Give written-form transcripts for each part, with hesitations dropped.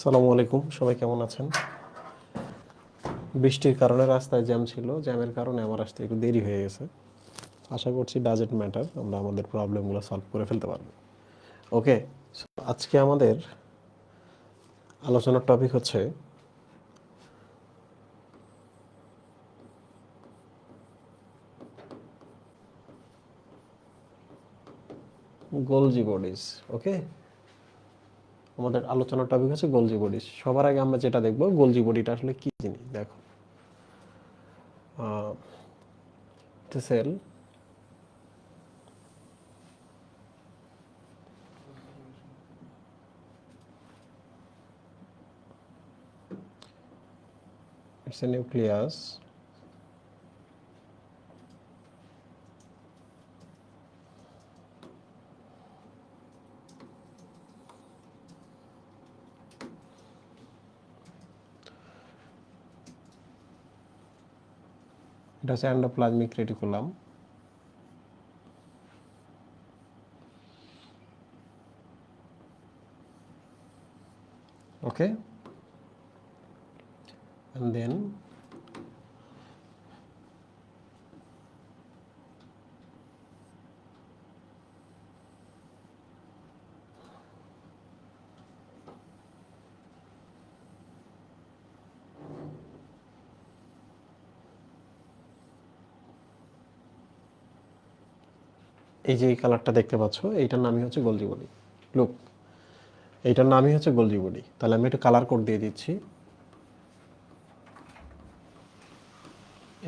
আসসালামু আলাইকুম, সবাই কেমন আছেন? বৃষ্টির কারণে রাস্তায় জ্যাম ছিল, জ্যামের কারণে আমার আসতে একটু দেরি হয়ে গেছে। আশা করছি ডাজেন্ট ম্যাটার, আমরা আমাদের প্রবলেমগুলো সলভ করে ফেলতে পারবো। ওকে, আজকে আমাদের আলোচনার টপিক হচ্ছে গোলজি বডিজ। ওকে, আমাদের আলোচনার টপিক হচ্ছে গোলজি বডিজ। সবার আগে আমরা যেটা দেখবো, গোলজি বডিটা আসলে কি জিনিস। দেখো, সেল ইটস এ নিউক্লিয়াস এটা হচ্ছে endoplasmic reticulum. Okay, and then এই যে এই কালারটা দেখতে পাচ্ছ, এইটার নামই হচ্ছে গোলজি বডি। লুক, এইটার নামই হচ্ছে গোলজি বডি। তাহলে আমি একটু কালার কোড দিয়ে দিচ্ছি।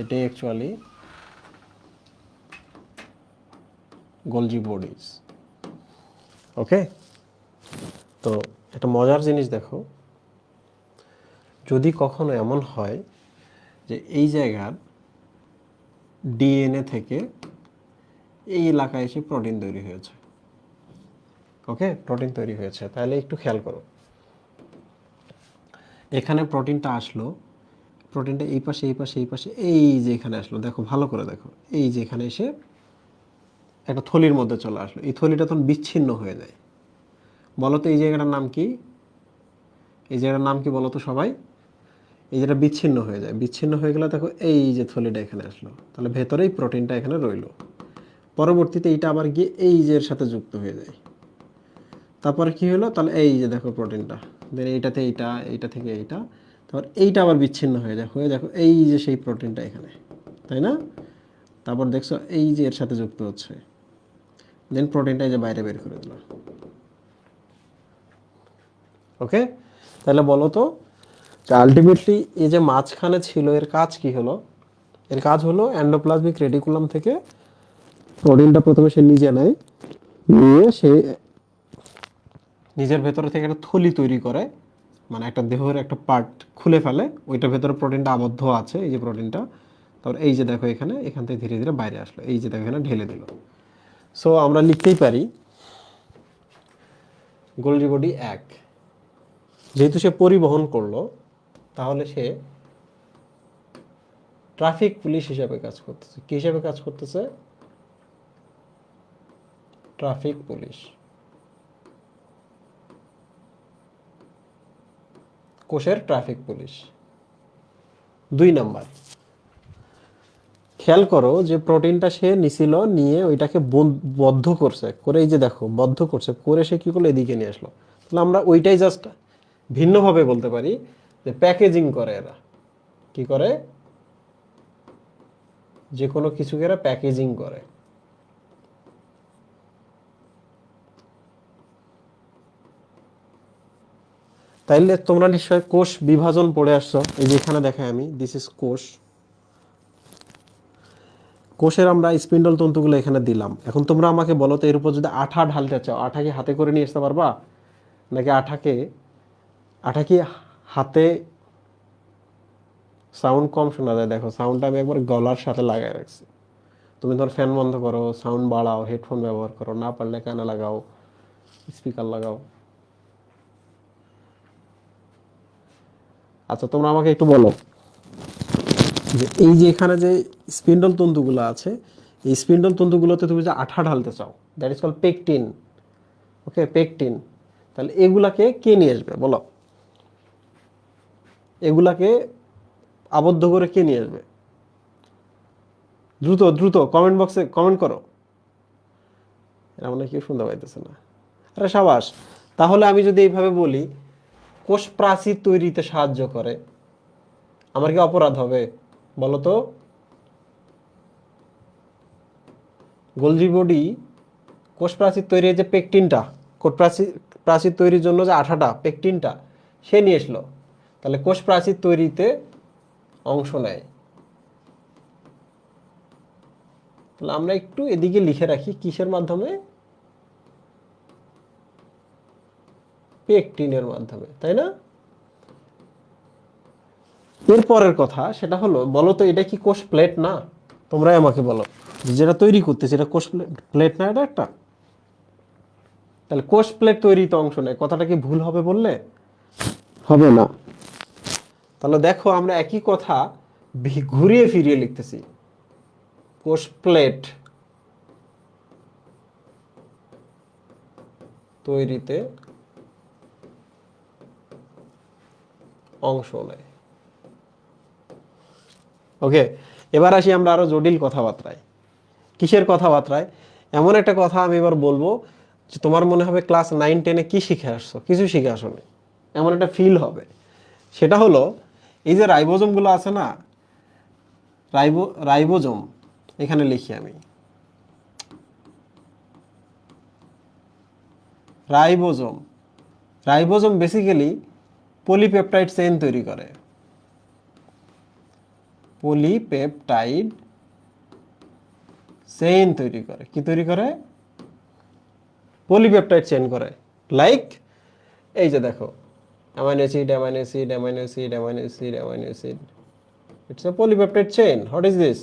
এটাই অ্যাকচুয়ালি গোলজি বডিজ। ওকে, তো একটা মজার জিনিস দেখো, যদি কখনো এমন হয় যে এই জায়গার ডিএনএ থেকে এই এলাকায় এসে প্রোটিন তৈরি হয়েছে। ওকে, প্রোটিন তৈরি হয়েছে, তাহলে একটু খেয়াল করো, এখানে প্রোটিনটা আসলো, প্রোটিনটা এই পাশে এই পাশে এই পাশে এই যে এখানে আসলো। দেখো, ভালো করে দেখো, এই যে এখানে এসে একটা থলির মধ্যে চলে আসলো। এই থলিটা তখন বিচ্ছিন্ন হয়ে যায়। বলো তো এই জায়গাটার নাম কি? এই জায়গাটার নাম কি বলো তো সবাই? এই যেটা বিচ্ছিন্ন হয়ে যায়, বিচ্ছিন্ন হয়ে গেলে দেখো এই যে থলিটা এখানে আসলো, তাহলে ভেতরেই প্রোটিনটা এখানে রইলো। পরবর্তীতে এইটা আবার গিয়ে এই যে এর সাথে যুক্ত হয়ে যায়। তারপরে কি হলো, তাহলে এই যে দেখো প্রোটিনটা, দেন এইটাতে এইটা, এইটা থেকে এইটা, তারপর এইটা আবার বিচ্ছিন্ন হয়ে যায়, হয়ে দেখো এই যে সেই প্রোটিনটা এখানে, তাই না? তারপর দেখছো এই যে এর সাথে যুক্ত হচ্ছে, দেন প্রোটিনটা এই যে বাইরে বের করে দিল। ওকে, তাহলে বলো তো আলটিমেটলি এই যে মাঝখানে ছিল, এর কাজ কি হলো? এর কাজ হলো এন্ডোপ্লাজমিক রেটিকুলাম থেকে প্রোটিনটা প্রথমে সে নিজে নেয়, নিয়ে সে নিজের ভেতরে থেকে একটা থলি তৈরি করে, মানে একটা দেহের একটা পার্ট খুলে ফেলে, ওইটার ভেতরে প্রোটিনটা আবদ্ধ আছে, এই যে প্রোটিনটা। তারপর এই যে দেখো এখানে, এখান থেকে ধীরে ধীরে বাইরে আসলো, এই যে দেখো এখানে ঢেলে দিল। সো আমরা লিখতেই পারি গোলজি বডি 1। যেহেতু সে পরিবহন করলো, তাহলে সে ট্রাফিক পুলিশ হিসাবে কাজ করতেছে। কি হিসাবে কাজ করতেছে? ট্রাফিক পুলিশ, কোষের ট্রাফিক পুলিশ। 2 নাম্বার, খেয়াল করো যে প্রোটিনটা সে নিছিল, নিয়ে ওইটাকে বদ্ধ করছে, করে এই যে দেখো বদ্ধ করছে, করে সে কি করলো, এদিকে নিয়ে আসলো। তাহলে আমরা ওইটাই জাস্ট ভিন্নভাবে বলতে পারি যে প্যাকেজিং করে এরা। কি করে? যে কোনো কিছুকে এরা প্যাকেজিং করে। তাইলে তোমরা নিশ্চয় কোষ বিভাজন পড়ে আসছো। এই যে এখানে দেখাই আমি, দিস ইজ কোষ। কোষের আমরা স্পিন্ডল তন্তুগুলো এখানে দিলাম। এখন তোমরা আমাকে বলো তো, এর উপর যদি আঠা ঢালতে চাও, আঠা কি হাতে করে নিয়ে আসতে পারবা? নাকি আঠা কি হাতে সাউন্ড কম শোনা যায়? দেখো, সাউন্ডটা আমি একবার গলার সাথে লাগাই রাখছি। তুমি ধর ফ্যান বন্ধ করো, সাউন্ড বাড়াও, হেডফোন ব্যবহার করো, না পারলে কানে লাগাও, স্পিকার লাগাও। আচ্ছা, তোমরা আমাকে একটু বলো যে এই যে এখানে যে স্পিন্ডল তন্তুগুলো আছে, এই স্পিন্ডল তন্তুগুলোতে তুমি যে আঠা ঢালতে চাও, that is call pectin. Okay, pectin. তাহলে এগুলাকে কে নিয়ে আসবে বলো? এগুলাকে আবদ্ধ করে কে নিয়ে আসবে? দ্রুত দ্রুত কমেন্ট বক্সে কমেন্ট করো। এরা মনে হয় কেউ শুনতে পাইতেছে না। আরে সাবাস। তাহলে আমি যদি এইভাবে বলি কোষ প্রাচীর তৈরিতে সাহায্য করে, আমার কি অপরাধ হবে বলো তো? গোলজি বডি কোষ প্রাচীর তৈরির যে পেকটিনটা, কোষ প্রাচীর প্রাচীর তৈরির জন্য যে আঠাটা পেকটিনটা সে নিয়ে আসলো, তাহলে কোষ প্রাচীর তৈরিতে অংশ নেয়। তাহলে আমরা একটু এদিকে লিখে রাখি কিসের মাধ্যমে? পেকটিনের মাধ্যমে, তাই না? এরপরের কথা সেটা হলো, বলো তো এটা কি কোষ প্লেট না? তোমরাই আমাকে বলো, যেটা তৈরি করতেছে এটা কোষ প্লেট না এটা একটা? তাহলে কোষ প্লেট তৈরিতে অংশ নেয়, কথাটা কি ভুল হবে বললে? হবে না। তাহলে দেখো আমরা একই কথা ঘুরিয়ে ফিরিয়ে লিখতেছি। কোষ প্লেট তৈরিতে অংশ নেয়। ওকে, এবার আসি আমরা আরো জটিল কথাবার্তায়। কিসের কথাবার্তায়? এমন একটা কথা আমি এবার বলবো যে তোমার মনে হবে ক্লাস 9-10-এ কি শিখে আসছো, কিছু শিখে আসোনি, এমন একটা ফিল হবে। সেটা হলো এই যে রাইবোজোমগুলো আছে না, রাইবোজোম, এখানে লিখি আমি ribosome. Ribosome basically polypeptide chain তৈরি করে। পলিপেপটাইড চেইন তৈরি করে। কি তৈরি করে? পলিপেপটাইড চেইন করে। লাইক এই যে দেখো, amino acid, amino acid, amino acid, amino acid, amino acid. It's a polypeptide chain. What is this?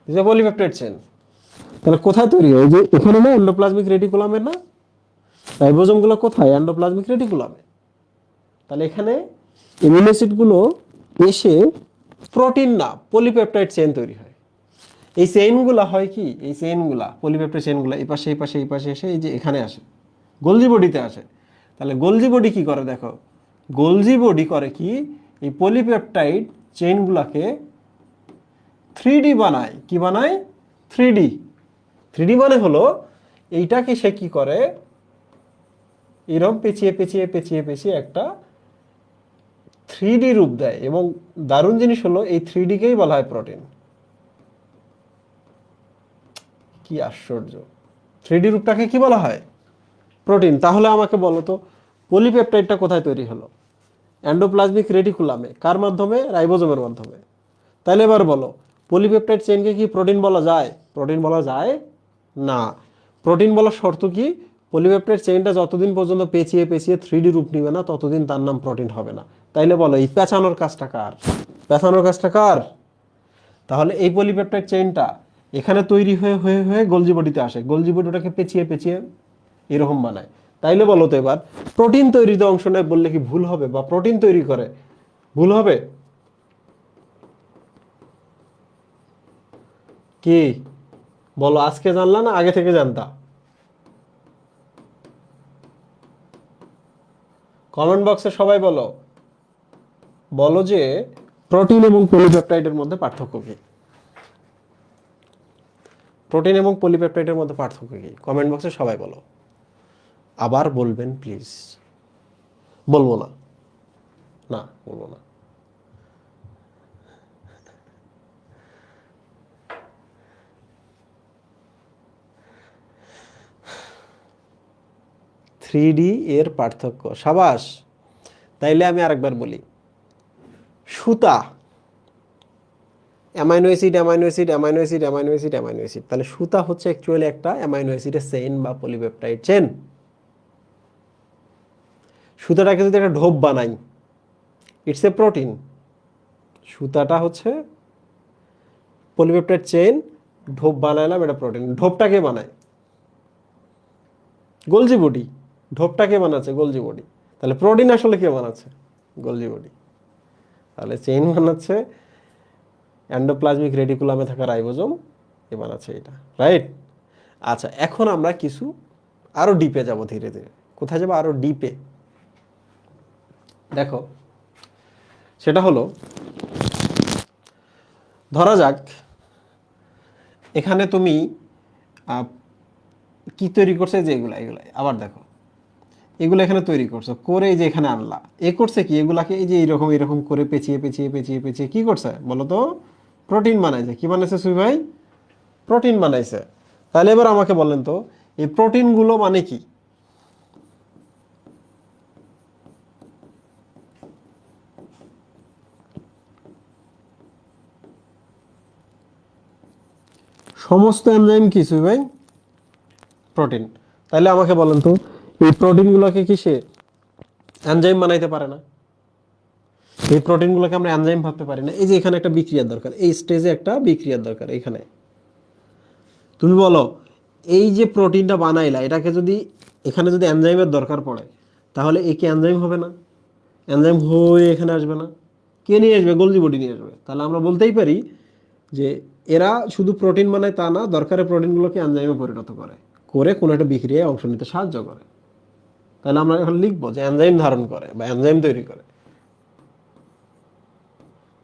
This A polypeptide chain. তাহলে কোথায় তৈরি হয়? যে এখানে না, এন্ডোপ্লাজমিক রেটিকুলামে না? রাইবোজোম গুলো কোথায়? এন্ডোপ্লাজমিক রেটিকুলামে। তাহলে এখানে অ্যামিনো অ্যাসিড গুলো এসে প্রোটিন না পলিপেপটাইড চেইন তৈরি হয়। এই চেইনগুলা হয় কি, এই চেইনগুলা পলিপেপটাইড চেইনগুলা এই পাশে এই পাশে এই পাশে এসে এই যে এখানে আসে, গোলজি বডিতে আসে। তাহলে গোলজি বডি কি করে দেখো, গোলজি বডি করে কি, এই পলিপেপটাইড চেইনগুলাকে 3D বানায়। কি বানায়? 3D। 3D মানে হলো এইটাকে সে কি করে, এরকম পেঁচিয়ে পেঁচিয়ে পেঁচিয়ে পেঁচিয়ে একটা 3D রূপ দেয়। এবং দারুণ জিনিস হলো এই 3D-কেই বলা হয় প্রোটিন। কি আশ্চর্য! 3D রূপটাকে কি বলা হয়? প্রোটিন। তাহলে আমাকে বলো তো পলিপেপটাইডটা কোথায় তৈরি হলো? এন্ডোপ্লাজমিক রেটিকুলামে। কার মাধ্যমে? রাইবোজোমের মাধ্যমে। তাহলে এবার বলো পলিপেপটাইড চেইনকে কি প্রোটিন বলা যায়? প্রোটিন বলা যায় না। প্রোটিন বলার শর্ত কি? পলিপেপটাইড চেইনটা যতদিন পর্যন্ত পেঁচিয়ে পেঁচিয়ে 3D রূপ নিবে না ততদিন তার নাম প্রোটিন হবে না। তাইলে বলো এই পেঁচানোর কাজটা কার? পেঁচানোর কাজটা কার? তাহলে এই পলিপেপটাইড চেইনটা এখানে তৈরি হয়ে হয়ে হয়ে গোলজি বডিতে আসে, গোলজি বডি ওটাকে পেঁচিয়ে পেঁচিয়ে এরকম বানায়। তাইলে বলো তো এবার প্রোটিন তৈরিতে অংশ নেয় বললে কি ভুল হবে? বা প্রোটিন তৈরি করে ভুল হবে কি? বলো আজকে জানলা না আগে থেকে জানতা? কমেন্ট বক্সে সবাই বলো, বলো যে প্রোটিন এবং পলিপেপটাইডের মধ্যে পার্থক্য কি? প্রোটিন এবং পলিপেপটাইডের মধ্যে পার্থক্য কি? কমেন্ট বক্সে সবাই বলো। আবার বলবেন প্লিজ। বলবো না, না বলবো না। থ্রি এর পার্থক্য, সাবাস। তাইলে আমি আরেকবার বলি, সুতা, amino acid, amino acid, amino acid, amino acid, amino acid. তাহলে সুতা হচ্ছে অ্যাকচুয়ালি একটা অ্যামাইনো অ্যাসিডের চেইন বা পলিপেপটাইড চেইন। সুতাটাকে যদি একটা ঢোপ বানাই, ইটস এ প্রোটিন। সুতাটা হচ্ছে পলিপেপটাইড চেইন, ঢোপ বানাইলাম, এটা প্রোটিন। ঢোপটাকে বানায় গোলজি বডি। ঢোপটাকে বানাচ্ছে গোলজি বডি। তাহলে প্রোটিন আসলে কে বানাচ্ছে? Golgi body. তাহলে চেইন বানাচ্ছে এন্ডোপ্লাজমিক রেটিকুলামে থাকা রাইবোজোম, এ বানাচ্ছে এটা, রাইট? আচ্ছা, এখন আমরা কিছু আরো ডিপে যাব ধীরে ধীরে। কোথায় যাবো? আরো ডিপে। দেখো সেটা হলো, ধরা যাক এখানে তুমি কি তৈরি করছে, যে এগুলা এগুলা আবার দেখো, এগুলো এখানে তৈরি করছো, করে এই যে এখানে আনলা, এ করছে কি, এগুলাকে এই যে এরকম এরকম করে পেঁচিয়ে পেঁচিয়ে পেঁচিয়ে পেঁচিয়ে কি করছে বলো তো, প্রোটিন বানাইছে। কি বানাইছে সুই ভাই? প্রোটিন বানাইছে। তাহলে এবার আমাকে বলেন তো, এই প্রোটিনগুলো মানে কি? সমস্ত এনজাইম কি সুই ভাই? প্রোটিন। তাহলে আমাকে বলেন তো, এই প্রোটিনগুলোকে কি সে এনজাইম বানাইতে পারে না? এই প্রোটিনগুলোকে আমরা এনজাইম ভাবতে পারি না? এই যে এখানে একটা বিক্রিয়ার দরকার, এই স্টেজে একটা বিক্রিয়ার দরকার। এখানে তুমি বলো, এই যে প্রোটিনটা বানাইলা, এটাকে যদি এখানে যদি এনজাইমের দরকার পড়ে, তাহলে এই কি এনজাইম হবে না? এনজাইম হয়ে এখানে আসবে না? কে নিয়ে আসবে? গোলজি বডি নিয়ে আসবে। তাহলে আমরা বলতেই পারি যে এরা শুধু প্রোটিন বানায় তা না, দরকারের প্রোটিনগুলোকে এনজাইমে পরিণত করে, করে কোনো একটা বিক্রিয়ায় অংশ নিতে সাহায্য করে। তাহলে আমরা এখন লিখবো যে এনজাইম ধারণ করে বা এনজাইম তৈরি করে।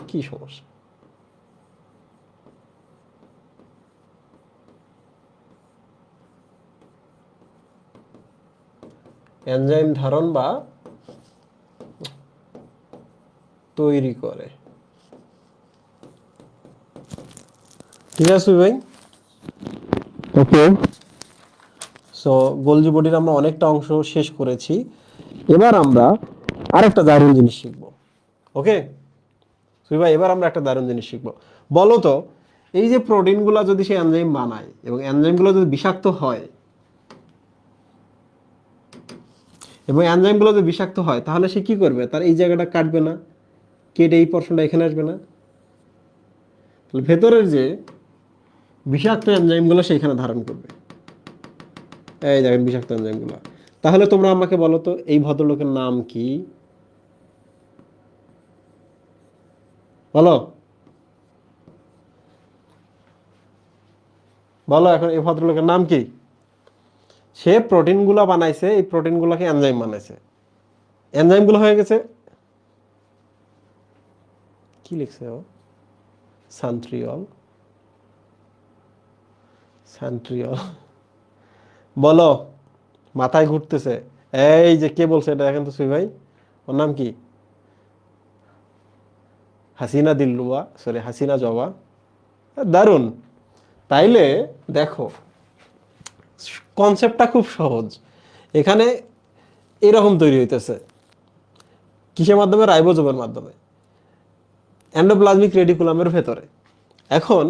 কি সমস্যা? এনজাইম ধারণ বা তৈরি করে। ঠিক আছে ভাই, ওকে। সো গোলজি বডির আমরা অনেকটা অংশ শেষ করেছি। এবার আমরা আরেকটা দারুণ জিনিস শিখবো। ওকে সুই ভাই, এবার আমরা একটা দারুণ জিনিস শিখবো। বলো তো, এই যে প্রোটিনগুলো যদি সে এনজাইম বানায় এবং এনজাইমগুলো যদি বিষাক্ত হয়, এবং এনজাইমগুলো যদি বিষাক্ত হয়, তাহলে সে কি করবে? তার এই জায়গাটা কাটবে না, কেটে এই পোর্শনটা এখানে আসবে না? তাহলে ভেতরের যে বিষাক্ত এনজাইমগুলো সেখানে ধারণ করবে। এই দেখেন বিষাক্ত এনজাইমগুলো। তাহলে তোমরা আমাকে বলো তো, এই ভদ্রলোকের নাম কি? বলো বলো এখন, এই ভদ্রলোকের নাম কি? সে প্রোটিনগুলো বানাইছে, এই প্রোটিনগুলোকে এনজাইম বানাইছে, এনজাইমগুলো হয়ে গেছে, কি লিখছে ও? সান্ট্রিওল। সান্ট্রিওল বলো, মাথায় ঘুরতেছে। এই যে কে বলছে এটা দেখেন তো সুই ভাই, ওর নাম কি? হাসিনা দিলরুবা, সরি হাসিনা জবা। দারুণ। তাইলে দেখো, কনসেপ্টটা খুব সহজ। এখানে এরকম তৈরি হইতেছে কিসের মাধ্যমে? রাইবোজোমের মাধ্যমে, এন্ডোপ্লাজমিক রেটিকুলামের ভেতরে। এখন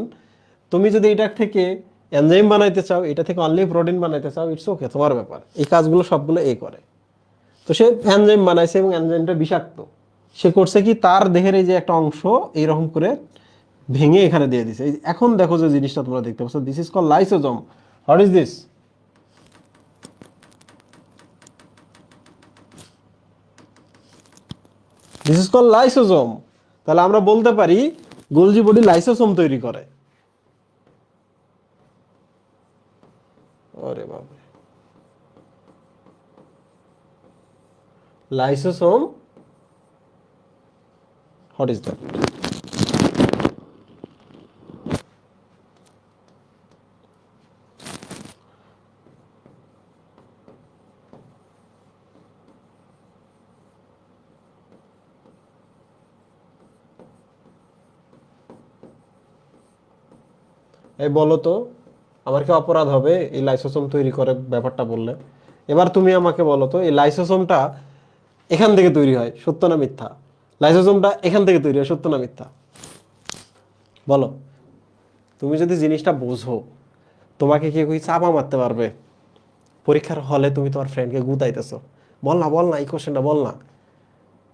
তুমি যদি এটা থেকে এনজাইম বানাইতে চাও, এটা থেকে অনলি প্রোটিন বানাইতে চাও, ইটস ওকে, তোমার ব্যাপার। এই কাজগুলো সবগুলো এ করে। তো সে এনজাইম বানাইছে এবং এনজাইমটা বিষাক্ত। সে করছে কি, তার দেহের এই যে একটা অংশ এইরকম করে ভেঙে এখানে দিয়ে দিছে। এখন দেখো যে জিনিসটা তোমরা দেখতে পাচ্ছ, this is call lysosome. What is this? This is call lysosome. তাহলে আমরা বলতে পারি গোলজি বডি লাইসোসোম তৈরি করে। আরে বাবা, লাইসোসোম, হোয়াট ইজ দ্যাট? এই বলো তো, আমার কি অপরাধ হবে এই লাইসোসোম তৈরি করে ব্যাপারটা বললে? এবার তুমি আমাকে বলো তো, এই লাইসোসোমটা এখান থেকে তৈরি হয়, সত্য না মিথ্যা? লাইসোসোমটা এখান থেকে তৈরি হয়, সত্য না মিথ্যা? বলো। তুমি যদি জিনিসটা বোঝো, তোমাকে কি কই চাপা মারতে পারবে? পরীক্ষার হলে তুমি তোমার ফ্রেন্ডকে গুতাইতেছো, বল না বল না, এই কোশ্চেনটা বল না।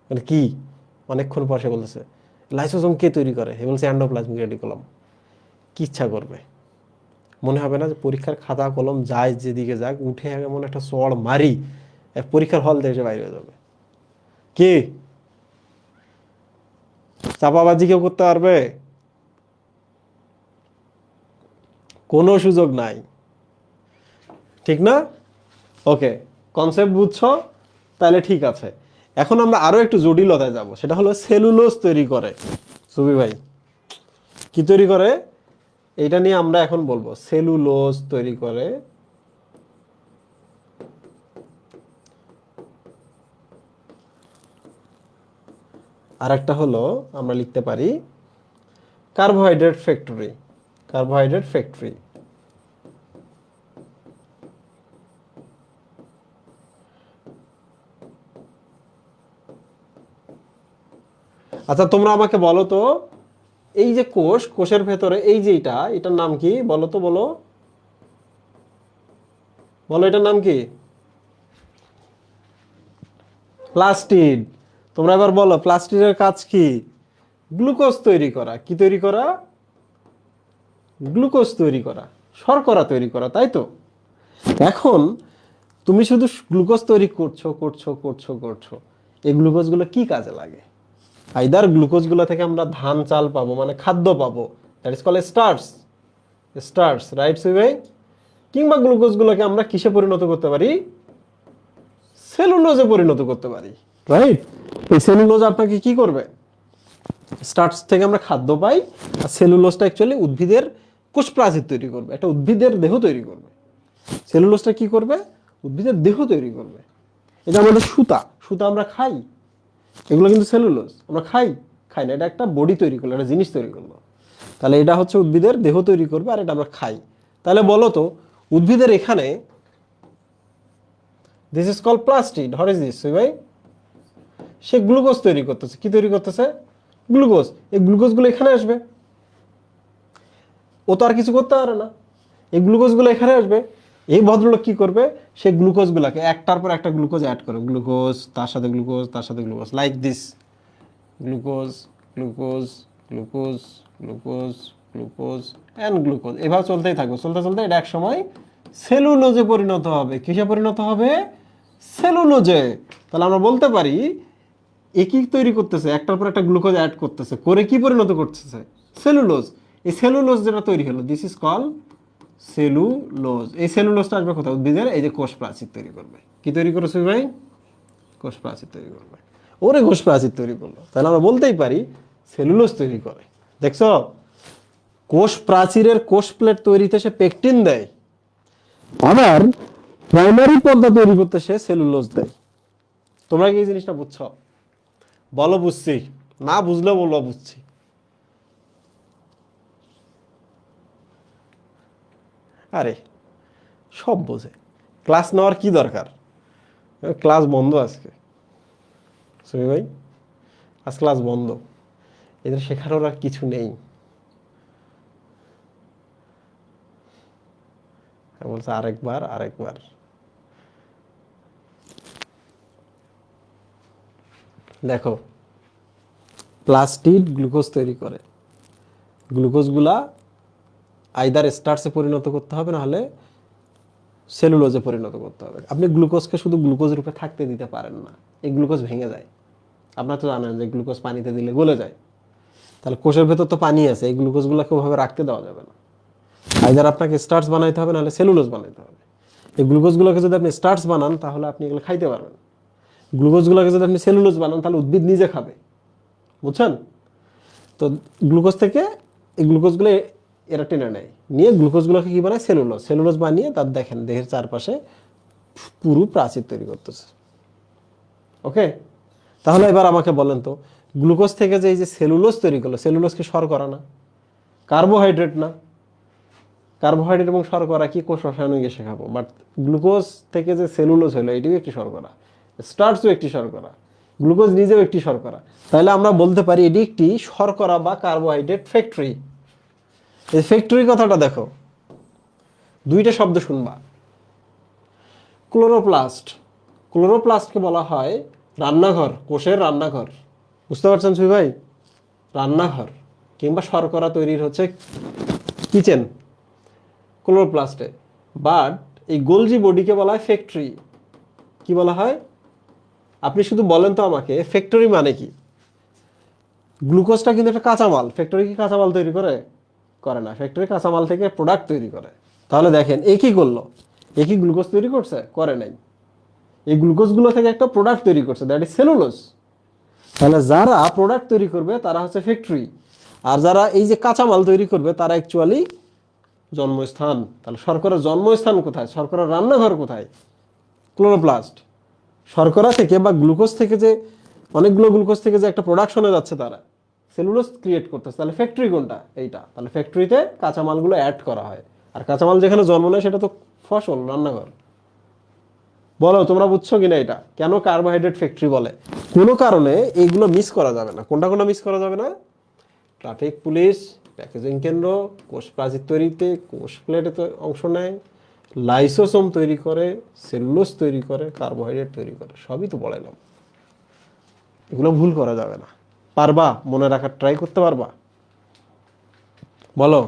মানে কি? অনেকক্ষণ পর সে বলতেছে লাইসোসোম কে তৈরি করে? হে বলছে এন্ডোপ্লাজমিক রেটিকুলাম। কি ইচ্ছা করবে? মনে হবে না যে পরীক্ষার খাতা কলম যায় যেদিকে যাক, উঠে এমন একটা চড় মারি, পরীক্ষার হল থেকে বাইরে হয়ে যাবে? কি চাপাবাজি কেউ করতে পারবে? কোনো সুযোগ নাই, ঠিক না? ওকে, কনসেপ্ট বুঝছো? তাহলে ঠিক আছে। এখন আমরা আরো একটু জটিলতায় যাব, সেটা হলো সেলুলোজ তৈরি করে। সুবি ভাই কি তৈরি করে এটা নিয়ে আমরা এখন বলবো। সেলুলোজ তৈরি করে, আর একটা হলো আমরা লিখতে পারি কার্বোহাইড্রেট ফ্যাক্টরি। Carbohydrate factory. আচ্ছা তোমরা আমাকে বলো তো, এই যে কোষ, কোষের ভেতরে এই যে এটার নাম কি বলো তো, বলো বলো এটার নাম কি? প্লাস্টিড। তোমরা এবার বলো প্লাস্টিডের কাজ কি? গ্লুকোজ তৈরি করা। কি তৈরি করা? গ্লুকোজ তৈরি করা, শর্করা তৈরি করা, তাই তো? এখন তুমি শুধু গ্লুকোজ তৈরি করছো করছো করছো করছো, এই গ্লুকোজগুলো কি কাজে লাগে? আইদার গ্লুকোজগুলো থেকে আমরা ধান চাল পাবো, মানে খাদ্য পাবো, that is called starch. Starch, right সুই ভাই? কিংবা গ্লুকোজগুলোকে আমরা কিসে পরিণত করতে পারি? সেলুলোজে পরিণত করতে পারি, রাইট? এই সেলুলোজ আপনাকে কি করবে? স্টার্চ থেকে আমরা খাদ্য পাই, আর সেলুলোজটা অ্যাকচুয়ালি উদ্ভিদের কোষ প্রাচীর তৈরি করবে, একটা উদ্ভিদের দেহ তৈরি করবে। সেলুলোজটা কি করবে? উদ্ভিদের দেহ তৈরি করবে। এটা আমাদের সুতা, সুতা আমরা খাই, এগুলো কিন্তু সেলুলোজ। আমরা খাই, খাই না, এটা একটা বডি তৈরি করলো, একটা জিনিস তৈরি করলো। তাহলে এটা হচ্ছে উদ্ভিদের দেহ তৈরি করবে, আর এটা আমরা খাই। তাহলে বলো তো উদ্ভিদের এখানে, this is call plastid, what is this ভাই? সে গ্লুকোজ তৈরি করতেছে। কি তৈরি করতেছে? গ্লুকোজ। এই গ্লুকোজগুলো এখানে আসবে, ও তো আর কিছু করতে পারে না, এই গ্লুকোজগুলো এখানে আসবে। এই ভদ্রলোক কি করবে? সে গ্লুকোজগুলোকে একটার পর একটা গ্লুকোজ অ্যাড করে, গ্লুকোজ তার সাথে গ্লুকোজ তার সাথে glucose, like this, glucose glucose glucose glucose glucose and glucose. এভাবে চলতেই থাকবে, চলতে চলতে এটা এক সময় সেলুলোজে পরিণত হবে। কিসে পরিণত হবে? সেলুলোজে। তাহলে আমরা বলতে পারি একই তৈরি করতেছে, একটার পর একটা গ্লুকোজ অ্যাড করতেছে, করে কি পরিণত করতেছে? সেলুলোজ। এই সেলুলোজ যেটা তৈরি হলো, দিস ইজ কল সেলুলোজ। এই সেলুলোজটা আসবে কোথায়? উদ্ভিদের এই যে কোষ প্রাচীর তৈরি করবে। কি তৈরি করেছে ভাই? কোষ প্রাচীর তৈরি করবে। ওরে কোষ প্রাচীর তৈরি করলো, তাহলে আমরা বলতেই পারি সেলুলোজ তৈরি করে। দেখছো, কোষ প্রাচীরের কোষ প্লেট তৈরিতে সে পেকটিন দেয়, আবার প্রাইমারি পর্দা তৈরি করতে সে সেলুলোজ দেয়। তোমরা কি এই জিনিসটা বুঝছো? বলো বুঝছি, না বুঝলেও বলবো বুঝছি। আরে সব বোঝে, ক্লাস নেওয়ার কি দরকার? ক্লাস বন্ধ আজকে, সুমি ভাই, আজ ক্লাস বন্ধ, এদের শেখানোর আর কিছু নেই। বলছে আরেকবার আরেকবার। দেখো, প্লাস্টিড গ্লুকোজ তৈরি করে, গ্লুকোজগুলা আইদার স্টার্চে পরিণত করতে হবে, না হলে সেলুলোজে পরিণত করতে হবে। আপনি গ্লুকোজকে শুধু গ্লুকোজ রূপে থাকতে দিতে পারেন না, এই গ্লুকোজ ভেঙে যায়। আপনারা তো জানেন যে গ্লুকোজ পানিতে দিলে গলে যায়। তাহলে কোষের ভেতর তো পানি আছে, এই গ্লুকোজগুলোকে ওভাবে রাখতে দেওয়া যাবে না। আইদার আপনাকে স্টার্চ বানাইতে হবে, নাহলে সেলুলোজ বানাইতে হবে। এই গ্লুকোজগুলোকে যদি আপনি স্টার্চ বানান, তাহলে আপনি এগুলো খাইতে পারবেন। গ্লুকোজগুলোকে যদি আপনি সেলুলোজ বানান, তাহলে উদ্ভিদ নিজে খাবে। বুঝছেন? তো গ্লুকোজ থেকে এই গ্লুকোজগুলো এরা টেনে নেয়, নিয়ে গ্লুকোজগুলোকে কি বানায়? সেলুলোজ। সেলুলোজ বানিয়ে তার দেখেন দেহের চারপাশে পুরু প্রাচীর তৈরি করতেছে। ওকে, তাহলে এবার আমাকে বলেন তো, গ্লুকোজ থেকে যে এই যে সেলুলোজ তৈরি করলো, সেলুলোজ কি শর্করা না? কার্বোহাইড্রেট না? কার্বোহাইড্রেট এবং শর্করা কি কোষ রসায়নে গিয়ে শেখাবো, বাট গ্লুকোজ থেকে যে সেলুলোজ হলো এটিও একটি শর্করা, স্টার্চও একটি শর্করা, গ্লুকোজ নিজেও একটি শর্করা। তাহলে আমরা বলতে পারি এটি একটি শর্করা বা কার্বোহাইড্রেট ফ্যাক্টরি। এই ফ্যাক্টরি কথাটা দেখো, দুইটা শব্দ শুনবা, ক্লোরোপ্লাস্ট। ক্লোরোপ্লাস্টকে বলা হয় রান্নাঘর, কোষের রান্নাঘর। বুঝতে পারছেন সুই ভাই? রান্নাঘর কিংবা শর্করা তৈরির হচ্ছে কিচেন ক্লোরোপ্লাস্টে। বাট এই গোলজি বডিকে বলা হয় ফ্যাক্টরি। কি বলা হয়? আপনি শুধু বলেন তো আমাকে, ফ্যাক্টরি মানে কি? গ্লুকোজটা কিন্তু একটা কাঁচামাল, ফ্যাক্টরি কি কাঁচামাল তৈরি করে? করে না। ফ্যাক্টরি কাঁচামাল থেকে প্রোডাক্ট তৈরি করে। তাহলে দেখেন এ কি করলো? এ কি গ্লুকোজ তৈরি করছে? করে নাই। এই গ্লুকোজগুলো থেকে একটা প্রোডাক্ট তৈরি করছে, দ্যাট ইজ সেলুলোজ। তাহলে যারা প্রোডাক্ট তৈরি করবে তারা হচ্ছে ফ্যাক্টরি, আর যারা এই যে কাঁচামাল তৈরি করবে তারা অ্যাকচুয়ালি জন্মস্থান। তাহলে শর্করার জন্মস্থান কোথায়, শর্করার রান্নাঘর কোথায়? ক্লোরোপ্লাস্ট। শর্করা থেকে বা গ্লুকোজ থেকে যে অনেকগুলো গ্লুকোজ থেকে যে একটা প্রোডাকশনে যাচ্ছে তারা সেলুলোজ ক্রিয়েট করতেছে, তাহলে ফ্যাক্টরি কোনটা? এইটা। তাহলে ফ্যাক্টরিতে কাঁচামালগুলো অ্যাড করা হয়, আর কাঁচামাল যেখানে জন্ম নেয় সেটা তো ফসল, রান্নাঘর। বলো তোমরা বুঝছো কিনা এটা, কেন কার্বোহাইড্রেট ফ্যাক্টরি বলে? কোনো কারণে এইগুলো মিস করা যাবে না। কোনটা কোনটা মিস করা যাবে না? ট্রাফিক পুলিশ, প্যাকেজিং কেন্দ্র, কোষ প্রাচীর তৈরিতে, কোষ প্লেটে অংশ নেয়, লাইসোসোম তৈরি করে, সেলুলোজ তৈরি করে, কার্বোহাইড্রেট তৈরি করে, সবই তো বলাইলাম। এগুলো ভুল করা যাবে না। পারবা মনে রাখার ট্রাই করতে পারবা? বলো।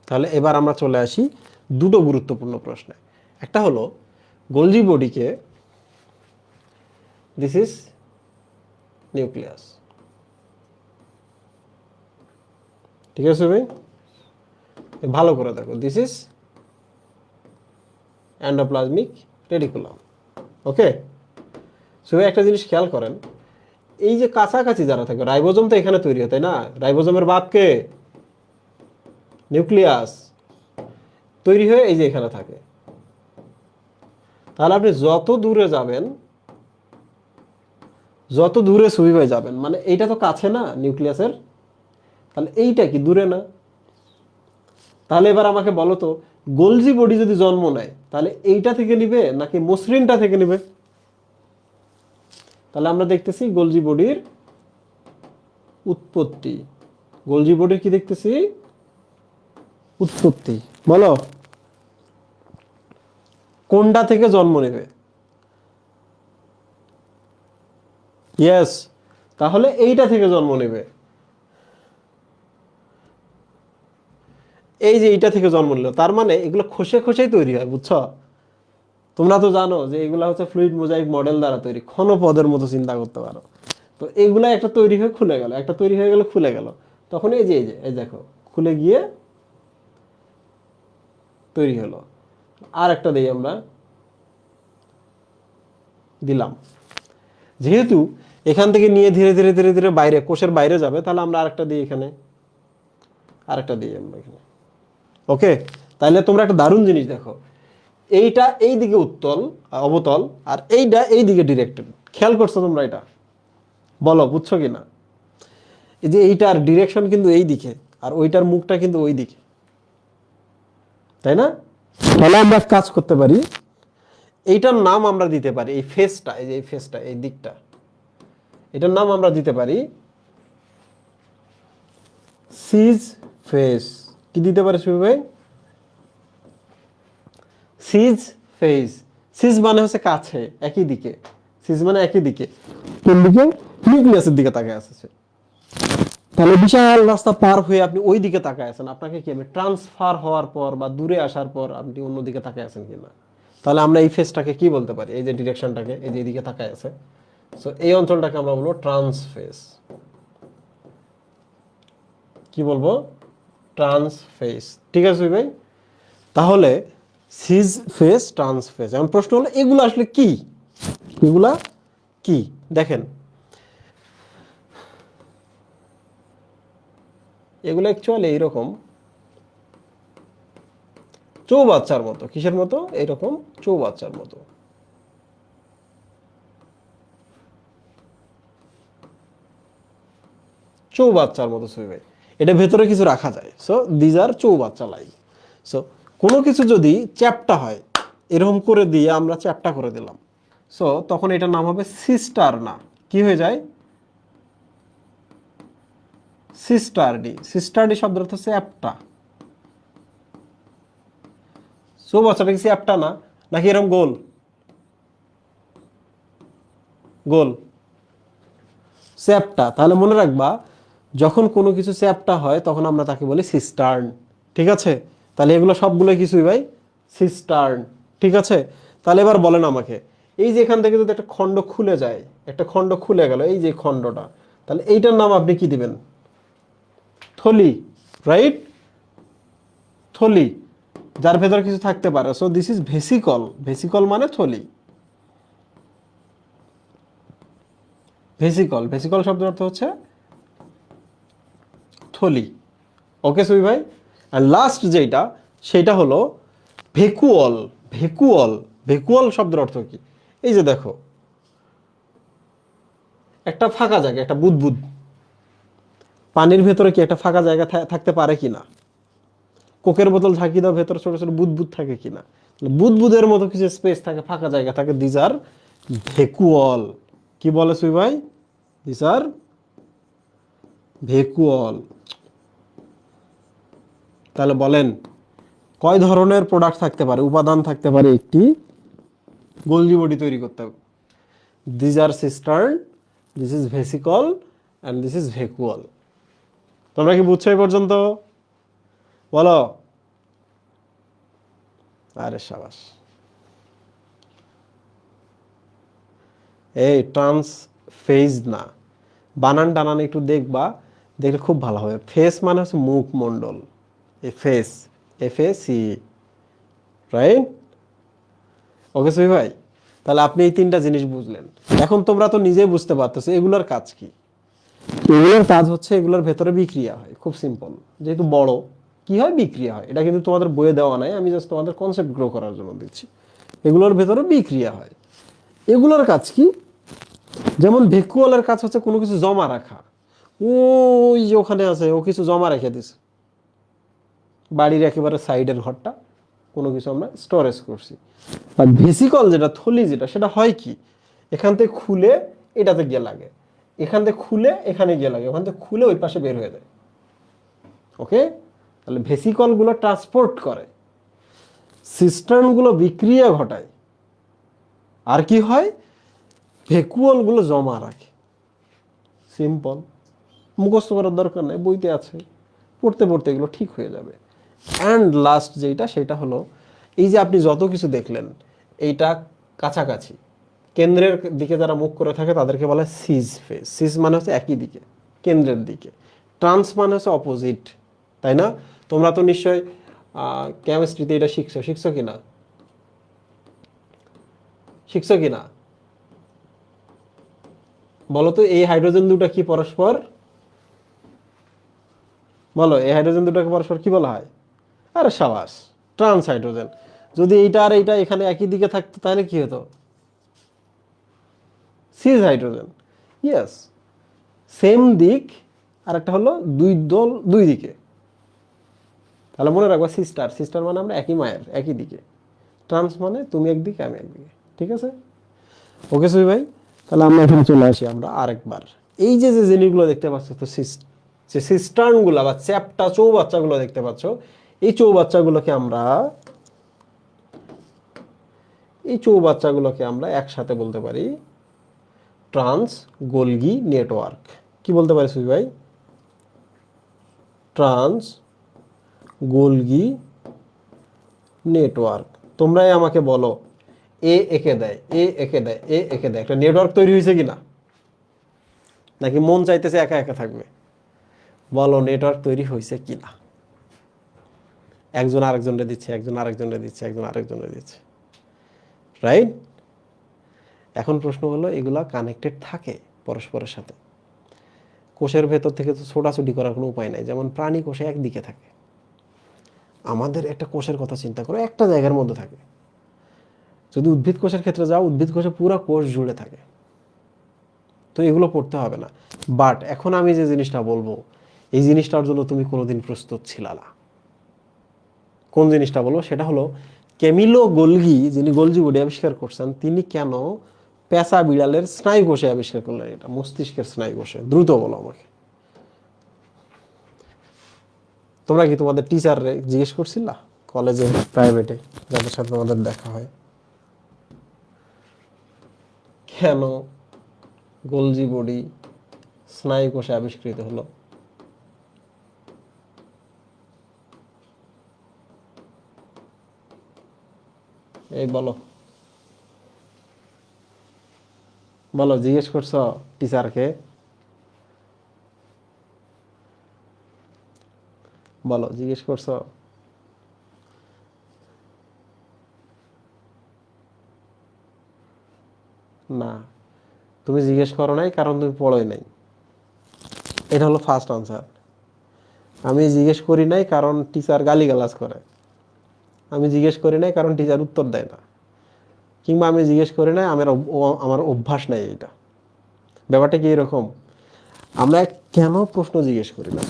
তাহলে এবার আমরা চলে আসি দুটো গুরুত্বপূর্ণ প্রশ্নে। একটা হলো গোলজি বডিকে, দিস ইজ নিউক্লিয়াস, ঠিক আছে ভাই? ভালো করে দেখো, this is endoplasmic reticulum. Okay, so একটা জিনিস খেয়াল করেন, এই যে কাছাকাছি যারা থাকে, রাইবোজোম তো এখানে তৈরি হয় তাই না? রাইবোজোমের বাপকে নিউক্লিয়াস, তৈরি হয়ে এই যে এখানে থাকে। তাহলে আপনি যত দূরে যাবেন, যত দূরে সুবিধা যাবেন, মানে এইটা তো কাছে না নিউক্লিয়াসের, তাহলে এইটা কি দূরে না? তাহলে এবার আমাকে বলো তো, গোলজি বডি যদি জন্ম নেয় তাহলে এইটা থেকে নিবে নাকি মসৃণটা থেকে নিবে? তাহলে আমরা দেখতেছি গোলজি বডির উৎপত্তি। গোলজি বডির কি দেখতেছি? উৎপত্তি। বলো কোনটা থেকে জন্ম নেবে? ইয়েস, তাহলে এইটা থেকে জন্ম নেবে। এই যে এইটা থেকে জন্ম নিল, তার মানে এগুলো খসে খসেই তৈরি হয়, বুঝছো? তোমরা তো জানো যে এগুলা হচ্ছে ফ্লুইড মোজাইক মডেল দ্বারা তৈরি, ঘনপদের মতো চিন্তা করতে পারো। তো এগুলা একটা তৈরি হয়ে খুলে গেল, একটা তৈরি হয়ে গেল খুলে গেল, তখন এই যে এই দেখো খুলে গিয়ে তৈরি হলো। আর একটা দিই আমরা, দিলাম। যেহেতু এখান থেকে নিয়ে ধীরে ধীরে ধীরে ধীরে বাইরে কোষের বাইরে যাবে, তাহলে আমরা আরেকটা দিই এখানে, আরেকটা দিই আমরা এখানে। ওকে, তাহলে তোমরা একটা দারুণ জিনিস দেখো, এইটা এই দিকে উত্তল অবতল, আর এইটা এই দিকে ডিরেক্টেড। খেয়াল করছো তোমরা এটা? বলো বুঝছো কিনা? এই যে এইটার ডিরেকশন কিন্তু এই দিকে, আর ওইটার মুখটা কিন্তু ওই দিকে, তাই না? তাহলে আমরা কাজ করতে পারি, এইটার নাম আমরা দিতে পারি, এই ফেসটা, এই যে এই ফেসটা, এই দিকটা, এটার নাম আমরা দিতে পারি সিজ ফেস। কি দিতে পারি সুবি ভাই? সিজ ফেস। সিজ মানে হচ্ছে কাছে, একই দিকে। সিজ মানে একই দিকে, কোন দিকে? নিউক্লিয়াসের দিকে তাকায় আছে। তাহলে বিশাল রাস্তা পার হয়ে আপনি ওই দিকে তাকায় আছেন, আপনাকে কি আমি ট্রান্সফার হওয়ার পর বা দূরে আসার পর আপনি অন্যদিকে তাকায় আছেন কিনা? তাহলে আমরা এই ফেসটাকে কি বলতে পারি? এই যে ডিরেকশনটাকে, এই যে এদিকে তাকায় আছে, সো এই অঞ্চলটাকে আমরা বলবো ট্রান্স ফেস। কি বলবো? Trans face. ঠিক আছে ভাই? তাহলে সিজ ফেস, ট্রান্স ফেস। এখন প্রশ্ন হলো এগুলো আসলে কি? এগুলা কি? দেখেন, এগুলো অ্যাকচুয়ালি এইরকম চৌবাচ্চার মতো। কিসের মতো? এইরকম চৌবাচ্চার মতো। চৌবাচ্চার মতো ছবি ভাই, এটা ভেতরে কিছু রাখা যায়। সো দিজ আর চৌবাচ্চা লাইক। সো কোনো কিছু যদি চ্যাপ্টা হয়, এরকম করে দিয়ে আমরা চ্যাপ্টা করে দিলাম, সো তখন এটার নাম হবে সিস্টারনা। কি হয়ে যায়? সিস্টারডি। সিস্টারডি শব্দের অর্থ চ্যাপ্টা। চৌবাচ্চাটা কি চ্যাপ্টা না? নাকি এরকম গোল গোল? চ্যাপ্টা। তাহলে মনে রাখবা, যখন কোনো কিছু চ্যাপ্টা হয় তখন আমরা তাকে বলি সিস্টার্ন। ঠিক আছে? তাহলে এগুলো সবগুলো কিছুই ভাই সিস্টার্ন। ঠিক আছে? তাহলে এবার বলেন আমাকে, এই যে এখান থেকে যদি একটা খণ্ড খুলে যায়, একটা খণ্ড খুলে গেল, এই যে খণ্ডটা, তাহলে এইটার নাম আপনি কি দিবেন? থলি, রাইট? থলি, যার ভেতর কিছু থাকতে পারে। So this is vesicle. Vesicle মানে থলি। ভেসিকল, ভেসিকল শব্দের অর্থ হচ্ছে থলি। ওকে সুই ভাই? আর লাস্ট যেটা, সেটা হলো ভেকুয়াল। ভেকুয়াল, ভেকুয়াল শব্দের অর্থ কি? এই যে দেখো, একটা ফাঁকা জায়গা, একটা বুদবুদ, পানির ভেতরে কি একটা ফাঁকা জায়গা থাকতে পারে কিনা? কোকের বোতল ঝাঁকি দাও, ভেতরে ছোট ছোট বুদবুদ থাকে কিনা? বুদবুদের মতো কিছু স্পেস থাকে, ফাঁকা জায়গা থাকে, দিজ আর ভেকুয়াল। কি বলে সুই ভাই? These are vacuole. তাহলে বলেন কয় ধরনের প্রোডাক্ট থাকতে পারে, উপাদান থাকতে পারে একটি গোলজি বডি তৈরি করতে? These are cistern, this is vesicle, and this is vacuole. তোমরা কি বুঝছো এই পর্যন্ত? বলো। আরে সাবাস। এই ট্রান্স ফেজ না, বানান টানান একটু দেখবা, দেখলে খুব ভালো হবে। ফেস মানে হচ্ছে মুখমণ্ডল, এই ফেস, FACE, রাইট? ওকে সুই ভাই? তাহলে আপনি এই তিনটা জিনিস বুঝলেন। এখন তোমরা তো নিজেই বুঝতে পারতেছো এগুলোর কাজ কি। এগুলোর কাজ হচ্ছে এগুলোর ভেতরে বিক্রিয়া হয়, খুব সিম্পল। যেহেতু বড়, কি হয়? বিক্রিয়া হয়। এটা কিন্তু তোমাদের বইয়ে দেওয়া নাই, আমি জাস্ট তোমাদের কনসেপ্ট গ্রো করার জন্য দিচ্ছি। এগুলোর ভেতরে বিক্রিয়া হয়। এগুলোর কাজ কি? যেমন ভেকুয়ালের কাজ হচ্ছে কোনো কিছু জমা রাখা। ওই যে ওখানে আছে, ও কিছু জমা রেখে দিছে, বাড়ির একেবারে সাইডের ঘরটা কোনো কিছু আমরা স্টোরেজ করছি। আর ভেসিকল যেটা, থলি যেটা, সেটা হয় কি? এখান থেকে খুলে এটাতে গিয়ে লাগে, এখান থেকে খুলে এখানে গিয়ে লাগে, ওখান থেকে খুলে ওই পাশে বের হয়ে যায়। ওকে? তাহলে ভেসিকল গুলো ট্রান্সপোর্ট করে, সিস্টার্ন গুলো বিক্রিয়া ঘটায়, আর কি হয়? ভেকুয়াল গুলো জমা রাখে। সিম্পল, মুখস্থ করার দরকার নেই, বইতে আছে, পড়তে পড়তে এগুলো ঠিক হয়ে যাবে। অ্যান্ড লাস্ট যেটা, সেটা হলো এই যে আপনি যত কিছু দেখলেন, এইটা কাছাকাছি কেন্দ্রের দিকে যারা মুখ করে থাকে তাদেরকে বলে সিজ ফেস। সিজ মানে হচ্ছে একই দিকে, কেন্দ্রের দিকে। ট্রান্স মানে হচ্ছে অপোজিট, তাই না? তোমরা তো নিশ্চয় কেমিস্ট্রিতে এটা শিখছো, শিখছো কিনা? শিখছো কিনা বলো তো? এই হাইড্রোজেন দুটো কি পরস্পর, বলো, এই হাইড্রোজেন দুটোকে পরস্পর কি বলা হয়? আরে সাবাস, ট্রান্স হাইড্রোজেন। যদি এইটা আর এইটা এখানে একই দিকে থাকতো তাহলে কি হতো? সিজ হাইড্রোজেন। ইয়েস, সেম দিক, আর একটা হলো দুই দল দুই দিকে। তাহলে মনে রাখবা, সিস্টার, সিস্টার মানে আমরা একই মায়ের, একই দিকে। ট্রান্স মানে তুমি একদিকে আমি একদিকে। ঠিক আছে? ওকে সুই ভাই? তাহলে আমরা এখানে চলে আসি আমরা আরেকবার। এই যে যে জিনিসগুলো দেখতে পাচ্ছ, তো যে সিস্টার্ন গুলা বা চ্যাপ্টা চৌবাচ্চাগুলো দেখতে পাচ্ছ, এই চৌবাচ্চাগুলোকে আমরা, এই চৌবাচ্চাগুলোকে আমরা একসাথে বলতে পারি ট্রান্স গোলগি নেটওয়ার্ক। কি বলতে পারি সুই ভাই? Trans Golgi network. তোমরাই আমাকে বলো, এ একে দেয়, এ একে দেয়, এ একে দেয়, একটা নেটওয়ার্ক তৈরি হয়েছে কিনা? নাকি মন চাইতেছে একা একা থাকবে? বলো, নেটওয়ার্ক তৈরি হয়েছে কিনা? একজন আরেকজনকে দিচ্ছে, একজন আরেকজনকে দিচ্ছে, একজন আরেকজনকে দিচ্ছে, রাইট? এখন প্রশ্ন হলো, এগুলা কানেক্টেড থাকে পরস্পরের সাথে। কোষের ভেতর থেকে তো ছোটাছুটি করার কোনো উপায় নাই। যেমন প্রাণী কোষে একদিকে থাকে, আমাদের একটা কোষের কথা চিন্তা করো, একটা জায়গার মধ্যে থাকে। যদি উদ্ভিদ কোষের ক্ষেত্রে যাও, উদ্ভিদ কোষে পুরো কোষ জুড়ে থাকে। তো এগুলো পড়তে হবে না। বাট এখন আমি যে জিনিসটা বলবো, এই জিনিসটার জন্য তুমি কোনোদিন প্রস্তুত ছিলা না। কোন জিনিসটা বলবো সেটা হলো, ক্যামিলো গোলগি, যিনি গোলজি বডি আবিষ্কার করছেন, তিনি কেন পেঁচা বিড়ালের স্নায়ু কোষে আবিষ্কার করলেন? এটা মস্তিষ্কের স্নায়ু কোষে। দ্রুত বলো আমাকে। তোমরা কি তোমাদের টিচার জিজ্ঞেস করছিলা কলেজে, প্রাইভেটে, যাদের সাথে তোমাদের দেখা হয়, কেন গোলজি বডি স্নায়ু কোষে আবিষ্কৃত হলো? এই বলো, বলো, জিজ্ঞেস করছো টিচারকে? বলো, জিজ্ঞেস করছো? না, তুমি জিজ্ঞেস করো নাই কারণ তুমি পড়োই নাই। এটা হলো ফার্স্ট আনসার। আমি জিজ্ঞেস করি নাই কারণ টিচার গালিগালাজ করে। আমি জিজ্ঞেস করি নাই কারণ টিচার উত্তর দেয় না। কিংবা আমি জিজ্ঞেস করি নাই আমার অভ্যাস নাই এটা। ব্যাপারটা কি এরকম? আমরা কেন প্রশ্ন জিজ্ঞেস করি না?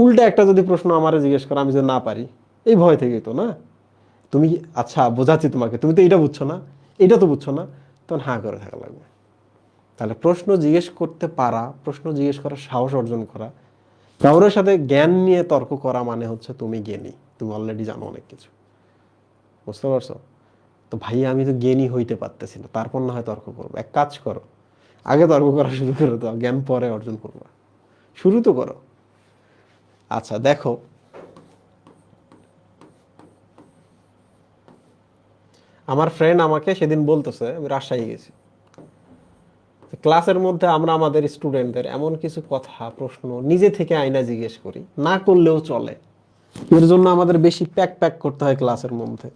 উল্টা একটা যদি প্রশ্ন আমারে জিজ্ঞেস করো, আমি যদি না পারি, এই ভয় থেকেই তো না। তুমি আচ্ছা বোঝাচ্ছি তোমাকে, তুমি তো এটা বুঝছো না, এটা তো বুঝছো না, তখন হাঁ করে থাকা লাগবে। তাহলে প্রশ্ন জিজ্ঞেস করতে পারা, প্রশ্ন জিজ্ঞেস করার সাহস অর্জন করা, কারোর সাথে জ্ঞান নিয়ে তর্ক করা মানে হচ্ছে তুমি জ্ঞানী, তুমি অলরেডি জানো অনেক কিছু। বুঝতে পারছো? তো ভাই আমি তো জ্ঞানী হইতে পারতেছি না, তারপর না হয় তর্ক করবো। এক কাজ করো, আগে তর্ক করা শুরু করে দাও, জ্ঞান পরে অর্জন করবা। শুরু তো করো। আচ্ছা দেখো, আমার ফ্রেন্ড আমাকে সেদিন বলতেছে, আমি রাজশাহী গেছি, ক্লাসের মধ্যে আমরা আমাদের স্টুডেন্টদের এমন কিছু কথা প্রশ্ন নিজে থেকে আইনা জিজ্ঞেস করি, না করলেও চলে। এর জন্য আমাদের বেশি প্যাক প্যাক করতে হয় ক্লাসের মধ্যে।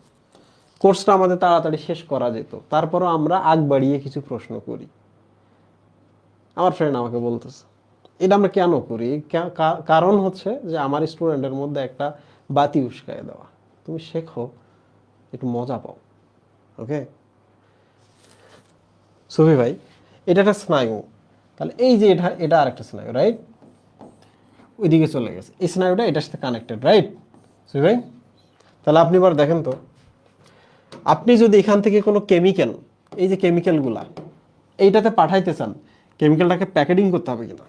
কোর্সটা আমাদের তাড়াতাড়ি শেষ করা যেত, তারপরও আমরা আগ বাড়িয়ে কিছু প্রশ্ন করি। আমার ফ্রেন্ড আমাকে বলতেছে এটা আমরা কেন করি। কারণ হচ্ছে যে আমার স্টুডেন্টের মধ্যে একটা বাতি উস্কায় দেওয়া। তুমি শেখো, একটু মজা পাও। ওকে সুফি ভাই, এটা একটা স্নায়ু। তাহলে এই যে এটা এটা আরেকটা স্নায়ু, রাইট? ওইদিকে চলে গেছে, এই স্নায়ুটা এটার সাথে কানেক্টেড, রাইট সুফি ভাই? তাহলে আপনি এবার দেখেন তো, আপনি যদি এখান থেকে কোনো কেমিক্যাল, এই যে কেমিক্যালগুলা এইটাতে পাঠাইতে চান, কেমিক্যালটাকে প্যাকেটিং করতে হবে কিনা?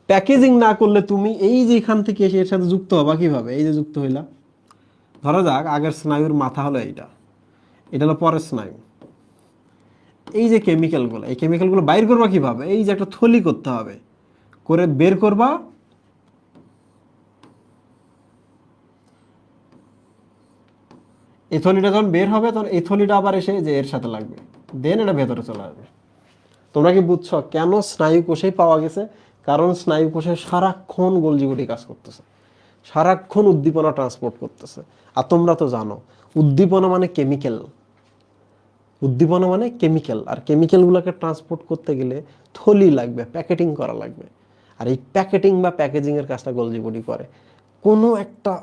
প্যাকেজিং না করলে তুমি এই যে এখান থেকে এসে এর সাথে যুক্ত হবা কিভাবে? এই যে যুক্ত হইলা, ধরা যাক আগের স্নায়ুর মাথা হলো এইটা, এটা হলো পরের স্নায়ু। এই যে কেমিক্যালগুলো, এই কেমিক্যালগুলো বাইর করবা কিভাবে? এই যে একটা থলি করতে হবে, করে বের করবা। এই থলিটা যখন বের হবে তখন এই থলিটা আবার এসে যে এর সাথে লাগবে, দেন এটা ভেতরে চলে আসবে। তোমরা কি বুঝছো কেন স্নায়ু কোষেই পাওয়া গেছে? কারণ স্নায়ু কোষে সারাক্ষণ গোলজিগুটি কাজ করতেছে, সারাক্ষণ উদ্দীপনা ট্রান্সপোর্ট করতেছে। আর তোমরা তো জানো উদ্দীপনা মানে কেমিক্যাল, উদ্দীপনা মানে কেমিক্যাল, আর কেমিক্যালগুলোকে ট্রান্সপোর্ট করতে গেলে থলি লাগবে, প্যাকেটিং করা লাগবে। আর এই প্যাকেটিং বা প্যাকেজিং এর কাজটা গোলজি বডি করে। কোনো একটা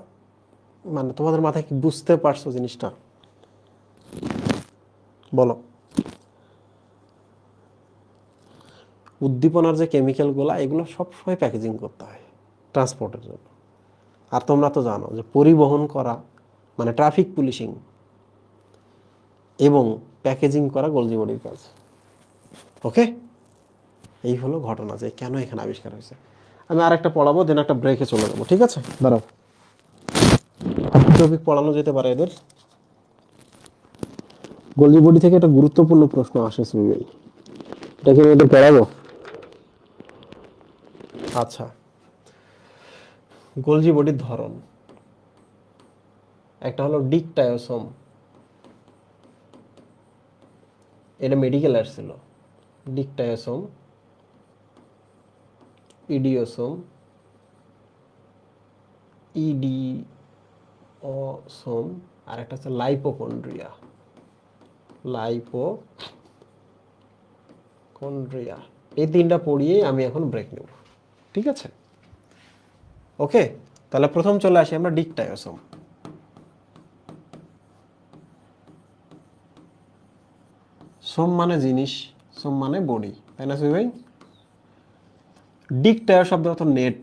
মানে তোমাদের মাথায় কি বুঝতে পারছো জিনিসটা? বলো। উদ্দীপনার যে কেমিক্যালগুলো, এগুলো সবসময় প্যাকেজিং করতে হয় ট্রান্সপোর্টের জন্য। আর তোমরা তো জানো যে পরিবহন করা মানে ট্রাফিক পুলিশিং এবং প্যাকেজিং করা গোলজি বডির কাজ। ওকে, এই হলো ঘটনা যে কেন এখানে আবিষ্কার হয়েছে। আমি আরেকটা পড়াবো, দেন একটা ব্রেকে চলে যাবো, ঠিক আছে? দাঁড়াও, টপিক পড়ানো যেতে পারে এদের। গোলজি বডি থেকে একটা গুরুত্বপূর্ণ প্রশ্ন আসে সুইভাই, এটা কি এদের পড়াবো? আচ্ছা, গোলজি বডির ধরন, একটা হলো ডিকটায়োসোম, এটা মেডিকেল আসছিল। ডিকটায়োসোম, ইডিওসোম, ইডিওসোম, আর একটা হচ্ছে লাইপোকন্ড্রিয়া। লাইপোকন্ড্রিয়া, এই তিনটা পড়িয়ে আমি এখন ব্রেক নেব, ঠিক আছে? ওকে, তাহলে প্রথম চলে আসি আমরা ডিকটায়োসোম। সোম মানে জিনিস, সোম মানে বডি, তাই না সুই ভাই? ডিকটায় শব্দ অর্থ নেট,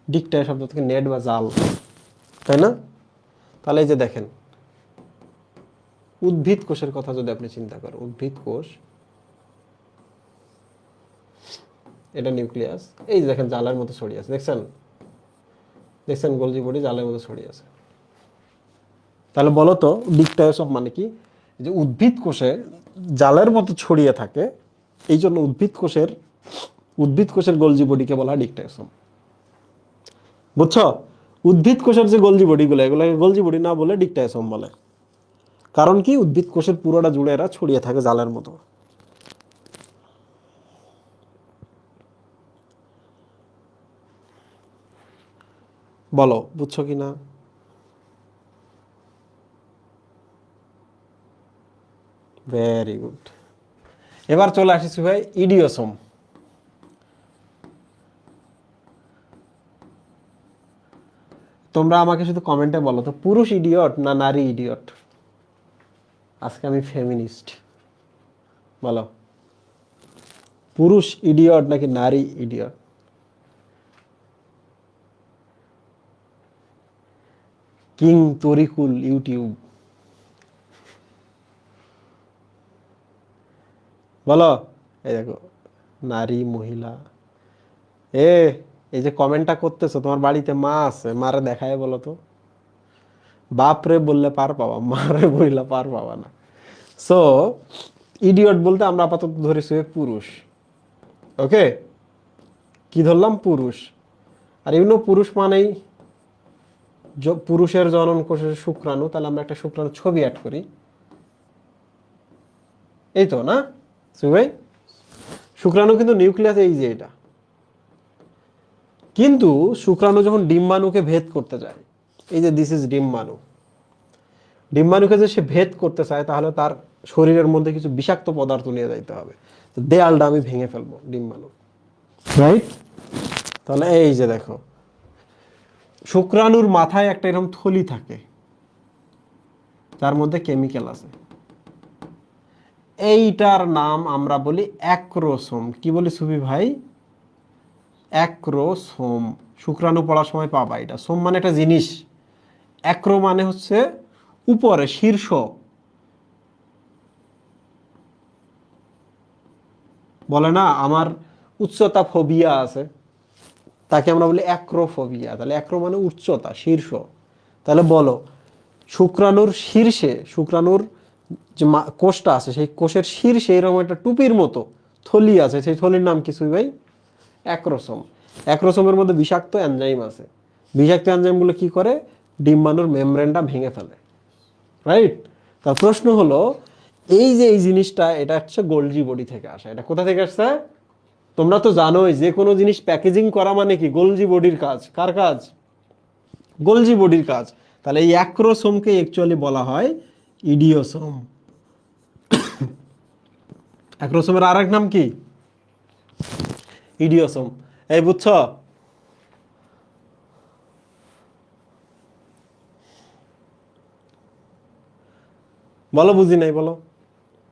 ডিকটায় শব্দ থেকে নেট বা জাল, তাই না? তাহলে এই যে দেখেন, উদ্ভিদ কোষের কথা যদি আপনি চিন্তা করেন, উদ্ভিদ কোষ, এটা নিউক্লিয়াস, এই যে দেখেন জালের মতো ছড়িয়ে আছে, দেখছেন? দেখছেন গোলজি বডি জালের মতো ছড়িয়ে আছে। তাহলে বলো তো ডিকটায়োসোম মানে কি? যে উদ্ভিদ কোষে জালের মতো ছড়িয়ে থাকে, এই জন্য উদ্ভিদ কোষের গোলজি বডিকে বলা হয় ডিকটায়োসোম। বুঝছো? উদ্ভিদ কোষের যে গোলজি বডিগুলো, এগুলোকে গোলজি বডি না বলে ডিকটায়োসোম বলে। কারণ কি? উদ্ভিদ কোষের পুরোটা জুড়ে এরা ছড়িয়ে থাকে জালের মতো। বলো বুঝছো কি না? Very good. এবার চলে আসিস ভাই ইডিওসোম। তোমরা আমাকে শুধু কমেন্টে বলো তো, পুরুষ ইডিয়ট না নারী ইডিয়ট? আজকে আমি ফেমিনিস্ট। বলো, পুরুষ ইডিয়ট নাকি নারী ইডিয়ট? কিং তরিকুল ইউটিউব, বলো। এই দেখো, নারী মহিলা। এ, এই যে কমেন্টটা করতেছো, তোমার বাড়িতে মা আছে, মারে দেখায় বলো তো। বাপ রে বললে পার পাবা, মারে বললে পার পাবা না। সো ইডিয়ট বলতে আমরা আপাতত ধরেছি পুরুষ। ওকে, কি ধরলাম? পুরুষ। আর ইউনো পুরুষ মানেই পুরুষের জনন কোষের শুক্রাণু। তাহলে আমরা একটা শুক্রাণু ছবি অ্যাড করি, এই তো না ভাই? শুক্রাণু কিন্তু নিউক্লিয়াস এই যে এটা। কিন্তু শুক্রাণু যখন ডিম্বাণুকে ভেদ করতে যায়, এই যে দিস ইজ ডিম্বাণু, ডিম্বাণুকে যে সে ভেদ করতে চায়, তাহলে তার শরীরের মধ্যে কিছু বিষাক্ত পদার্থ নিয়ে যাইতে হবে। তো দেয়ালটা আমি ভেঙে ফেলবো ডিম্বাণু, রাইট? তাহলে এই যে দেখো, শুক্রাণুর মাথায় একটা এরকম থলি থাকে, তার মধ্যে কেমিক্যাল আছে। এইটার নাম আমরা বলি অ্যাক্রোসোম। কি বলি সুবি ভাই? অ্যাক্রোসোম। শুক্রাণু পড়ার সময় পাবা এটা। সোম মানে একটা জিনিস, অ্যাক্রো মানে হচ্ছে উপরে, শীর্ষ। বলে না আমার উচ্চতা ফোবিয়া আছে, তাকে আমরা বলি অ্যাক্রোফোবিয়া। তাহলে অ্যাক্রো মানে উচ্চতা, শীর্ষ। তাহলে বলো, শুক্রাণুর শীর্ষে, শুক্রাণুর যে কোষটা আছে, সেই কোষের শীর্ষে এরকম একটা টুপির মতো থলি আছে, সেই থলির নাম কি সুই ভাই? অ্যাক্রোসোম। অ্যাক্রোসোমের মধ্যে বিষাক্ত এনজাইম আছে। বিষাক্ত এনজাইমগুলো কি করে? ডিম্বাণুর মেমব্রেনটা ভেঙে ফেলে, রাইট? তার প্রশ্ন হলো, এই যে এই জিনিসটা, এটা হচ্ছে গোলজি বডি থেকে আসে। এটা কোথা থেকে আসছে? তোমরা তো জানোই, যে কোনো জিনিস প্যাকেজিং করা মানে কি? গোলজি বডির কাজ। কার কাজ? গোলজি বডির কাজ। তাহলে এই অ্যাক্রোসোমকে অ্যাকচুয়ালি বলা হয় ইডিওসোম। অ্যাক্রোসোমের আরেক নাম কি? ইডিওসোম। এই বুঝছো? বলো বুঝি নাই, বলো।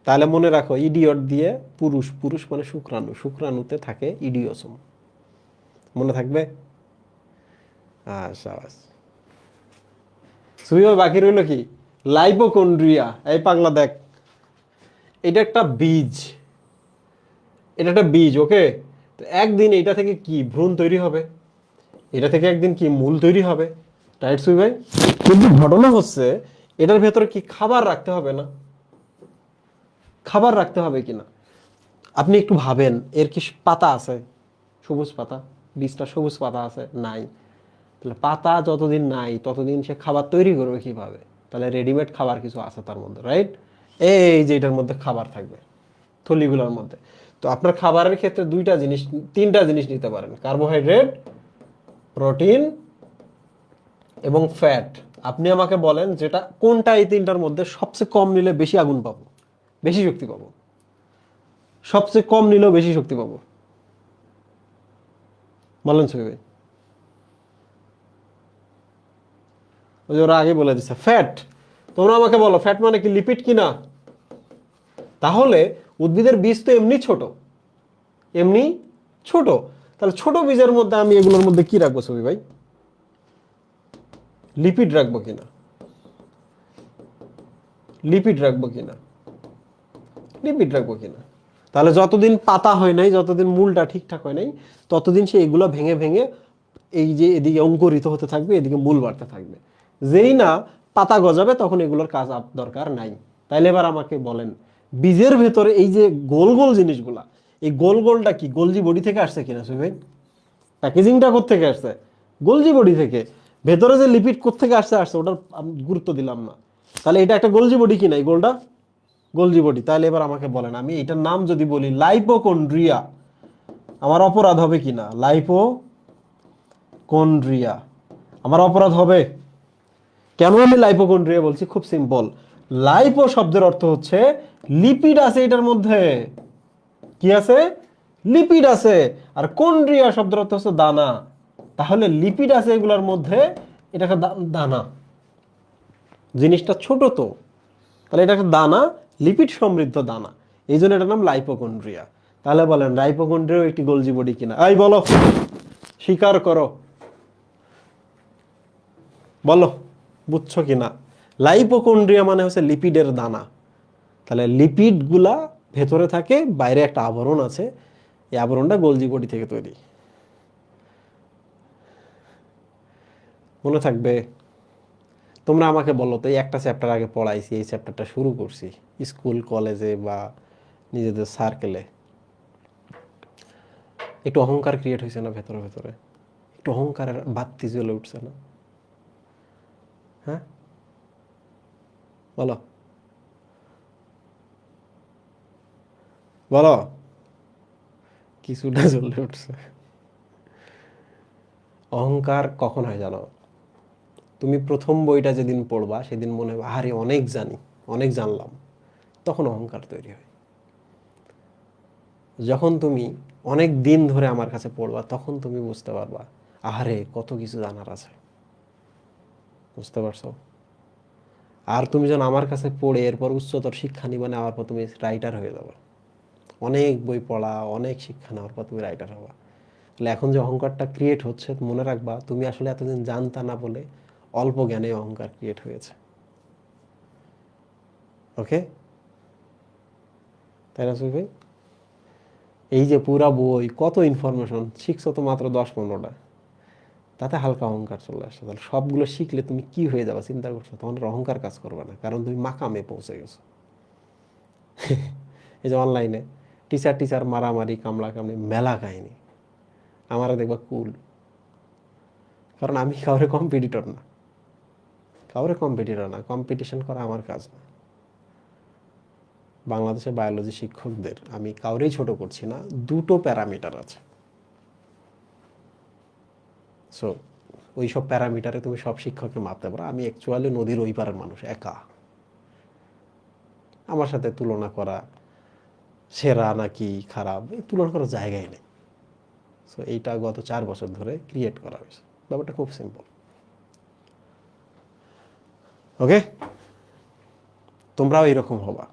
তাহলে মনে রাখো, ইডিয়ট দিয়ে পুরুষ, পুরুষ মানে শুক্রাণু, শুক্রাণুতে থাকে ইডিওসোম। মনে থাকবে? সাবাস। সুইও বাকি রইল কি? লাইপোকন্ড্রিয়া। এই পাগলা দেখ, এটা একটা বীজ, এটা একটা বীজ। ওকে, তো একদিন এটা থেকে কি ভ্রূণ তৈরি হবে, এটা থেকে একদিন কি মূল তৈরি হবে, রাইট সুই ভাই? কিন্তু ঘটনা হচ্ছে, এটার ভেতরে কি খাবার রাখতে হবে না? খাবার রাখতে হবে কিনা আপনি একটু ভাবেন। এর কি পাতা আছে? সবুজ পাতা, বীজটা সবুজ পাতা আছে? নাই। তাহলে পাতা যতদিন নাই, ততদিন সে খাবার তৈরি করবে কিভাবে? তাহলে রেডিমেড খাবার কিছু আছে তার মধ্যে, রাইট? এই যে এটার মধ্যে খাবার থাকবে, থলিগুলোর মধ্যে। তো আপনার খাবারের ক্ষেত্রে দুইটা জিনিস, তিনটা জিনিস নিতে পারেন: কার্বোহাইড্রেট, প্রোটিন এবং ফ্যাট। আপনি আমাকে বলেন, যেটা কোনটা এই তিনটার মধ্যে সবচেয়ে কম নিলে বেশি আগুন পাবো, বেশি শক্তি পাবো? সবচেয়ে কম নিলেও বেশি শক্তি পাবো? বলেন ছবি ভাই। ওই যে ওরা আগে বলে দিচ্ছে ফ্যাট। তোমরা আমাকে বলো, ফ্যাট মানে কি লিপিড কিনা? তাহলে উদ্ভিদের বীজ তো এমনি ছোট, এমনি ছোট। তাহলে ছোট বীজের মধ্যে আমি এগুলোর মধ্যে কি রাখবো ছবি ভাই? লিপিড রাখবো কিনা? লিপিড রাখবো কিনা? লিপিড রাখবো কিনা? তাহলে যতদিন পাতা হয় নাই, যতদিন মূলটা ঠিকঠাক হয় নাই, ততদিন সে এগুলো ভেঙে ভেঙে এই যে এদিকে অঙ্কুরিত হতে থাকবে, এদিকে মূল বাড়তে থাকবে। যেই না পাতা গজাবে, তখন এগুলোর কাজ দরকার নাই। তাইলে এবার আমাকে বলেন, বীজের ভেতরে এই যে গোল গোল জিনিসগুলা, এই গোল গোলটা কি গোলজি বডি থেকে আসছে কিনা সুই? প্যাকেজিংটা কোত্থেকে আসছে? গোলজি বডি থেকে। ভেতরে যে লিপিড কোত্থেকে আসছে আসছে ওটার আমি গুরুত্ব দিলাম না। তাহলে এটা একটা গোলজি বডি কিনা এই গোলটা? Golgi body. তাহলে এবার আমাকে বলেন, আমি এটার নাম যদি বলি লাইপোকন্ড্রিয়া, আমার অপরাধ হবে কিনা? লাইপোকন্ড্রিয়া। আমার অপরাধ হবে। কেন আমি লাইপোকন্ড্রিয়া বলছি? খুব সিম্পল। লাইপো শব্দের অর্থ হচ্ছে লিপিড আছে এটার মধ্যে। কি আছে? লিপিড আছে। আর কন্ড্রিয়া শব্দের অর্থ হচ্ছে দানা। তাহলে লিপিড আছে এগুলোর মধ্যে, এটা একটা দানা। জিনিসটা ছোট তো, তাহলে এটা একটা দানা, লিপিড সমৃদ্ধ দানা, এই জন্য এটার নাম লাইপোকন্ড্রিয়া। তাহলে বলেন লাইপোকন্ড্রিয়াও একটি গোলজি বডি কিনা? এই বলো, স্বীকার করো, বলো বুঝছো কিনা? লাইপোকন্ড্রিয়া মানে হচ্ছে লিপিডের দানা। তাহলে লিপিড গুলা ভেতরে থাকে, বাইরে একটা আবরণ আছে, এই আবরণটা গোলজি বডি থেকে তৈরি। মনে থাকবে? তোমরা আমাকে বলো তো, এই একটা চ্যাপ্টার আগে পড়াইছি, এই চ্যাপ্টারটা শুরু করছি স্কুল কলেজে বা নিজেদের সার্কেলে, একটু অহংকার ক্রিয়েট হয়েছে না ভেতরে ভেতরে? একটু অহংকারের বাত্তি জ্বলে উঠছে না? হ্যাঁ, বলো বলো, কিছুটা জ্বলে উঠছে। অহংকার কখন হয় জানো? তুমি প্রথম বইটা যেদিন পড়বা সেদিন মনে হবে আরে অনেক জানি, অনেক জানলাম, তখন অহংকার তৈরি হয়। যখন তুমি অনেক দিন ধরে আমার কাছে পড়বা তখন তুমি বুঝতে পারবা আহারে কত কিছু জানার আছে। বুঝতে পারছো? আর তুমি যখন আমার কাছে পড়ে এরপর উচ্চতর শিক্ষা নিবা, নেওয়ার পর তুমি রাইটার হয়ে যাবে। অনেক বই পড়া, অনেক শিক্ষা নেওয়ার পর তুমি রাইটার হবা। তাহলে এখন যে অহংকারটা ক্রিয়েট হচ্ছে, মনে রাখবা তুমি আসলে এতদিন জানতা না বলে অল্প জ্ঞানে অহংকার ক্রিয়েট হয়েছে। ওকে, তাই না সুই? এই যে পুরা বই কত ইনফরমেশন শিখছো তো মাত্র 10-15টা, তাতে হালকা অহংকার চলে আসছে। তাহলে সবগুলো শিখলে তুমি কি হয়ে যাবে চিন্তা করছো? তখন অহংকার কাজ করবে না, কারণ তুমি মাকামে পৌঁছে গেছো। এই যে অনলাইনে টিচার টিচার মারামারি কামড়া কামড়ি মেলা কাহিনী, আমারও দেখবা কুল, কারণ আমি কাউরে কম্পিটিটর না, কাউরে কম্পিটিটর না, কম্পিটিশন করা আমার কাজ না। বাংলাদেশের বায়োলজি শিক্ষকদের আমি কাউরেই ছোট করছি না, দুটো প্যারামিটার আছে। সো ওই সব প্যারামিটারে তুমি সব শিক্ষককে মাপতে পারো। আমি অ্যাকচুয়ালি নদীর ওই পারের মানুষ, একা। আমার সাথে তুলনা করা সেরা নাকি খারাপ, এই তুলনা করার জায়গায় নেই। সো এইটা গত 4 বছর ধরে ক্রিয়েট করা হয়েছে। ব্যাপারটা খুব সিম্পল। ওকে, তোমরাও এরকম হবা,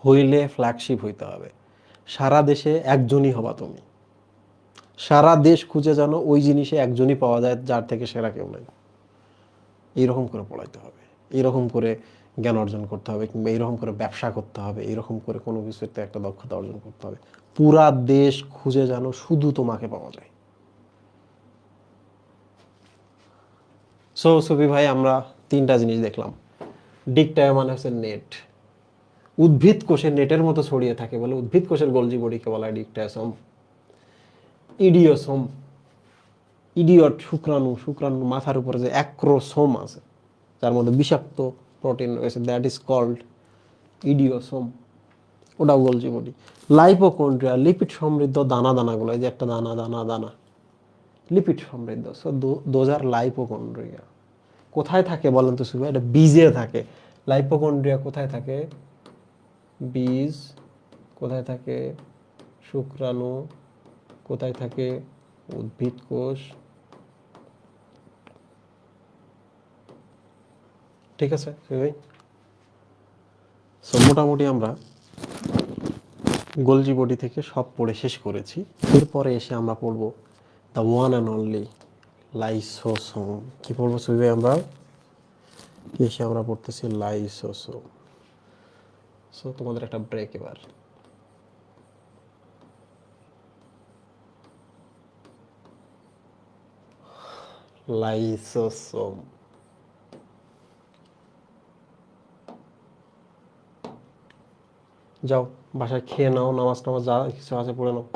হইলে ফ্ল্যাগশিপ হইতে হবে। সারা দেশে একজনই হবা তুমি। সারা দেশ খুঁজে জানো ওই জিনিসে একজনই পাওয়া যায় যার থেকে সেরা কেউ নাই। এইরকম করে পড়াইতে হবে, এইরকম করে জ্ঞান অর্জন করতে হবে, কিংবা এইরকম করে ব্যবসা করতে হবে, এইরকম করে কোনো কিছুতে একটা দক্ষতা অর্জন করতে হবে। পুরা দেশ খুঁজে জানো শুধু তোমাকে পাওয়া যায়। সো সুফি ভাই, আমরা 3টা জিনিস দেখলাম। ডিকটায় মানে হচ্ছে নেট, উদ্ভিদ কোষের নেটের মতো ছড়িয়ে থাকে বলে উদ্ভিদ কোষের গোলজি বডিকে বলা হয় ডিকটায়সম। ইডিওসোম, ইডিয়ট শুক্রাণু, শুক্রাণুর মাথার উপরে যে অ্যাক্রোসোম আছে যার মধ্যে বিষাক্ত প্রোটিন রয়েছে, দ্যাট ইজ কল্ড ইডিওসোম, ওটাও গোলজি বডি। লাইপোকন্ড্রিয়া, লিপিড সমৃদ্ধ দানা দানাগুলো, এই যে একটা দানা দানা দানা, লিপিড সমৃদ্ধ। So those are lipochondria. কোথায় থাকে বলেন তো সুবি? এটা বীজে থাকে। লাইপোকন্ড্রিয়া কোথায় থাকে? বীজ। কোথায় থাকে? শুক্রাণু। কোথায় থাকে? উদ্ভিদ কোষ। ঠিক আছে সুবি? সো মোটামুটি আমরা গোলজি বডি থেকে সব পড়ে শেষ করেছি। এরপরে এসে আমরা পড়ব the one and only lysosome. কি পড়বো সুবি আমরা? এসে আমরা পড়তেছি লাইসোসোম। সো তোমাদের একটা ব্রেক এবার। লাইসোসোম। যাও বাসায় খেয়ে নাও, নামাজ টামাজ যা কিছু আছে পড়ে নাও।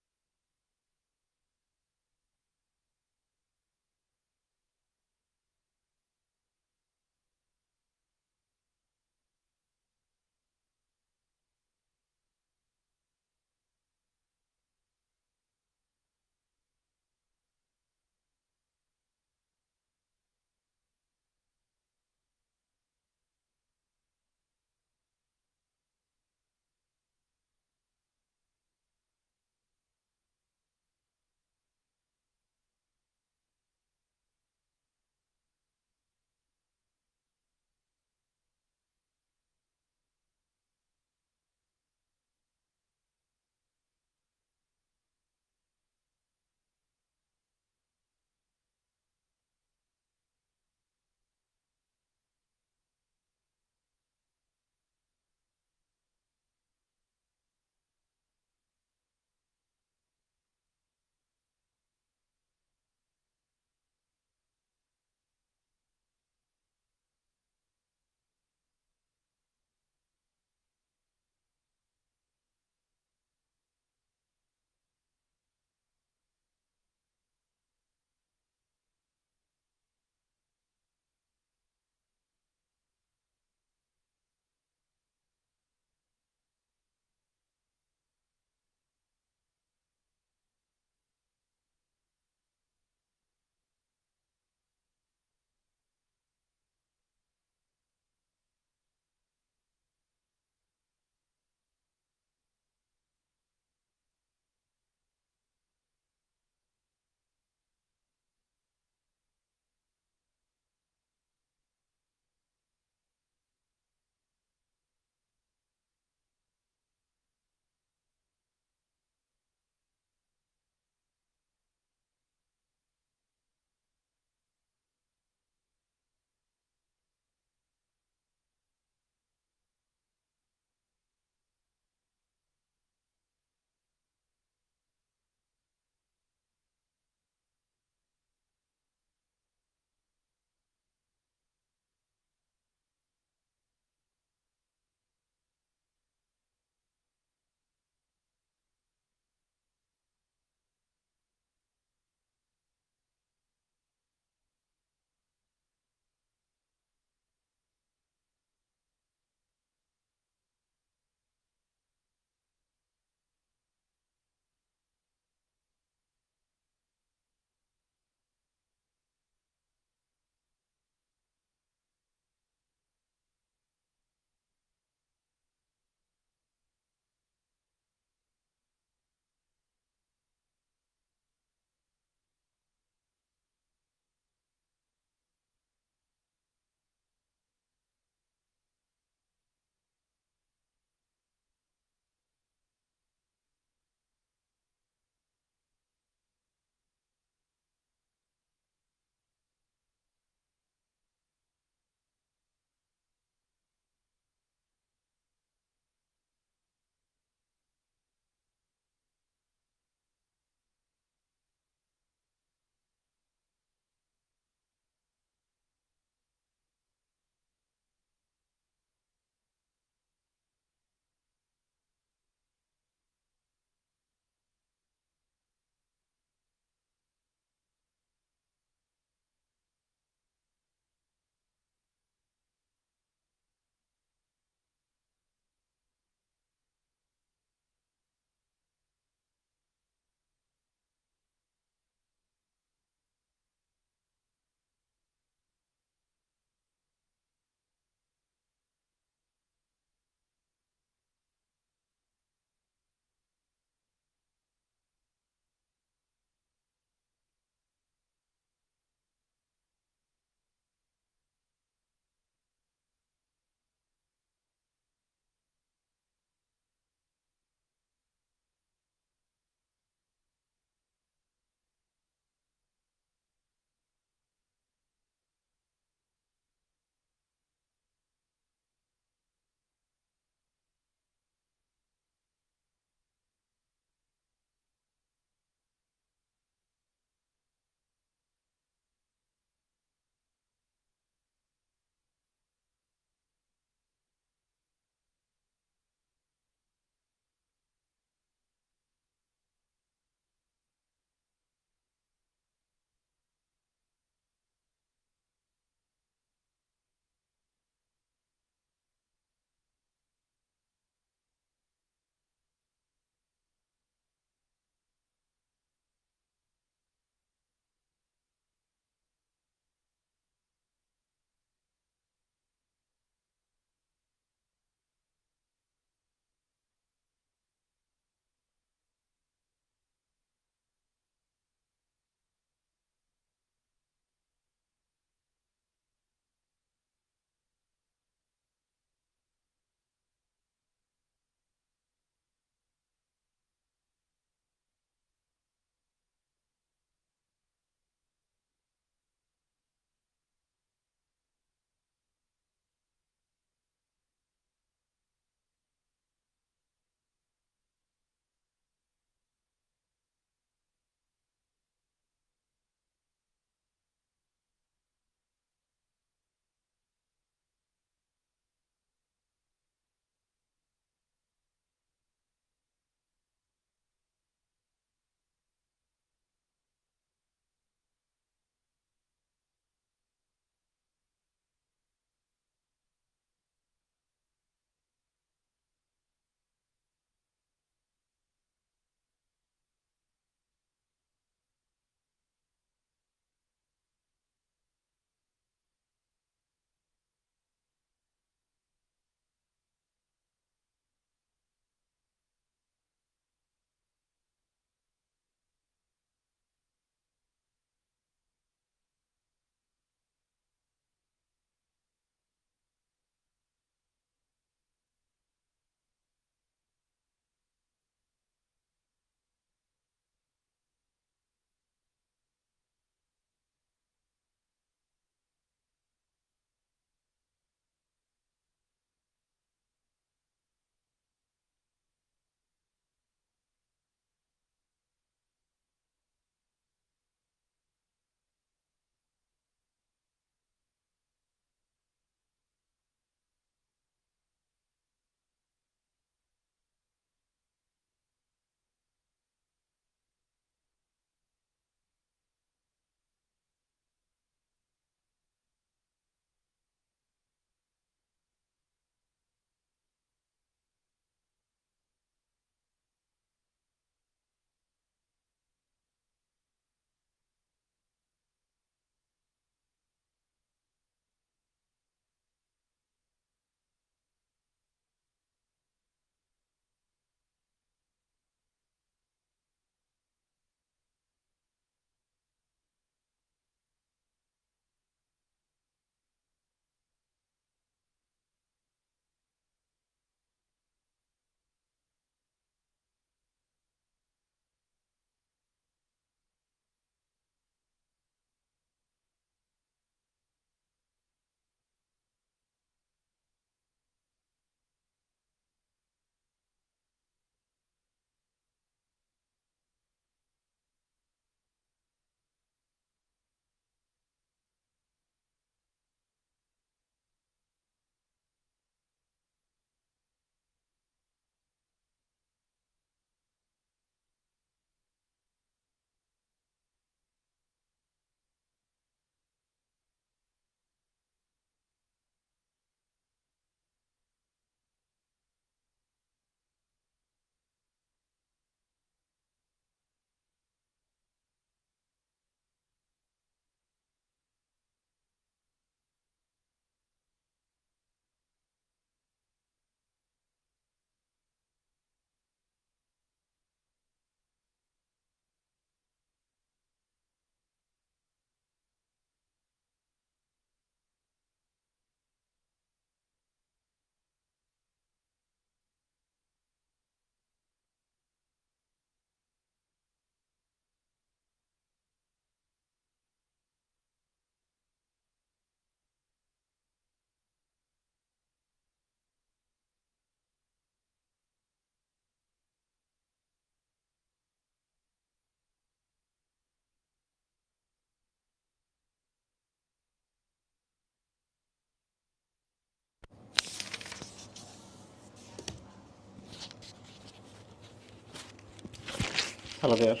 হ্যালো দেয়ার,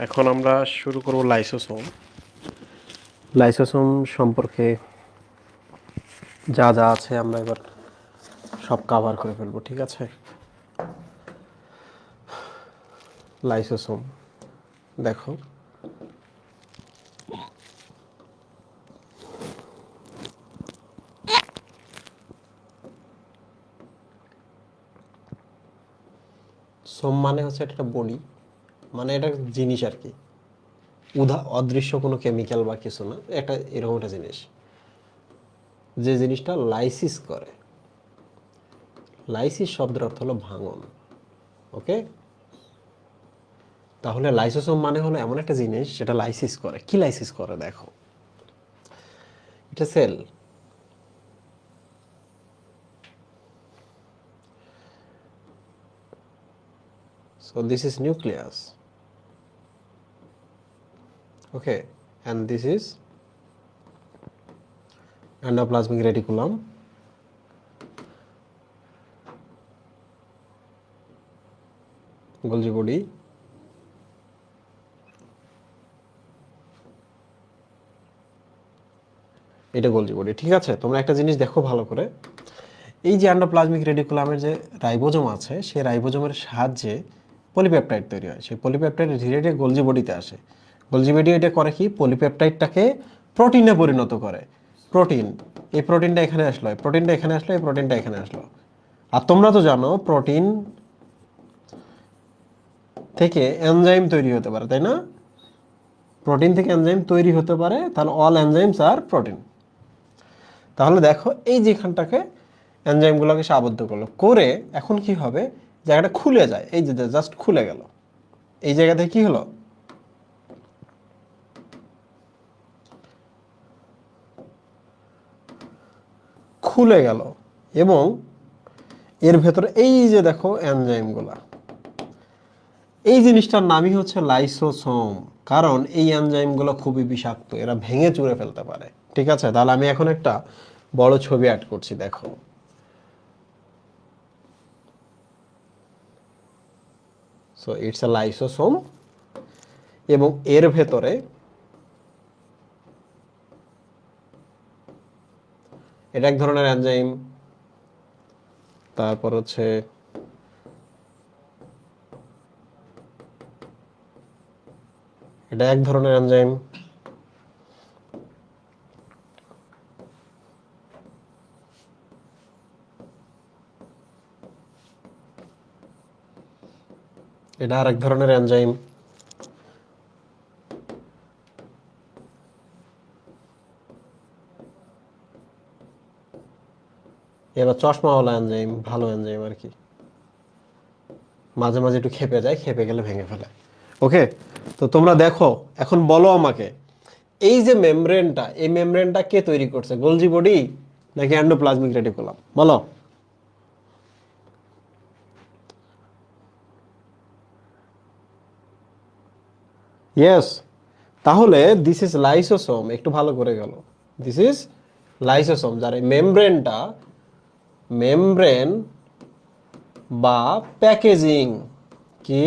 এখন আমরা শুরু করব লাইসোসোম। লাইসোসোম সম্পর্কে যা যা আছে আমরা এবার সব কভার করে ফেলবো, ঠিক আছে? লাইসোসোম দেখো, সোম মানে হচ্ছে এটা একটা বডি, মানে এটা জিনিস আর কি, অদৃশ্য কোনো কেমিক্যাল বা কিছু না, একটা এরকম একটা জিনিস, যে জিনিসটা লাইসিস করে। লাইসিস শব্দের অর্থ হলো ভাঙন। ওকে, তাহলে লাইসোসোম মানে হলো এমন একটা জিনিস যেটা লাইসিস করে। কি লাইসিস করে দেখো, এটা sell, so this is nucleus, okay, and this is endoplasmic reticulum, Golgi body, এটা গোলজি বডি, ঠিক আছে? তোমরা একটা জিনিস দেখো ভালো করে, এই যে এন্ডোপ্লাজমিক রেটিকুলামের যে রাইবোজোম আছে, সেই রাইবোজোমের সাহায্যে পলিপেপটাইড তৈরি হয়। সেই পলিপেপটাইড ধীরে ধীরে গোলজি বডিতে আসে। গোলজি বডি এটা করে কি, পলিপেপটাইডটাকে প্রোটিনে পরিণত করে। প্রোটিন, এই প্রোটিনটা এখানে আসলো, এই প্রোটিনটা এখানে আসলো, এই প্রোটিনটা এখানে আসলো। আর তোমরা তো জানো প্রোটিন থেকে এনজাইম তৈরি হতে পারে, তাই না? প্রোটিন থেকে এনজাইম তৈরি হতে পারে, তাহলে অল এনজাইমস আর প্রোটিন। তাহলে দেখো এই যেখানটাকে এনজাইমগুলোকে সে আবদ্ধ করলো, করে এখন কি হবে, জায়গাটা খুলে যায়, এই যে জাস্ট খুলে গেল, এই জায়গাতে কি হলো, খুলে গেল, এবং এর ভেতরে এই যে দেখো এনজাইমগুলা, এই জিনিসটার নামই হচ্ছে লাইসোসোম। কারণ এই এনজাইমগুলো খুবই বিষাক্ত, এরা ভেঙে চুরে ফেলতে পারে, ঠিক আছে? তাহলে আমি এখন একটা বড় ছবি অ্যাড করছি, দেখো। সো ইটস এ লাইসোসোম, এবং এর ভেতরে এটা এক ধরনের এনজাইম, তারপর হচ্ছে এটা এক ধরনের এনজাইম, এটা আর এক ধরনের এনজাইম, এবার চশমাওয়ালা এনজাইম, ভালো এনজাইম আর কি, মাঝে মাঝে একটু খেপে যায়, খেপে গেলে ভেঙে ফেলে। ওকে, তো তোমরা দেখো, এখন বলো আমাকে, এই যে মেমব্রেনটা, এই মেমব্রেনটা কে তৈরি করছে, গোলজি বডি নাকি এন্ডোপ্লাজমিক রেটিকুলাম? বলো। ইয়েস, তাহলে দিস ইজ লাইসোসোম, একটু ভালো করে গেল, দিস ইজ লাইসোসোম, যার এই মেমব্রেনটা, মেমব্রেন বা প্যাকেজিং, কি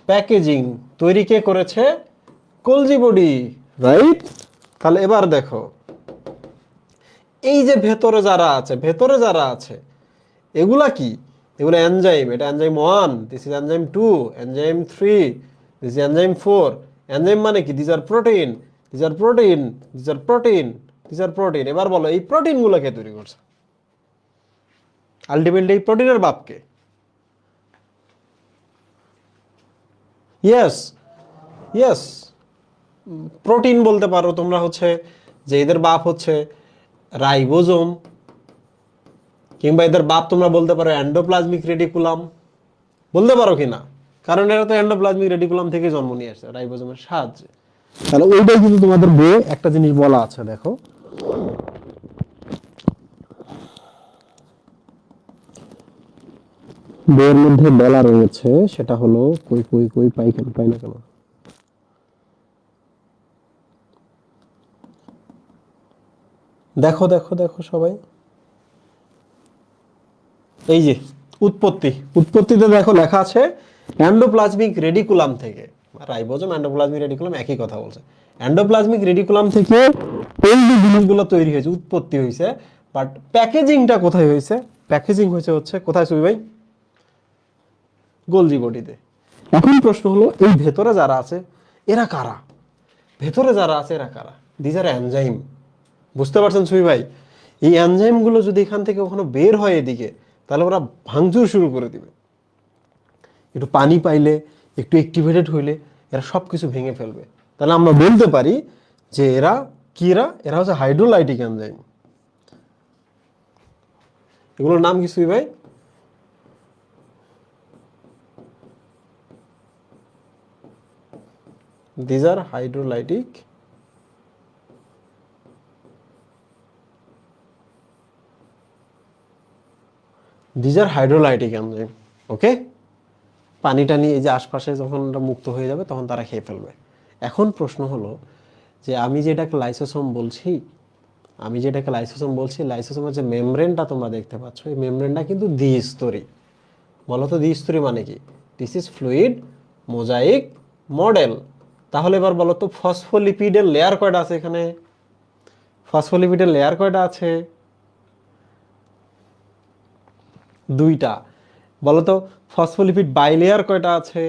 প্যাকেজিং তৈরি কে করেছে, গোলজি বডি, রাইট? তাহলে এবার দেখো, এই যে ভেতরে যারা আছে, ভেতরে যারা আছে, এগুলা কি, এগুলো এনজাইম। এটা enzyme 1, this is enzyme 2, enzyme 3, this is enzyme 4। Enzyme মানে কি, this are protein, this are protein, this are protein, this are protein. এবার বলো এই প্রোটিন গুলোকে তৈরি করছে, আলটিমেটলি এই প্রোটিনের বাপকে। ইয়েস, ইয়েস, প্রোটিন বলতে পারো তোমরা হচ্ছে যে এদের বাপ হচ্ছে রাইবোজোম, কিংবা এদের বাপ তোমরা বলতে পারো এন্ডোপ্লাজমিক রেটিকুলাম, বলতে পারো কিনা? কারণ এরা তো এন্ডোপ্লাজমিক রেটিকুলাম থেকে জন্ম নিয়ে আসছে রাইবোজোমের সাহায্যে। তাহলে ওইটাই কিন্তু তোমাদের বইয়ে একটা জিনিস বলা আছে, দেখো, বইয়ের মধ্যে বলা রয়েছে, সেটা হলো, কই কই কই পাই কেন, পাই না কেন, দেখো দেখো দেখো সবাই, এই যে উৎপত্তি, উৎপত্তিতে দেখো লেখা আছে এন্ডোপ্লাজমিক রেডিকুলাম থেকে, রাইবোজোম এন্ডোপ্লাজমিক রেডিকুলাম একই কথা বলছে, এন্ডোপ্লাজমিক রেডিকুলাম থেকে এই যে জিনিসগুলো তৈরি হয়েছে, উৎপত্তি হয়েছে, বাট প্যাকেজিংটা কোথায় হয়েছে? প্যাকেজিং হচ্ছে কোথায় সুবি ভাই? গোলজি বডিতে। এখন প্রশ্ন হলো এই ভেতরে যারা আছে এরা কারা? ভেতরে যারা আছে এরা কারা? This are enzyme. বুঝতে পারছেন সুবি ভাই? এই এনজাইমগুলো যদি এখান থেকে কখনো বের হয় এদিকে, তাহলে ওরা ভাঙচুর শুরু করে দিবে। একটু পানি পাইলে, একটু অ্যাক্টিভেটেড হইলে এরা সব কিছু ভেঙে ফেলবে। তাহলে আমরা বলতে পারি যে এরা কিরা? এরা হচ্ছে হাইড্রোলাইটিক এনজাইম। এগুলোর নাম কি সুবি ভাই? These are hydrolytic enzyme. Okay, পানিটা নিয়ে এই যে আশপাশে যখন ওটা মুক্ত হয়ে যাবে তখন তারা খেয়ে ফেলবে। এখন প্রশ্ন হলো যে আমি যেটাকে লাইসোসোম বলছি, লাইসোসোমের যে মেমব্রেনটা তোমরা দেখতে পাচ্ছ, এই মেমব্রেনটা কিন্তু দ্বিস্তরী। বলো তো দ্বিস্তরী মানে কি? This is fluid mosaic model. তাহলে এবার বলো তো ফসফোলিপিডের লেয়ার কয়টা আছে এখানে? ফসফোলিপিডের লেয়ার কয়টা আছে? দুইটা। বলো তো ফসফোলিপিড বাইলেয়ার কয়টা আছে?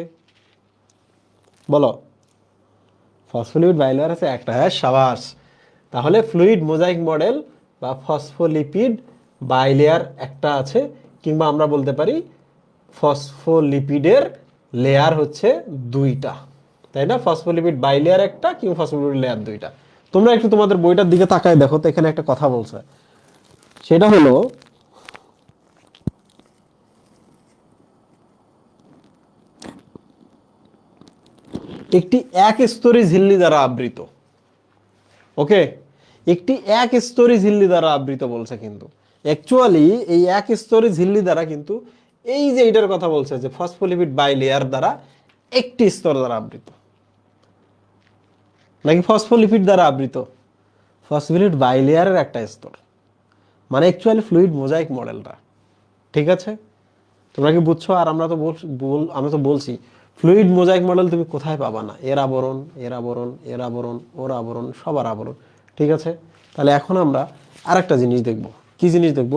বলো। ফসফোলিপিড বাইলেয়ার আছে একটা। হ্যাঁ, সাবাস। তাহলে ফ্লুইড মোজাইক মডেল বা ফসফোলিপিড বাইলেয়ার একটা আছে, কিংবা আমরা বলতে পারি ফসফোলিপিডের লেয়ার হচ্ছে দুইটা, তাই না? ফসফোলিপিড বাইলেয়ার একটা কিংবা ফসফোলিপিড লেয়ার দুইটা। তোমরা একটু তোমাদের বইটার দিকে তাকায় দেখো তো, এখানে একটা কথা বলছে, সেটা হলো একটি এক স্তরী ঝিল্লি দ্বারা আবৃত। ওকে, একটি এক স্তরী ঝিল্লি দ্বারা আবৃত বলছে, কিন্তু অ্যাকচুয়ালি এই এক স্তরী ঝিল্লি দ্বারা কিন্তু এই যে এটার কথা বলছে যে ফসফোলিপিড বাইলেয়ার দ্বারা একটি স্তর দ্বারা আবৃত, নাকি ফসফোলিপিড দ্বারা আবৃত? ফসফোলিপিড বাইলেয়ারের একটা স্তর, মানে অ্যাকচুয়ালি ফ্লুইড মোজাইক মডেলটা। ঠিক আছে, তোমরা কি বুঝছো? আর আমরা তো বলছি ফ্লুইড মোজাইক মডেল তুমি কোথায় পাবা না? এর আবরণ, এর আবরণ, এর আবরণ, ওর আবরণ, সবার আবরণ। ঠিক আছে, তাহলে এখন আমরা আরেকটা জিনিস দেখব। কি জিনিস দেখব?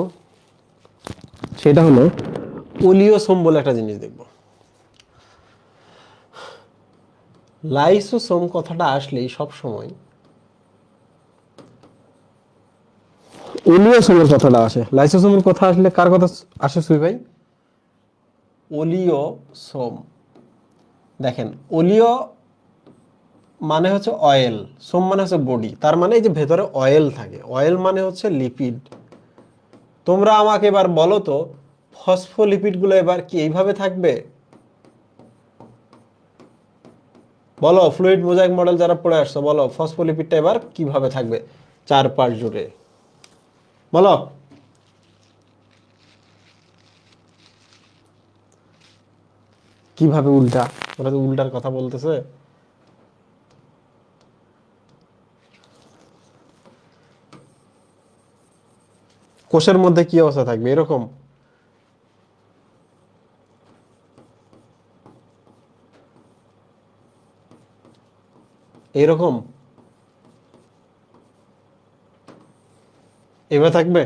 সেটা হলো ওলিওসোম বলে একটা জিনিস দেখব। লাইসোসোম কথাটা আসলেই সব সময় ওলিওসোমের কথাটা আসে। লাইসোসোমের কথা আসলে কার কথা আসে সুই ভাই? ওলিওসোম। দেখেন, ওলিও মানে হচ্ছে অয়েল, সোম মানে হচ্ছে বডি, তার মানে এই যে ভেতরে অয়েল থাকে, অয়েল মানে হচ্ছে লিপিড। তোমরা আমাকে এবার বলো তো ফসফোলিপিড গুলো এবার কি এইভাবে থাকবে? বলো, ফ্লুইড মোজাইক মডেল যারা পড়ে আসছো বলো, ফসফোলিপিডটা এবার কিভাবে থাকবে চারপাশ জুড়ে? বলো। কিভাবে উল্টা? ওরা তো উল্টার কথা বলতেছে। কোষের মধ্যে কি অবস্থা থাকবে? এরকম? এরকম এভাবে থাকবে?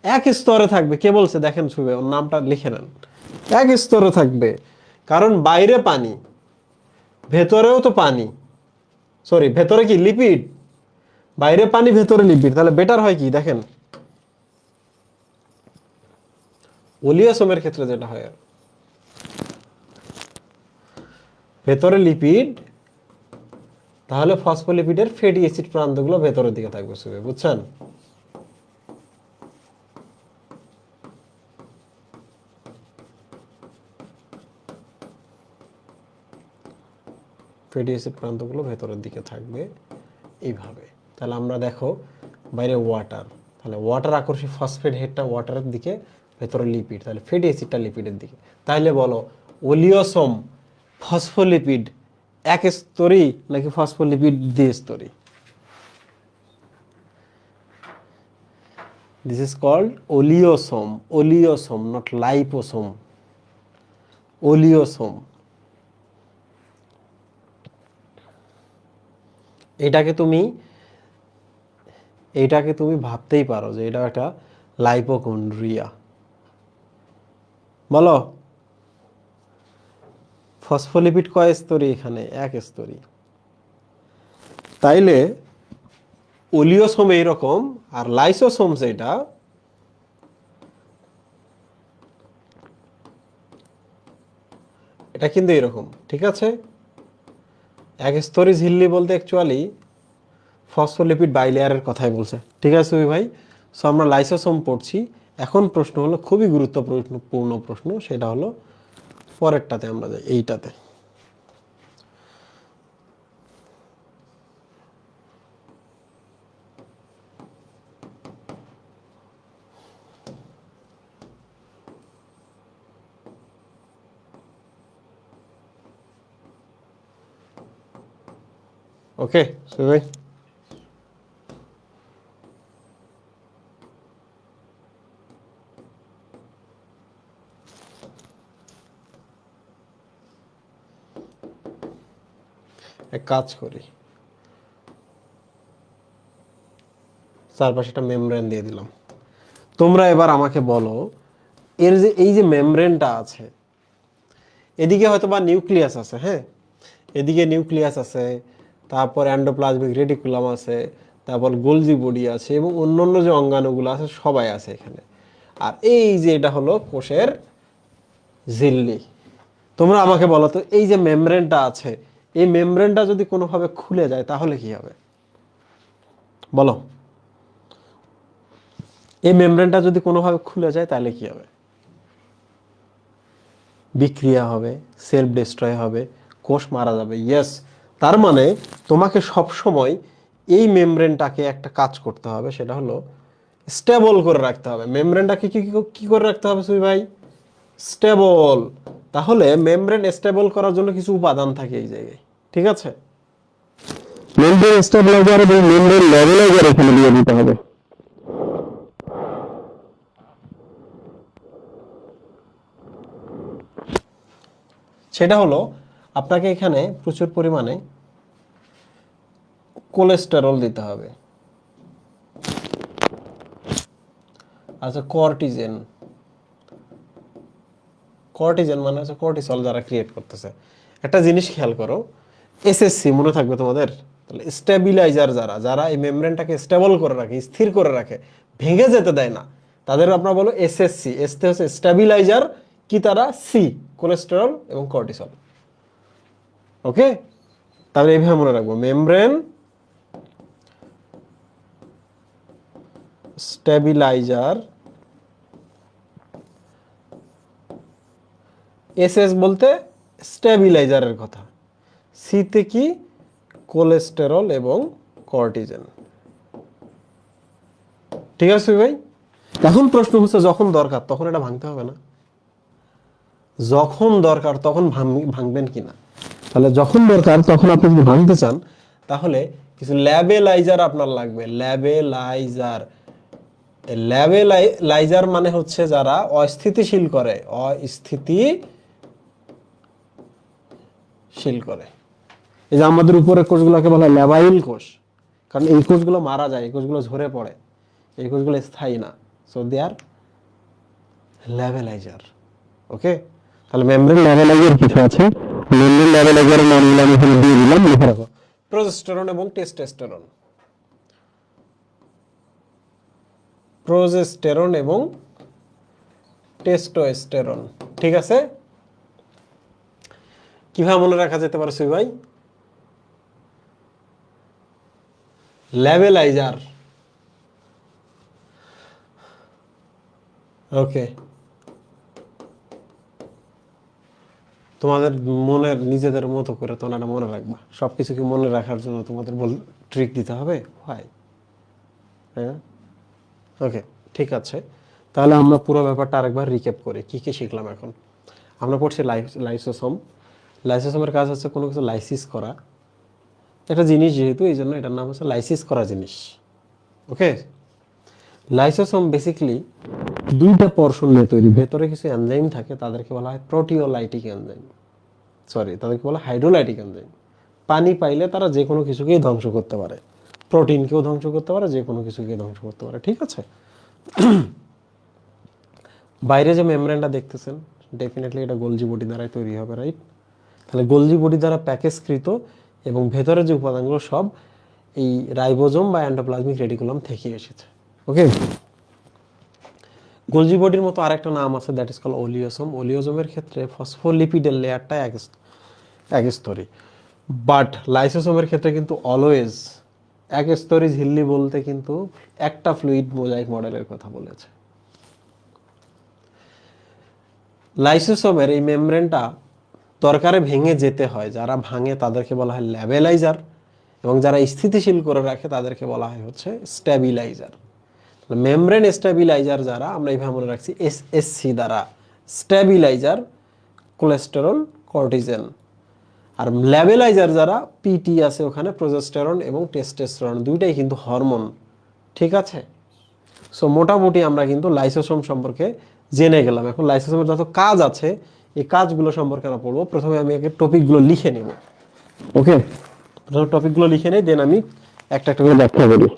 এক স্তরে থাকবে। কে বলছে? দেখেন ছবি, ওর নামটা লিখে নেন। এক স্তরে থাকবে, কারণ বাইরে পানি, ভেতরেও তো পানি। সরি, ভেতরে কি লিপিড, বাইরে পানি ভেতরে লিপিড, তাহলে বেটার হয় কি? দেখেন ওলিওসোমের ক্ষেত্রে যেটা হয়, ভেতরে লিপিড, তাহলে ফসফোলিপিডের ফ্যাটি অ্যাসিড প্রান্তগুলো ভেতরের দিকে থাকবে। সুবে, বুঝছেন? ফ্যাটি অ্যাসিড প্রান্তগুলো ভেতরের দিকে থাকবে এইভাবে। তাহলে আমরা দেখো বাইরে ওয়াটার, তাহলে ওয়াটার আকর্ষী ফসফেট হেডটা ওয়াটারের দিকে, ভেতরে লিপিড, তাহলে ফ্যাটি অ্যাসিডটা লিপিডের দিকে। তাহলে বলো ওলিওসোম ফসফোলিপিড এক স্তরী নাকি ফসফোলিপিড দ্বিস্তরী? This is called oleosome, oleosome not liposome, oleosome. এটাকে তুমি ভাবতেই পারো যে এটা একটা লাইপোকন্ড্রিয়া। বলো, ফসফোলিপিড কয় স্তরী? এখানে এক স্তরী। তাইলে ওলিওসোম এইরকম, আর লাইসোসোম যেটা, এটা কিন্তু এরকম, ঠিক আছে? এক স্তরী ঝিল্লি বলতে অ্যাকচুয়ালি ফসফোলিপিড বাইলেয়ারের কথাই বলছে, ঠিক আছে ভাই? সো আমরা লাইসোসোম পড়ছি। এখন প্রশ্ন হলো খুবই গুরুত্বপূর্ণ প্রশ্ন, সেটা হলো পরেরটাতে আমরা যাই, এইটাতে। ওকে ভাই, এক কাজ করি, চারপাশে একটা মেমব্রেন দিয়ে দিলাম। তোমরা এবার আমাকে বলো, এর যে এই যে মেমব্রেনটা আছে, এদিকে হয়তো বা নিউক্লিয়াস আছে, হ্যাঁ, এদিকে নিউক্লিয়াস আছে, তারপর এন্ডোপ্লাজমিক রেটিকুলাম আছে, তারপর গোলজি বডি আছে, এবং অন্যান্য যে অঙ্গাণুগুলো আছে সবাই আছে এখানে। আর এই যে এটা হলো কোষের ঝিল্লি। তোমরা আমাকে বলো তো, এই যে মেমব্রেনটা আছে, এই মেমব্রেনটা যদি কোনোভাবে খুলে যায় তাহলে কি হবে? বলো, এই মেমব্রেনটা যদি কোনোভাবে খুলে যায় তাহলে কি হবে? বিক্রিয়া হবে, সেলফ ডিস্ট্রয় হবে, কোষ মারা যাবে। ইয়েস, তার মানে তোমাকে সব সময় এই মেমব্রেনটাকে একটা কাজ করতে হবে, সেটা হলো স্টেবল করে রাখতে হবে। মেমব্রেনটাকে কি করে রাখতে হবে সুই ভাই? স্টেবল। তাহলে মেমব্রেন স্টেবল করার জন্য কিছু উপাদান থাকে এই জায়গায়, ঠিক আছে? মেমব্রেন স্টেবিলাইজার এবং মেমব্রেন লেভেলাইজার এখানে দিয়ে দিতে হবে। সেটা হলো আপনাকে এখানে প্রচুর পরিমাণে কোলেস্টেরল দিতে হবে। আচ্ছা, কর্টিজেন, কর্টিজেন মানে হচ্ছে কর্টিসল যারা ক্রিয়েট করতেছে। একটা জিনিস খেয়াল করো, এসএসসি মনে থাকবে তোমাদের। তাহলে স্টেবিলাইজার যারা যারা এই মেমব্রেনটাকে স্টেবল করে রাখে, স্থির করে রাখে, ভেঙে যেতে দেয় না, তাদের আপনারা বলো এসএসসি। এসতে হচ্ছে স্টেবিলাইজার, কি তারা? সি, কোলেস্টেরল এবং কর্টিসল। ওকে, তাহলে এইভাবে মনে রাখবো, মেমব্রেন স্টেবিলাইজার, এসএস বলতে স্টেবিলাইজারের কথা, সিতে কি? কোলেস্টেরল এবং কর্টিজেন। ঠিক আছে ভাই? এখন প্রশ্ন হচ্ছে, যখন দরকার তখন এটা ভাঙতে হবে না? যখন দরকার তখন ভাঙবেন কিনা? তাহলে যখন দরকার তখন আপনি যদি ভাঙতে চান, তাহলে কিছু ল্যাবেলাইজার আপনার লাগবে। ল্যাবেলাইজার, ল্যাবেলাইজার মানে হচ্ছে যারা অস্থিতিশীল করে, অস্থিতিশীল করে। এই যে আমাদের উপরের কোষগুলোকে বলা হয় ল্যাবাইল কোষ, কারণ এই কোষগুলো মারা যায়, এই কোষগুলো ঝরে পড়ে, এই কোষগুলো স্থায়ী না। সো দে আর ল্যাবেলাইজার। ওকে, তাহলে মেমব্রেন ল্যাবেলাইজার কিছু আছে। মেমব্রেন ল্যাবেলাইজারের নামগুলো আমি এখানে দিয়ে দিলাম, লিখে রাখো। প্রোজেস্টেরন এবং টেস্টোস্টেরন, প্রোজেস্টেরন এবং টেস্টোস্টেরন, ঠিক আছে? কিভাবে মনে রাখা যেতে পারে সুই ভাই? ল্যাবেলাইজার। ওকে, তোমাদের মনের নিজেদের মতো করে তোমরা মনে রাখবা। সবকিছু কি মনে রাখার জন্য তোমাদের ট্রিক দিতে হবে? হয়, হ্যাঁ? ওকে, ঠিক আছে। তাহলে আমরা পুরো ব্যাপারটা আরেকবার রিক্যাপ করি, কি কি শিখলাম এখন। আমরা পড়ছি লাইসোসোম। লাইসোসোমের কাজ হচ্ছে কোনো কিছু লাইসিস করা, একটা জিনিস যেহেতু এই জন্য এটার নাম হচ্ছে লাইসিস করা জিনিস। ওকে, লাইসোসোম বেসিক্যালি দুইটা পোরশন নিয়ে তৈরি, ভেতরে কিছু এনজাইম থাকে, তাদেরকে বলা হয় প্রোটিওলাইটিক এনজাইম, সরি তাদেরকে বলা হয় হাইড্রোলাইটিক এনজাইম। পানি পাইলে তারা যে কোনো কিছুকেই ধ্বংস করতে পারে, প্রোটিনকেও ধ্বংস করতে পারে, যে কোনো কিছুকে ধ্বংস করতে পারে, ঠিক আছে। বাইরে যে মেমব্রেনটা দেখতেছেন ডেফিনেটলি এটা গোলজি বডি দ্বারাই তৈরি হবে, রাইট? তাহলে গোলজি বডি দ্বারা প্যাকেজকৃত এবং ভেতরে যে উপাদানগুলো সব এই রাইবোজোম বা এন্ডোপ্লাজমিক রেটিকুলাম থেকে এসেছে। ওকে, গোলজি বডির মতো আরেকটা নাম আছে, দ্যাট ইজ কল ওলিওসোম। ওলিওজোমের ক্ষেত্রে ফসফোলিপিডের লেয়ারটা একস্তরী, বাট লাইসোসোমের ক্ষেত্রে কিন্তু অলওয়েজ একস্তরী ঝিল্লি বলতে কিন্তু একটা ফ্লুইড মোজাইক মডেলের কথা বলেছে। লাইসোসোমের এই মেমব্রেনটা দরকারে ভেঙে যেতে হয়, যারা ভাঙে তাদেরকে বলা হয় ল্যাবেলাইজার, এবং যারা স্থিতিশীল করে রাখে তাদেরকে বলা হয় হচ্ছে স্ট্যাবিলাইজার। মেমব্রেন স্ট্যাবিলাইজার যারা, আমরা এইভাবে মনে রাখছি এসএসসি দ্বারা, স্ট্যাবিলাইজার কোলেস্টেরল কর্টিজেন, আর ল্যাবেলাইজার যারা পিটি আছে ওখানে প্রোজেস্টেরন এবং টেস্টোস্টেরন, দুইটাই কিন্তু হরমোন, ঠিক আছে। সো মোটামুটি আমরা কিন্তু লাইসোসোম সম্পর্কে জেনে গেলাম। এখন লাইসোসোমের যত কাজ আছে এই কাজগুলো সম্পর্কে আমরা পড়বো। প্রথমে আমি আগে টপিকগুলো লিখে নেব, ওকে? প্রথমে টপিকগুলো লিখে নেই, দেন আমি একটা একটা করে ব্যাখ্যা করি।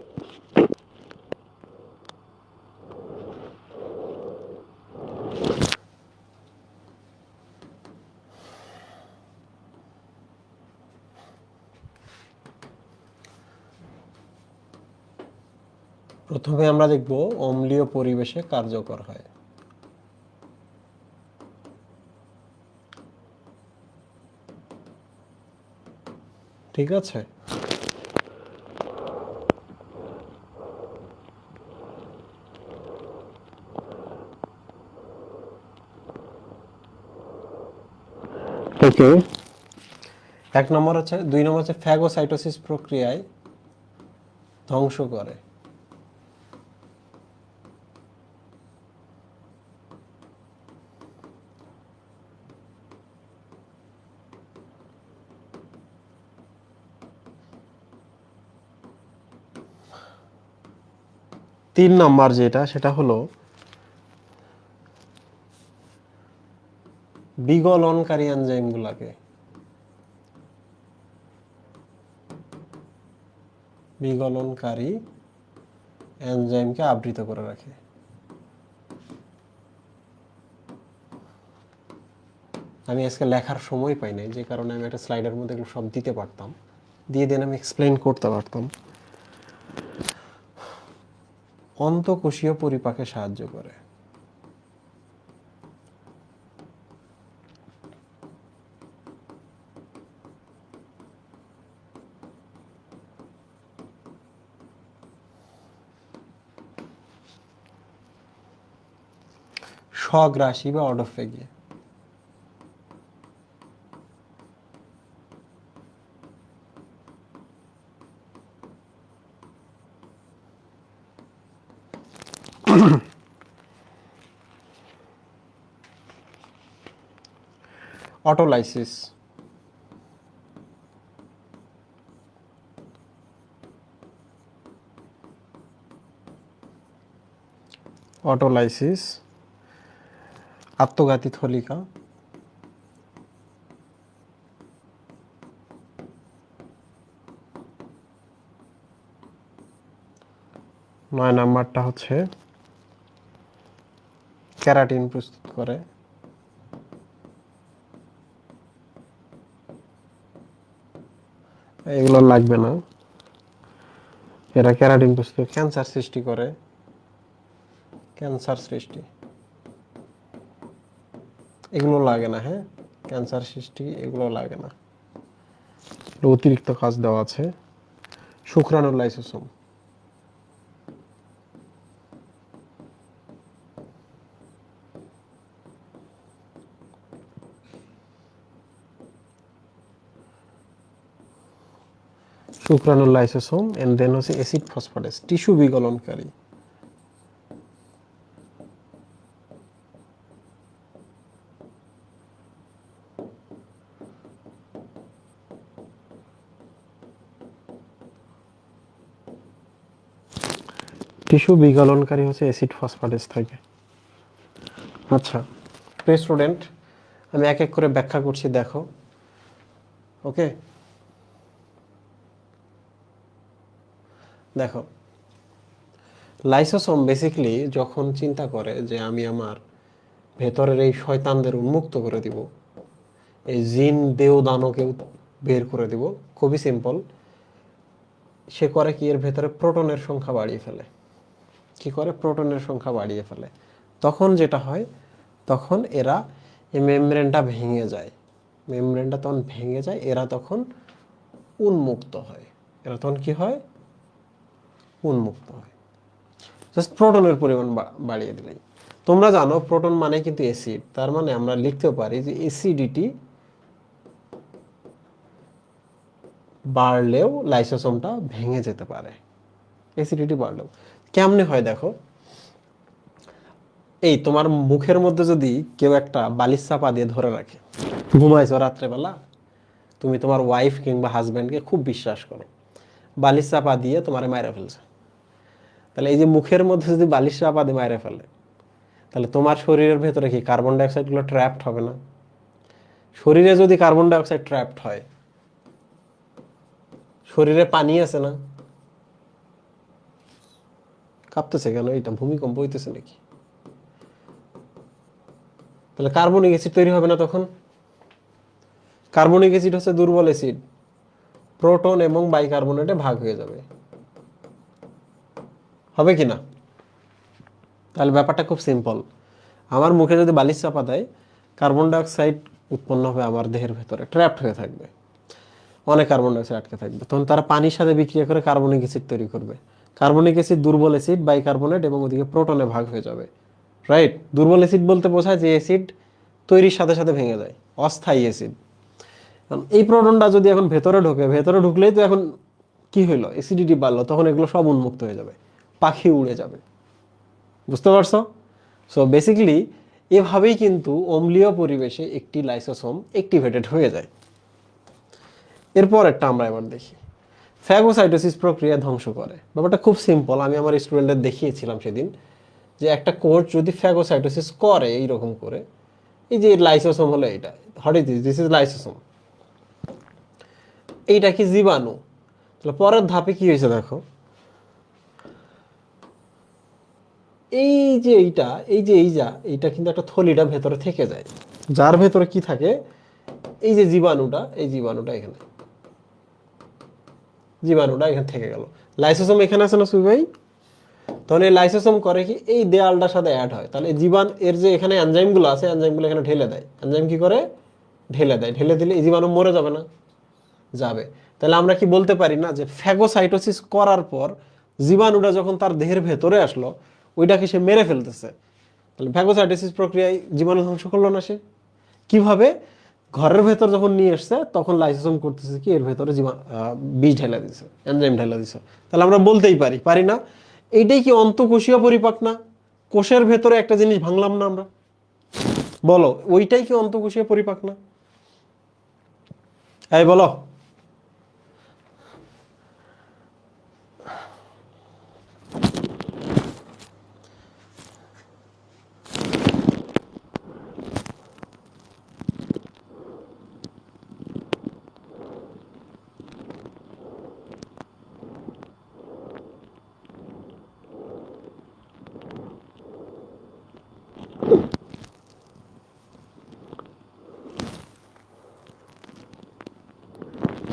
প্রথমে আমরা দেখব অম্লীয় পরিবেশে কার্যকর হয়। ঠিক আছে, ওকে। এক নম্বর হচ্ছে, 2 নম্বর হচ্ছে ফ্যাগোসাইটোসিস প্রক্রিয়ায় ধ্বংস করে। তিন নাম্বার যেটা, সেটা হলো বিগলনকারী এনজাইমগুলোকে, বিগলনকারী এনজাইমকে আবৃত করে রাখে। আমি আজকে লেখার সময় পাই নাই, যে কারণে আমি একটা স্লাইডের মধ্যে এগুলো সব দিতে পারতাম, দিয়ে দেন আমি এক্সপ্লেইন করতে পারতাম। অন্তঃকোষীয় পরিপাকে সাহায্য করে। স্বগ্রাসী বা অটোফেগি, অটোলাইসিস, অটোলাইসিস, আত্মঘাতী থলিকা, 9 নাম্বারটা হচ্ছে ক্যারাটিন প্রস্তুত করে। এগুলো লাগবে না, এরা ক্যারাটিন প্রস্তুত, ক্যান্সার সৃষ্টি করে, ক্যান্সার সৃষ্টি, এগুলো লাগে না, হ্যাঁ, ক্যান্সার সৃষ্টি এগুলো লাগে না, অতিরিক্ত কাজ দেওয়া আছে। শুক্রাণুর লাইসোসোম, শুক্রাণুর লাইসোসোম, এন্ড দেন হচ্ছে অ্যাসিড ফসফেটেস, টিস্যু বিগলনকারী। টিস্যু বিগলনকারী হচ্ছে অ্যাসিড ফসফেটেস থাকে। আচ্ছা প্রিয় স্টুডেন্ট, আমি এক এক করে ব্যাখ্যা করছি, দেখো। ওকে, দেখো লাইসোসোম বেসিক্যালি যখন চিন্তা করে যে আমি আমার ভেতরের এই শয়তানদের উন্মুক্ত করে দিব, এই জিন দেও দানকে বের করে দিব, খুবই সিম্পল। সে করে কি, এর ভেতরে প্রোটনের সংখ্যা বাড়িয়ে ফেলে। কি করে? প্রোটনের সংখ্যা বাড়িয়ে ফেলে। তখন যেটা হয়, তখন এরা এই মেমব্রেনটা ভেঙে যায়। মেমব্রেনটা তখন ভেঙে যায়, এরা তখন উন্মুক্ত হয়। এরা তখন কি হয়? উন্মুক্ত হয়। জাস্ট প্রোটনের পরিমাণ বাড়িয়ে দিলেই। তোমরা জানো প্রোটন মানে কিন্তু অ্যাসিড, তার মানে আমরা লিখতে পারি যে অ্যাসিডিটি বাড়লেও লাইসোসোমটা ভেঙে যেতে পারে। অ্যাসিডিটি বাড়লেও কেমনে হয় দেখো, এই তোমার মুখের মধ্যে যদি কেউ একটা বালিশ চাপা দিয়ে ধরে রাখে, ঘুমাইছো রাত্রেবেলা, তুমি তোমার ওয়াইফ কিংবা হাজব্যান্ডকে খুব বিশ্বাস করো, বালিশ চাপা দিয়ে তোমারে মাইরা ফেলছে, তাহলে এই যে মুখের মধ্যে যদি বালিশ চাপা দিয়ে মাইরা ফেলে, তাহলে তোমার শরীরের ভেতরে কি কার্বন ডাইঅক্সাইডগুলো ট্র্যাপড হবে না? শরীরে যদি কার্বন ডাইঅক্সাইড ট্র্যাপড হয়, শরীরে পানি আছে না? কাঁপতেছে কেন? এটা ভূমিকম্প হইতেছে নাকি? তাহলে কার্বনিক অ্যাসিড তৈরি হবে না তখন? কার্বনিক অ্যাসিড হচ্ছে দুর্বল অ্যাসিড, প্রোটন এবং বাইকার্বনেটে ভাগ হয়ে যাবে, হবে কি না? তাহলে ব্যাপারটা খুব সিম্পল। আমার মুখে যদি বালিশ চাপা দেয়, কার্বন ডাইঅক্সাইড উৎপন্ন হবে আমার দেহের ভেতরে, ট্র্যাপড হয়ে থাকবে, অনেক কার্বন ডাইঅক্সাইড আটকে থাকবে। তখন তারা পানির সাথে বিক্রিয়া করে কার্বনিক অ্যাসিড তৈরি করবে। কার্বনিক অ্যাসিড দুর্বল অ্যাসিড, বাইকার্বনেট এবং ওদিকে প্রোটনে ভাগ হয়ে যাবে। রাইট? দুর্বল অ্যাসিড বলতে বোঝায় যে অ্যাসিড তৈরির সাথে সাথে ভেঙে যায়, অস্থায়ী অ্যাসিড। এই প্রোটনটা যদি এখন ভেতরে ঢোকে, ভেতরে ঢুকলেই তো এখন কি হইলো, অ্যাসিডিটি বাড়লো, তখন এগুলো সব উন্মুক্ত হয়ে যাবে, পাখি উড়ে যাবে। বুঝতে পারছো? সো বেসিক্যালি এভাবেই কিন্তু অম্লীয় পরিবেশে একটি লাইসোসোম অ্যাক্টিভেটেড হয়ে যায়। এরপর একটা আমরা এবার দেখি, ফ্যাগোসাইটোসিস প্রক্রিয়া ধ্বংস করে। ব্যাপারটা খুব সিম্পল, আমি আমার স্টুডেন্টদের দেখিয়েছিলাম সেদিন, যে একটা কোষ যদি ফ্যাগোসাইটোসিস করে এইরকম করে, এই যে লাইসোসোম হলো এটা, what is this? This is lysosome. এইটা কি জীবাণু? তাহলে পরের ধাপে কি হয়েছে দেখো, এই যে এইটা, এই যে এইটা কিন্তু একটা থলিটা ভেতরে থেকে যায়, যার ভেতরে কি থাকে, এই যে জীবাণুটা, এই জীবাণুটা এখানে, জীবাণুটা এখানে থেকে গেল। লাইসোসোম এখানে আছে না সুই ভাই? তখন এই লাইসোসোম করে কি, এই দেয়ালটার সাথে অ্যাড হয়, তাহলে এর যে এখানে এনজাইমগুলো আছে, এনজাইমগুলো এখানে ঢেলে দেয়। এনজাইম কি করে? ঢেলে দেয়। ঢেলে দিলে এই জীবাণু মরে যাবে না? যাবে। তাহলে আমরা কি বলতে পারি না যে ফ্যাগোসাইটোসিস করার পর জীবাণুটা যখন তার দেহের ভেতরে আসলো, ওইটাকে সে মেরে ফেলতেছে। তাহলে ফ্যাগোসাইটোসিস প্রক্রিয়ায় জীবাণু ধ্বংস করলো না সে? কিভাবে? ঘরের ভেতর যখন নিয়ে এসছে, তখন লাইসোসোম করতেছে কি, এর ভেতরে বিষ ঢেলা দিছে, এনজাইম ঢেলা দিছে। তাহলে আমরা বলতেই পারি, পারি না? এইটাই কি অন্তঃকোষীয় পরিপাক না? কোষের ভেতরে একটা জিনিস ভাঙলাম না আমরা, বলো ওইটাই কি অন্তঃকোষীয় পরিপাক না? এই বলো।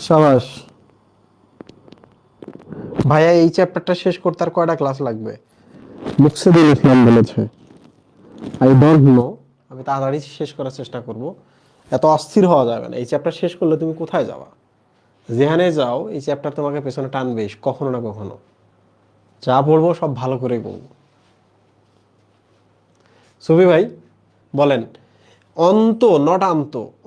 সাবাস ভাইয়া, এই চ্যাপ্টারটা শেষ করতে আর কয়টা ক্লাস লাগবে? মুকসিদুল ইসলাম বলেছে। আই ডোন্ট নো, আমি তাড়াতাড়ি শেষ করার চেষ্টা করব। এত অস্থির হওয়া যাবে না। এই চ্যাপ্টার শেষ করলে তুমি কোথায় যাবা? যেখানে যাও এই চ্যাপ্টার তোমাকে পেছনে টানবে কখনো না কখনো। যা পড়বো সব ভালো করে পড়বো। সুবি ভাই বলেন, নট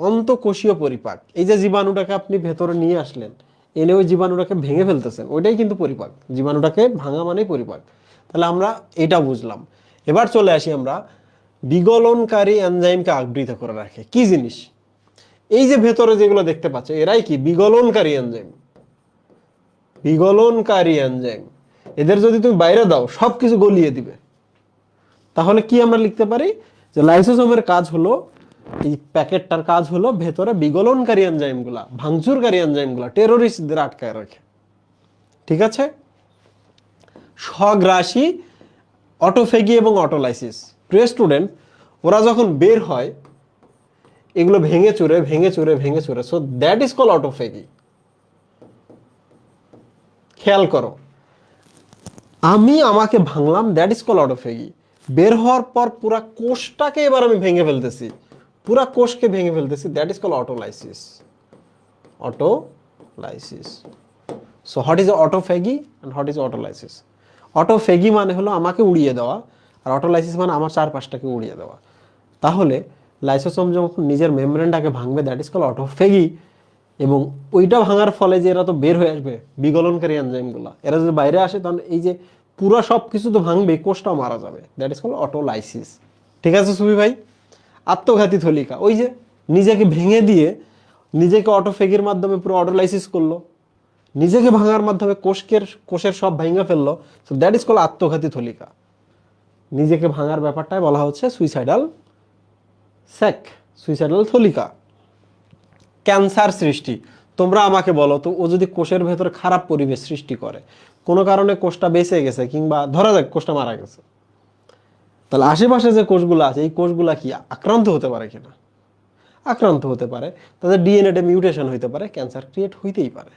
অন্তঃকোষীয় পরিপাক, এই যে জীবাণুটাকে আপনি ভেতরে নিয়ে আসলেন, এনে ওই জীবাণুটাকে ভেঙে ফেলতেছেন, ওইটাই কিন্তু পরিপাক। জীবাণুটাকে ভাঙা মানেই পরিপাক। তাহলে আমরা এটা বুঝলাম। এবার চলে আসি আমরা, বিগলনকারী এনজাইমকে আবৃত করে রাখে কি জিনিস? এই যে ভেতরে যেগুলো দেখতে পাচ্ছ, এরাই কি বিগলনকারী এনজাইম। বিগলনকারী এনজাইম এদের যদি তুমি বাইরে দাও সবকিছু গলিয়ে দিবে। তাহলে কি আমরা লিখতে পারি যে লাইসোসোমের কাজ হলো, এই প্যাকেটটার কাজ হলো ভেতরে বিগলনকারী এনজাইমগুলা, ভাঙচুরকারী এনজাইমগুলা, টেরোরিস্টদের আটকায় রাখে। ঠিক আছে? স্বগ্রাসী, অটোফেগি এবং অটোলাইসিস। প্রিয় স্টুডেন্ট, ওরা যখন বের হয় এগুলো ভেঙে চুরে ভেঙে চুরে ভেঙে চুরে, so that is call autophagy. খেয়াল করো, আমি আমাকে ভাঙলাম, দ্যাট ইজ কল অটোফেগি। বের হওয়ার পর পুরা কোষটাকে এবার আমি ভেঙে ফেলতেছি, পুরা কোষকে ভেঙে ফেলতেছি, that is call autolysis. Autolysis. So what is autophagy and what is autolysis? Autophagy মানে হলো আমাকে উড়িয়ে দেওয়া, আর অটোলাইসিস মানে আমার চারপাশটাকে উড়িয়ে দেওয়া। তাহলে লাইসোসোম যখন নিজের মেমব্রেনটাকে ভাঙবে, দ্যাট ইজ কল অটোফেগি। এবং ওইটা ভাঙার ফলে যে এরা তো বের হয়ে আসবে বিগলনকারী এনজাইমগুলো, এরা যদি বাইরে আসে তাহলে এই যে পুরো সব কিছু তো ভাঙবে, কোষটাও মারা যাবে, দ্যাট ইজ কল অটোলাইসিস। ঠিক আছে সুবি ভাই? আত্মঘাতী থলিকা, ওই যে নিজেকে ভেঙে দিয়ে নিজেকে অটোফেগির মাধ্যমে পুরো অটোলাইসিস করলো, নিজেকে ভাঙার মাধ্যমে কোষের সব ভাঙা ফেললো। সো দ্যাট ইজ কল আত্মঘাতী থলিকা। নিজেকে ভাঙার ব্যাপারটাই বলা হচ্ছে সুইসাইডাল স্যাক, সুইসাইডাল থলিকা। ক্যান্সার সৃষ্টি, তোমরা আমাকে বলো তো, ও যদি কোষের ভেতরে খারাপ পরিবেশ সৃষ্টি করে, কোনো কারণে কোষটা বেঁচে গেছে কিংবা ধরা যাক কোষটা মারা গেছে, তাহলে আশেপাশে যে কোষগুলো আছে এই কোষগুলা কি আক্রান্ত হতে পারে কিনা? আক্রান্ত হতে পারে, তাদের ডিএনএতে মিউটেশন হইতে পারে, ক্যান্সার ক্রিয়েট হইতেই পারে।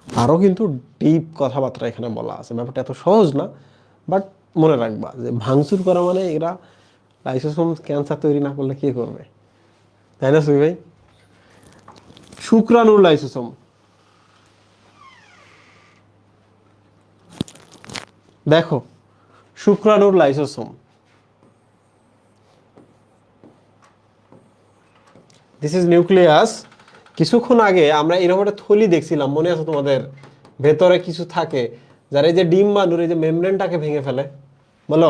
আরও কিন্তু ডিপ কথাবার্তা এখানে বলা আছে, ব্যাপারটা এত সহজ না, বাট মনে রাখবা যে ভাঙচুর করা মানে এরা লাইসোসোম ক্যান্সার তৈরি না করলে কি করবে, তাই না সুই ভাই? শুক্রাণুর লাইসোসোম, দেখো শুক্রাণুর লাইসোসোম, দিস ইজ নিউক্লিয়াস। কিছুক্ষণ আগে আমরা এরকম একটা থলি দেখছিলাম, মনে আছে তোমাদের? ভেতরে কিছু থাকে যারা এই যে ডিম বানুর এই যে মেমব্রেনটাকে ভেঙে ফেলে, বলো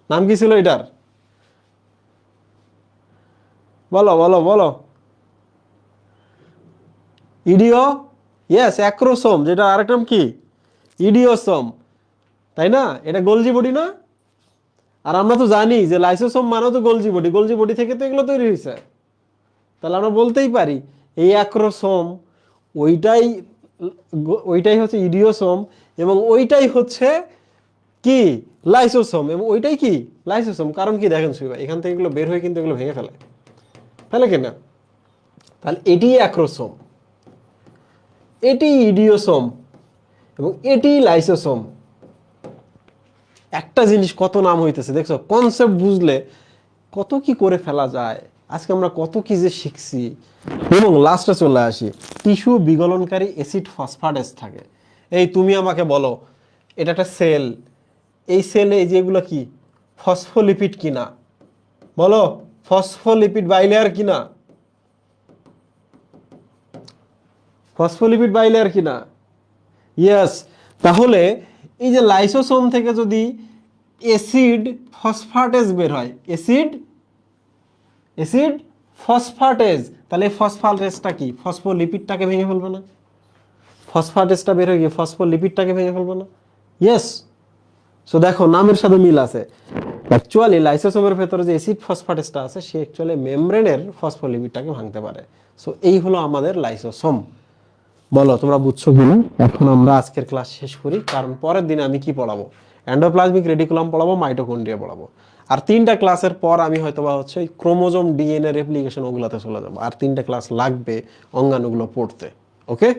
নাম কি ছিল এটার? বলো বলো বলো। ইডিও, ইয়েস, অ্যাক্রোসোম, যেটা আরেক নাম কি ইডিওসোম, তাই না? এটা গোলজি বডি না? আর আমরা তো জানি যে লাইসোসোম মানে তো গোলজি বডি, গোলজি বডি থেকে তো এগুলো তৈরি হয়েছে। তাহলে আমরা বলতেই পারি এই অ্যাক্রোসোম, ওইটাই ওইটাই হচ্ছে ইডিওসোম, এবং ওইটাই হচ্ছে কি লাইসোসোম, এবং ওইটাই কি লাইসোসোম। কারণ কি দেখেন সুইবা, এখান থেকে এগুলো বের হয়ে কিন্তু এগুলো ভেঙে ফেলে, ফেলে কিনা? তাহলে এটি অ্যাক্রোসোম, এটি ইডিওসোম, এবং এটি লাইসোসোম। একটা জিনিস কত নাম হইতেছে দেখছো, কনসেপ্ট বুঝলে কত কি করে ফেলা যায়। আজকে আমরা কত কি যে শিখছি। এবং লাস্টে চলে আসি, টিস্যু বিগলনকারী অ্যাসিড ফসফাটেস থাকে। এই তুমি আমাকে বলো, এটা একটা সেল, এই সেলে এই যেগুলো কি ফসফোলিপিড কিনা? বলো, ফসফোলিপিড বাইলেয়ার কিনা? ফসফোলিপিড বাইলেয়ার কিনা? ইয়েস। তাহলে এই যে লাইসোসোম থেকে যদি অ্যাসিড ফসফাটেজ বের হয়, অ্যাসিড অ্যাসিড ফসফাটেজ, তাহলে এই ফসফাটেজটা কি ফসফোলিপিডটাকে ভেঙে ফেলবে না? ফসফাটেজটা বের হয়ে গিয়ে ফসফোলিপিডটাকে ভেঙে ফেলবে না? ইয়েস। সো দেখো নামের সাথে মিল আছে। অ্যাকচুয়ালি লাইসোসোমের ভেতরে যে অ্যাসিড ফসফাটেজটা আছে সে অ্যাকচুয়ালি মেমব্রেনের ফসফোলিপিডটাকে ভাঙতে পারে। সো এই হলো আমাদের লাইসোসোম। বলো তোমরা বুঝছো কিনা? এখন আমরা আজকের ক্লাস শেষ করি, কারণ পরের দিনে আমি কি পড়াবো? এন্ডোপ্লাজমিক রেটিকুলাম পড়াবো, মাইটোকন্ড্রিয়া পড়াবো। আর 3টা ক্লাসের পর আমি হয়তোবা হচ্ছে ক্রোমোজোম ডিএনএ রেপ্লিকেশন ওগুলাতে চলে যাবো। আর 3টা ক্লাস লাগবে অঙ্গাণুগুলো পড়তে। ওকে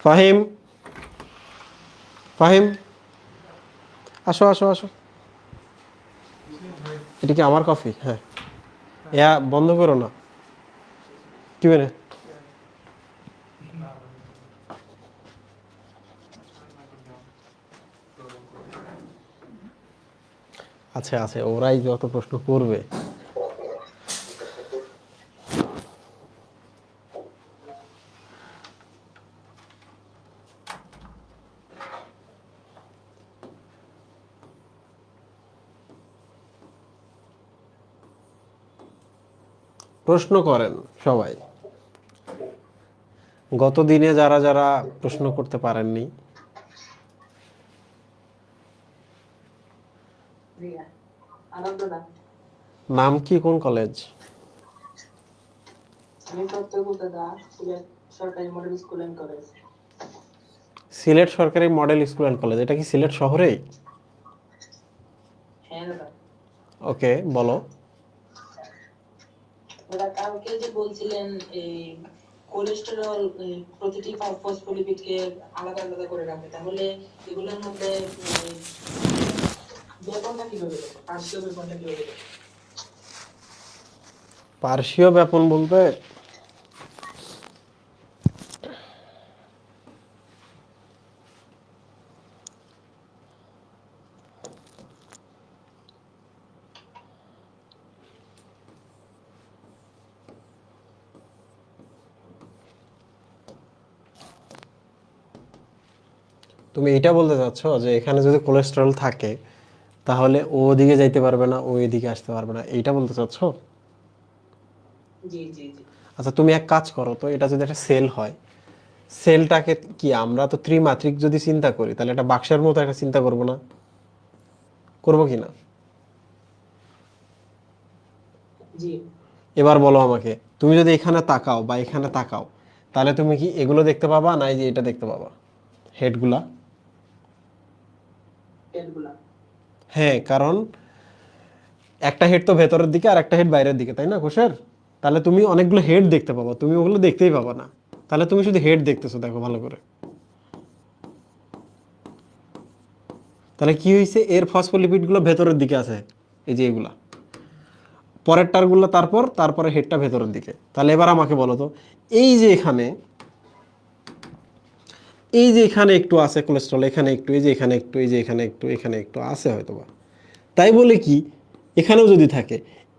ফাহিম? ফাহিম আসো আসো আসো। এটা কি আমার কফি? হ্যাঁ, ইয়া বন্ধ করো না। কি মানে? আচ্ছা আছে, ওরাই যত প্রশ্ন করবে। প্রশ্ন করেন সবাই। গত দিনে যারা যারা প্রশ্ন করতে পারেননি রিয়া আনন্দদা। নাম কি, কোন কলেজ? আমি প্রত্যয় দাদা, সিলেট সরকারি model school and college. Sylhet সরকারি মডেল স্কুল অ্যান্ড কলেজ, এটা কি সিলেট শহরেই? হ্যাঁ দাদা। ওকে, বলো। দাদা কালকে যে বলছিলেন এই কোলেস্টেরল প্রতিটি ফসফোলিপিডকে আলাদা আলাদা করে রাখে, তাহলে এগুলোর মধ্যে ব্যাপনটা কিভাবে দেখো, পার্শ্বীয় ব্যাপনটা কিভাবে দেখো? পার্শ্বীয় ব্যাপন বলতে তুমি এটা বলতে চাচ্ছ যে এখানে যদি কোলেস্টেরল থাকে তাহলে ও ওদিকে যাইতে পারবে না, ও এদিকে আসতে পারবে না, এইটা বলতে চাচ্ছ? জি জি জি। আচ্ছা, তুমি এক কাজ করো তো, এটা যদি একটা সেল হয়, সেলটাকে কি আমরা তো ত্রিমাত্রিক যদি চিন্তা করি তাহলে একটা বাক্সের মতো একটা চিন্তা করব না? করবো কি না? জি। এবার বলো আমাকে, তুমি যদি এখানে তাকাও বা এখানে তাকাও তাহলে তুমি কি এগুলো দেখতে পাবা না এই যে এটা দেখতে পাবা, হেডগুলা? পেটগুলা। হ্যাঁ, কারণ একটা হেড তো ভেতরের দিকে আর একটা হেড বাইরের দিকে, তাই না কোষের? তাহলে তুমি অনেকগুলো হেড দেখতে পাবা, তুমি ওগুলো দেখতেই পাবা না। তাহলে তুমি শুধু হেড দেখতেছো, দেখো ভালো করে। তাহলে কি হয়েছে, এর ফসফোলিপিডগুলো ভেতরের দিকে আছে, এই যে এগুলা পরের টারগুলো, তারপরে হেডটা ভেতরের দিকে। তাহলে এবার আমাকে বলো তো, এই যে এখানে এই যে এখানে একটু আছে কোলেস্ট্রল, এখানে একটু, এই যে এখানে একটু, এই যে এখানে একটু, এখানে একটু আছে হয়তোবা, তাই বলে কি এখানেও যদি থাকে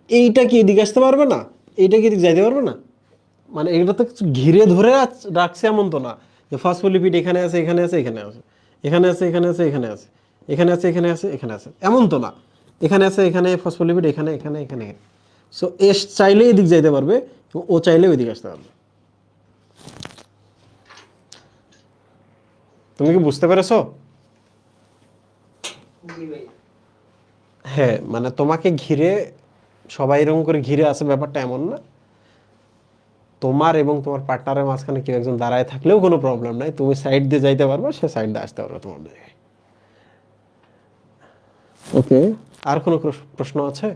এইটা কি এদিকে আসতে পারবে না, এইটা কি এদিকে যাইতে পারবে না? মানে এগুলো তো কিছু ঘিরে ধরে রাখছে এমন তো না যে ফসফোলিপিড এখানে আছে, এখানে আছে, এখানে আছে, এখানে আছে, এখানে আছে, এখানে আছে, এখানে আছে, এখানে আছে, এখানে আছে, এমন তো না। এখানে আছে, এখানে ফসফোলিপিড, এখানে, এখানে, এখানে। সো এস চাইলে এদিক যাইতে পারবে, ও চাইলে ওইদিকে আসতে পারবে। তুমি কি বুঝতে পেরেছো? জি ভাই। হ্যাঁ, মানে তোমাকে ঘিরে সবাই এরকম করে ঘিরে আছে ব্যাপারটা এমন না। তোমার এবং তোমার পার্টনারের মাঝখানে কেউ একজন দাঁড়ায় থাকলেও কোনো প্রবলেম নাই, তুমি সাইড দিয়ে যাইতে পারবে, সে সাইড দিয়ে আসতে পারবে তোমার জায়গায়। ওকে, আর কোনো প্রশ্ন আছে?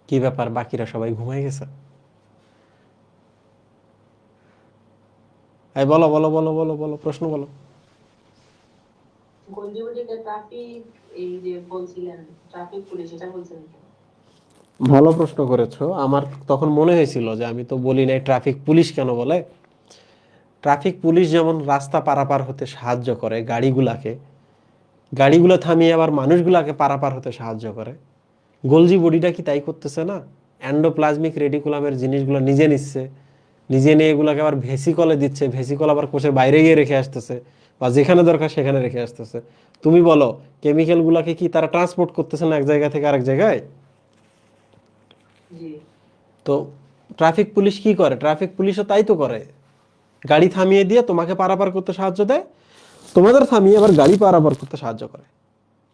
কি ব্যাপার, বাকিরা সবাই ঘুমাই গেছে? এই বলো বলো বলো বলো বলো, প্রশ্ন বলো। গঞ্জিবটিকে ট্রাফিক, এই যে বলছিলেন ট্রাফিক পুলিশ, এটা বলছেন কি? ভালো প্রশ্ন করেছো। আমার তখন মনে হয়েছিল যে আমি তো বলি নাই ট্রাফিক পুলিশ কেন বলে। ট্রাফিক পুলিশ যেমন রাস্তা পারাপার হতে সাহায্য করে গাড়িগুলাকে, গাড়িগুলো থামিয়ে আবার মানুষগুলাকে পারাপার হতে সাহায্য করে, গোলজি বডিটা কি তাই করতেছে না? অ্যান্ডোপ্লাজমিক রেটিকুলামের জিনিসগুলো নিজে নিচ্ছে, নিজে নিয়ে এগুলোকে আবার ভেসিকলে দিচ্ছে, ভেসিকল আবার কোষের বাইরে গিয়ে রেখে আসতেছে, বা যেখানে দরকার সেখানে রেখে আসতেছে। তুমি বলো, কেমিক্যালগুলোকে কি তারা ট্রান্সপোর্ট করতেছে না এক জায়গা থেকে আরেক জায়গায়? জি। তো ট্রাফিক পুলিশ কি করে? ট্রাফিক পুলিশও তাই তো করে, গাড়ি থামিয়ে দিয়ে তোমাকে পারাপার করতে সাহায্য দেয়, তোমাদের থামিয়ে আবার গাড়ি পারাপার করতে সাহায্য করে।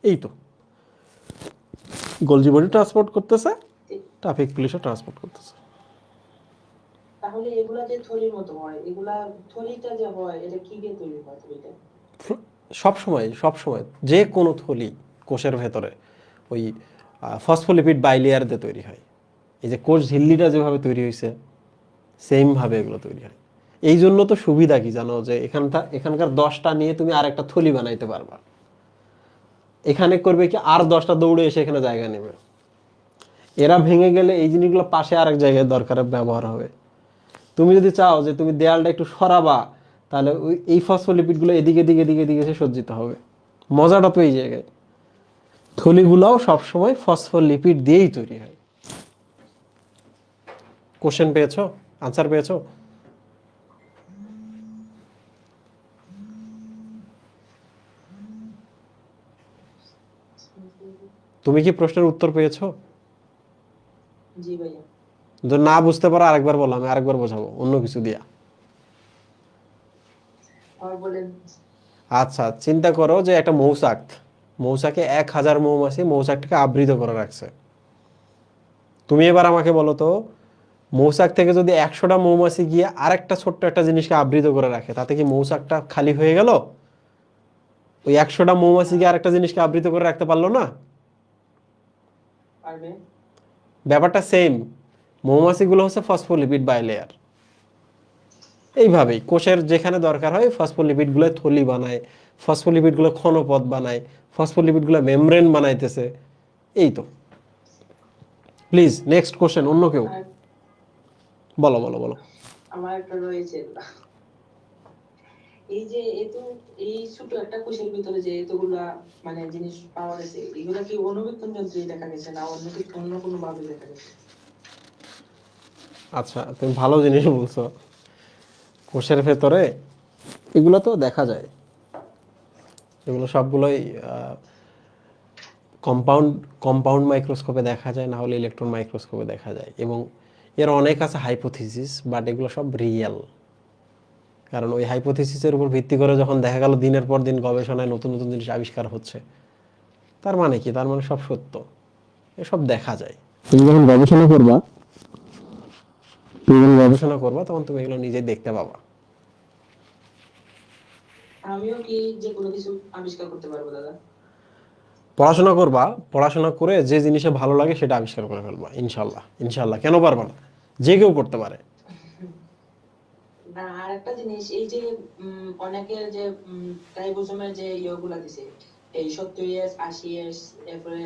এই তো, গোলজি বডি ট্রান্সপোর্ট করতেছে, ট্রাফিক পুলিশও ট্রান্সপোর্ট করতেছে। তাহলে এগুলা যে থলির মতো হয়, এগুলা থলিটা যে হয় এটা কি দিয়ে তৈরি হয় থলিটা? সব সময় সব সময় যে কোনো থলি কোষের ভেতরে ওই ফসফোলিপিড বাইলেয়ার দিয়ে তৈরি হয়। এই যে কোষ ঝিল্লিটা যেভাবে তৈরি হয়েছে সেম ভাবে এগুলো তৈরি হয়। এই জন্য তো সুবিধা কি জানো, যে এখানকার 10টা নিয়ে তুমি আরেকটা থলি বানাইতে পারবা। এখানে করবে কি, আর 10টা দৌড়ে এসে এখানে জায়গা নেবে। এরা ভেঙে গেলে এই জিনিসগুলো পাশে আরেক জায়গায় দরকারে ব্যবহার হবে। তুমি যদি চাও যে তুমি দেয়ালটা একটু সরাবা, তাহলে ওই এই ফসফোলিপিডগুলো এদিকে এদিকে এদিকে এদিকে এসে সজ্জিত হবে। মজাটা তো এই জায়গায়, থলিগুলাও সবসময় ফসফোলিপিড দিয়েই তৈরি হয়। কোশ্চেন পেয়েছো? আনসার পেয়েছো? তুমি কি প্রশ্নের উত্তর পেয়েছো? জি ভাইয়া। যদি না বুঝতে পারো আরেকবার বলো, আমি আরেকবার বোঝাবো অন্য কিছু দিয়া। আর বলেন। আচ্ছা চিন্তা করো যে একটা মৌচাকে 1000 মৌমাছি মৌচাকটাকে আবৃত করে রাখছে। তুমি এবার আমাকে বলো তো, মৌচাক থেকে যদি 100টা মৌমাছি গিয়ে আরেকটা ছোট্ট একটা জিনিসকে আবৃত করে রাখে, তাতে কি মৌচাকটা খালি হয়ে গেল? ওই 100টা মৌমাছি গিয়ে আরেকটা জিনিসকে আবৃত করে রাখতে পারলো না? পারবে। ব্যাপারটা সেম। মৌমাছিগুলো হচ্ছে ফসফোলিপিড বাইলেয়ার। এইভাবেই কোষের যেখানে দরকার হয় ফসফোলিপিডগুলো থলি বানায়, ফসফোলিপিডগুলো ক্ষণপথ বানায়, ফসফোলিপিডগুলো মেমব্রেন বানাইতেছে। এই তো। প্লিজ নেক্সট কোশ্চেন, অন্য কেউ। আর বলো বলো বলো। আমার একটা রয়েছে, এই যে এত, এই ছোট একটা কোষের ভিতরে যে এতগুলা মানে জিনিস পাওয়া গেছে, এগুলা কি অণুবীক্ষণ যন্ত্রে দেখা গেছে না অন্য কোনো ভাবে দেখা গেছে? আচ্ছা তুমি ভালো জিনিস বলছো। কোষের ভেতরে এগুলো তো দেখা যায়, এগুলো সবগুলোই কম্পাউন্ড কম্পাউন্ড মাইক্রোস্কোপে দেখা যায়, না হলে ইলেকট্রন মাইক্রোস্কোপে দেখা যায়। এবং এর অনেক আছে হাইপোথিসিস, বাট এগুলো সব রিয়েল। কারণ ওই হাইপোথিসিসের উপর ভিত্তি করে যখন দেখা গেল দিনের পর দিন গবেষণায় নতুন নতুন জিনিস আবিষ্কার হচ্ছে, তার মানে কি? তার মানে সব সত্য, এসব দেখা যায়। তুমি যখন গবেষণা করবা তখন তুমি এগুলো নিজে দেখতে পাবা। আমিও কি যে কোনো কিছু আবিষ্কার করতে পারবো দাদা? পড়াশোনা করবা, পড়াশোনা করে যে জিনিসে ভালো লাগে সেটা আবিষ্কার করে ফেলবা, ইনশাল্লাহ। ইনশাল্লাহ, কেন পারবা না? যে কেউ করতে পারে। না, আর একটা জিনিস, এই যে অনেকের যে রাইবোজোমের যে ইয়েগুলা দিছে, এই 70S 80S, এরপরে